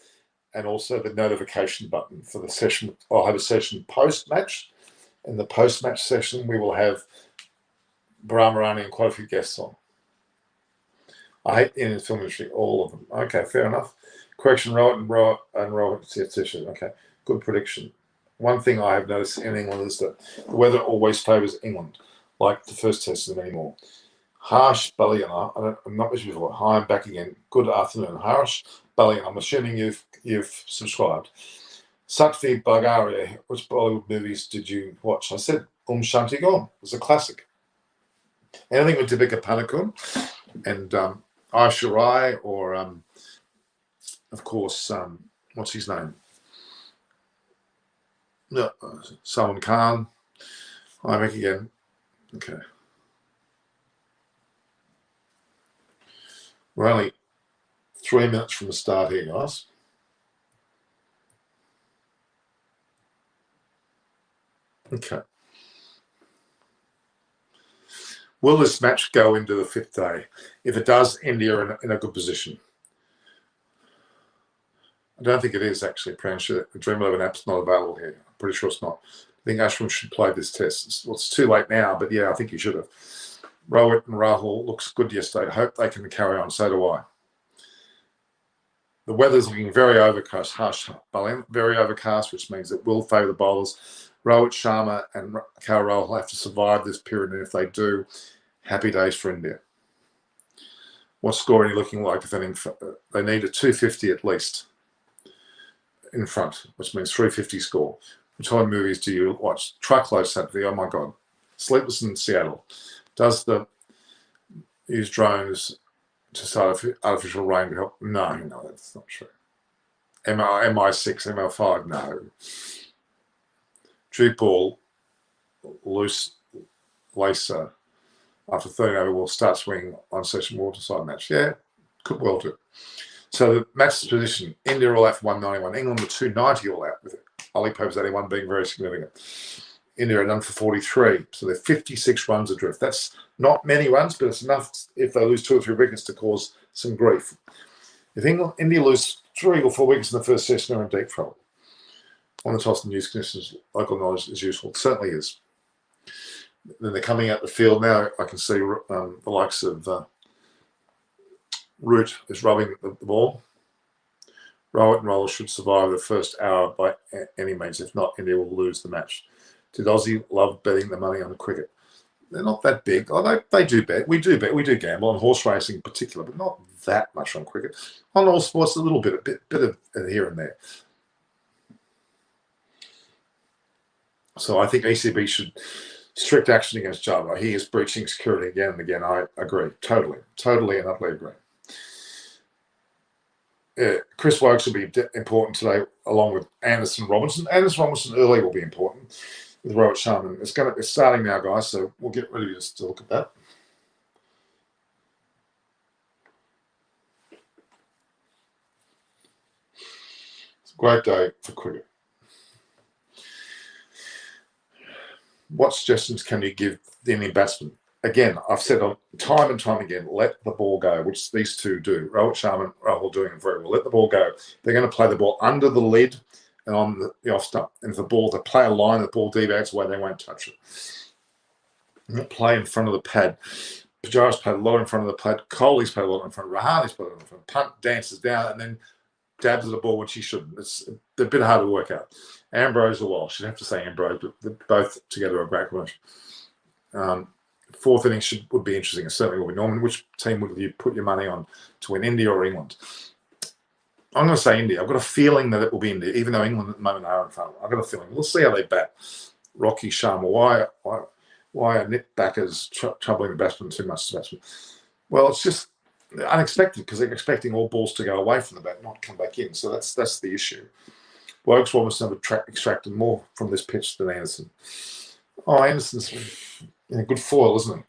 Speaker 2: and also the notification button for the session. I'll have a session post-match. In the post-match session, we will have Brahmarani and quite a few guests on. I hate the Indian film industry, all of them. Okay, fair enough. Correction, Rohit and Rohit. Okay, good prediction. One thing I have noticed in England is that the weather always favours England, like the first test of anymore. Harsh Balian, I'm not mentioned before. Hi, I'm back again. Good afternoon, Harsh Balian. I'm assuming you've subscribed. Satvi Bagaria, which Bollywood movies did you watch? I said Shanti Gone. It was a classic. Anything with Deepika Padukone and Aisha Rai, or of course, what's his name? No, Salman Khan. I'm back again. Okay. We're only 3 minutes from the start here, guys. Okay. Will this match go into the 5th day? If it does, India are in a good position. I don't think it is, actually. The Dream 11 app's not available here. I'm pretty sure it's not. I think Ashwin should play this test. It's too late now, but yeah, I think he should have. Rohit and Rahul looks good yesterday. Hope they can carry on. So do I. The weather's looking very overcast, very overcast, which means it will favour the bowlers. Rohit Sharma and KL will have to survive this period, and if they do, happy days for India. What score are you looking like? If anything, they need a 250 at least in front, which means 350 score. Which kind of movies do you watch? Truckload Saturday. Oh my God. Sleepless in Seattle. Does the use drones to start artificial rain to help? No, that's not true. MI6, ML5, no. Jute ball, loose lacer. After 30 over, will start swinging on session waterside match. Yeah, could well do. So the match position, India all out for 191. England were 290 all out, with Ali Pope's 81 being very significant. India are done for 43. So they're 56 runs adrift. That's not many runs, but it's enough if they lose 2 or 3 wickets to cause some grief. If India lose 3 or 4 wickets in the first session, they're in deep trouble. On the toss and news conditions, local knowledge is useful. It certainly is. Then they're coming out the field now. I can see the likes of Root is rubbing the ball. Rohit and Roller should survive the first hour by any means. If not, India will lose the match. Did Aussie love betting the money on cricket? They're not that big. Oh, they do bet. We do bet. We do gamble on horse racing in particular, but not that much on cricket. On all sports, a little bit, a bit of here and there. So I think ECB should strict action against Java. He is breaching security again and again. I agree. Totally and utterly agree. Chris Wokes will be important today, along with Anderson Robinson. Anderson Robinson early will be important with Rohit Sharma. It's starting now, guys, so we'll get ready just to look at that. It's a great day for cricket. What suggestions can you give the Indian batsmen? Again, I've said time and time again, let the ball go, which these two do. Rohit Sharma and Rahul doing it very well. Let the ball go. They're going to play the ball under the lid and on the off stump. And if the ball, they play a line, the ball deviates away, they won't touch it. And play in front of the pad. Pujaра's played a lot in front of the pad. Kohli's played a lot in front. Rahani's played a lot in front. Punt dances down and then dabs at the ball when she shouldn't. It's a bit hard to work out. Ambrose or Walsh. You'd have to say Ambrose, but they're both together a great combination. Fourth innings would be interesting. It certainly will be. Norman, which team would you put your money on to win, India or England? I'm going to say India. I've got a feeling that it will be India, even though England at the moment are in front. I've got a feeling. We'll see how they bat. Rocky Sharma. Why are nip backers troubling the batsman too much? Well, it's just unexpected because they're expecting all balls to go away from the bat, not come back in. So that's the issue. Wokes Robinson have extracted more from this pitch than Anderson. Oh, Anderson's a good foil, isn't he?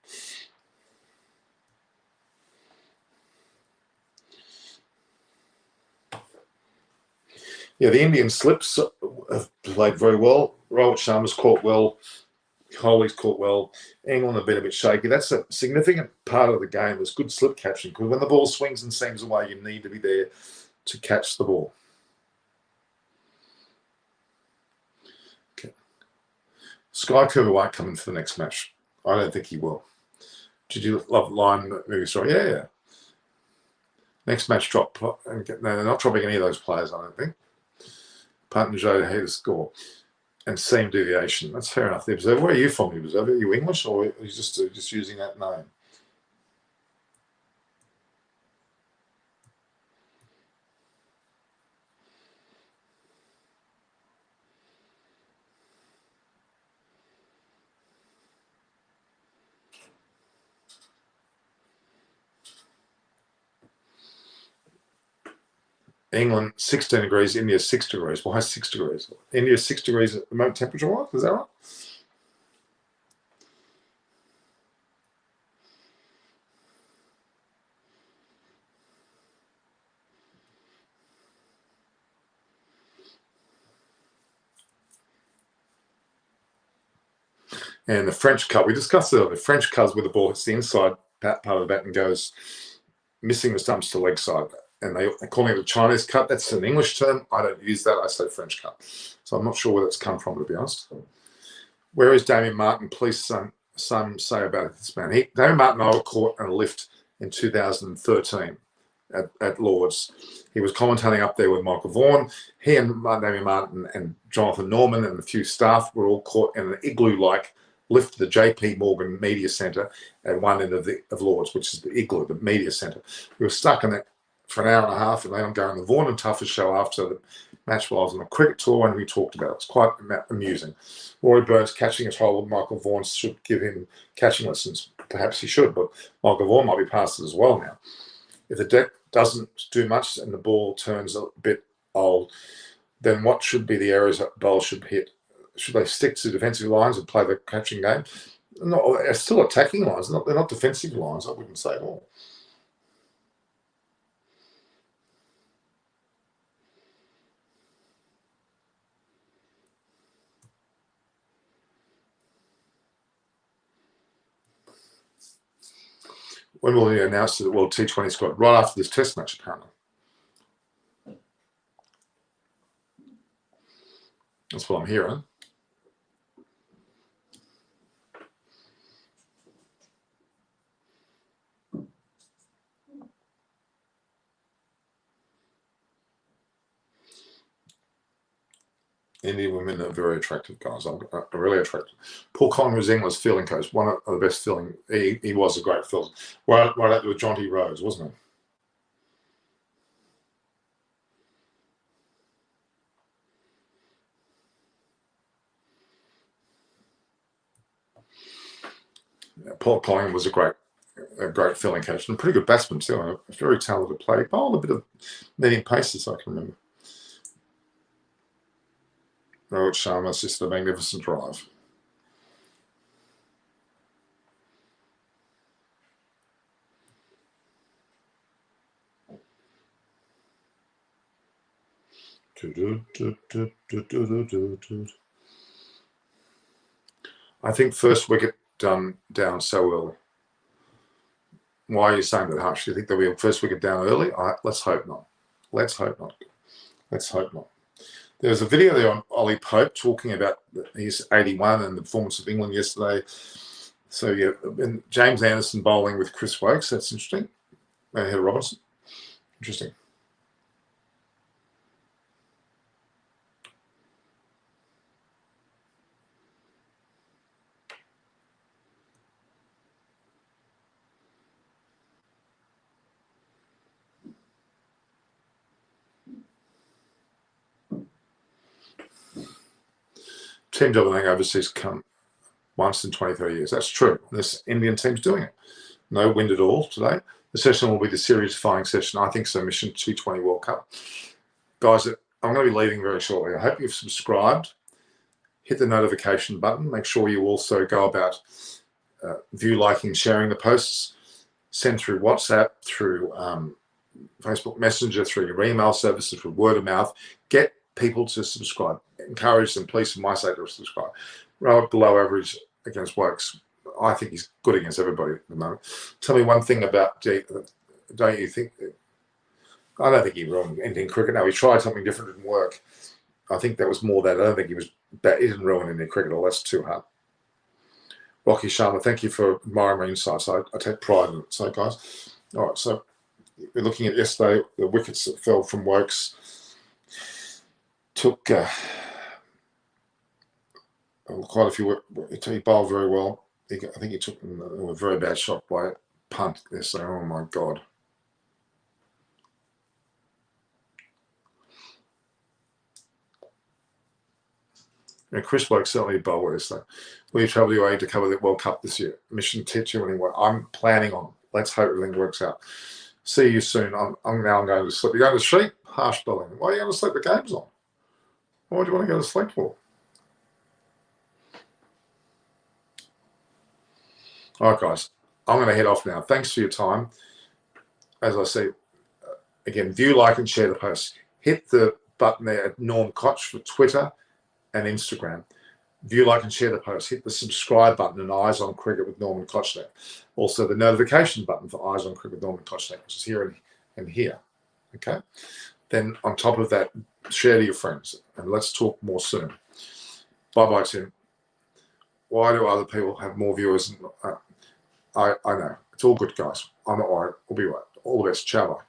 Speaker 2: Yeah, the Indian slips have played very well. Rohit Sharma's caught well. Kohli's caught well. England have been a bit shaky. That's a significant part of the game is good slip catching because when the ball swings and seams away, you need to be there to catch the ball. Okay. Sky Cooper won't come in for the next match. I don't think he will. Did you love line movie story? Yeah. Next match drop. No, they're not dropping any of those players, I don't think. Punt and Joe had to score. And seam deviation. That's fair enough. The Observer. Where are you from, the Observer? Are you English or are you just using that name? England 16 degrees, India 6 degrees. Why 6 degrees? India 6 degrees at the moment temperature-wise. Is that right? And the French cut, we discussed it. The French cuts with the ball hits the inside part of the bat and goes missing the stumps to leg side. And they're calling it a Chinese cut. That's an English term. I don't use that. I say French cut. So I'm not sure where that's come from, to be honest. Where is Damien Martin? Please, some say about this man. Damien Martin, I was caught in a lift in 2013. at Lords. He was commentating up there with Michael Vaughan. He and Damien Martin and Jonathan Norman and a few staff were all caught in an igloo-like lift to the JP Morgan Media Centre at one end of Lords, which is the igloo, the media centre. We were stuck in it for an hour and a half, and then I'm going to the Vaughan and Tuffers show after the match while I was on a cricket tour, and we talked about it. It's quite amusing. Rory Burns catching his hold of Michael Vaughan should give him catching lessons. Perhaps he should, but Michael Vaughan might be past it as well now. If the deck doesn't do much and the ball turns a bit old, then what should be the areas that bowlers should hit? Should they stick to defensive lines and play the catching game? No, they're still attacking lines. They're not defensive lines, I wouldn't say at all. When will he announce the World T20 squad? Right after this test match, apparently. That's what I'm hearing. Indian women are very attractive guys. I'm really attractive. Paul Collins was England's fielding coach, one of the best fielding. He was a great fielder. Right up with John T. Rose, wasn't he? Paul Collins was a great fielding coach and a pretty good batsman too. A very talented player. Bowled a bit of medium paces, I can remember. Rohit Sharma's just a magnificent drive. I think first wicket down so early. Why are you saying that, Harsh? Do you think there'll be a first wicket down early? Let's hope not. Let's hope not. Let's hope not. There's a video there on Ollie Pope talking about his 81 and the performance of England yesterday. So, yeah, and James Anderson bowling with Chris Wokes. That's interesting. And Heather Robinson. Interesting. Team doubling overseas come once in 20, 30 years. That's true. This Indian team's doing it. No wind at all today. The session will be the series-defining session. I think so. Mission 220 World Cup. Guys, I'm going to be leaving very shortly. I hope you've subscribed. Hit the notification button. Make sure you also go about view, liking, sharing the posts. Send through WhatsApp, through Facebook Messenger, through your email services, through word of mouth. Get people to subscribe. Encourage them, please, for my sake, to subscribe. Right below average against Wokes. I think he's good against everybody at the moment. Tell me one thing about, don't you think? I don't think he ruined Indian cricket. No, he tried something different, didn't work. I think that was more that. I don't think he was bad. He didn't ruin Indian cricket at all. That's too hard. Rocky Sharma, thank you for admiring my insights. I take pride in it. So, guys, all right. So we're looking at yesterday, the wickets that fell from Wokes. Took quite a few. He bowled very well. I think he took a very bad shot by a punt yesterday. Oh my God. And Chris Wokes certainly a bowler yesterday. Will you travel your way to cover the World Cup this year? Mission T2 anyway. I'm planning on. Let's hope everything works out. See you soon. I'm now going to sleep. You're going to sleep? Harsh bowling. Why are you going to sleep? The game's on. Why do you want to go to sleep for? All right, guys. I'm going to head off now. Thanks for your time. As I say, again, view, like, and share the post. Hit the button there at Norm Koch for Twitter and Instagram. View, like, and share the post. Hit the subscribe button and Eyes on Cricket with Norman Kochner. Also, the notification button for Eyes on Cricket with Norman Kochner, which is here and here. Okay? Then, on top of that, share to your friends. And let's talk more soon. Bye-bye, Tim. Why do other people have more viewers? I know. It's all good, guys. I'm not worried. We'll be right. All the best. Ciao. Bye.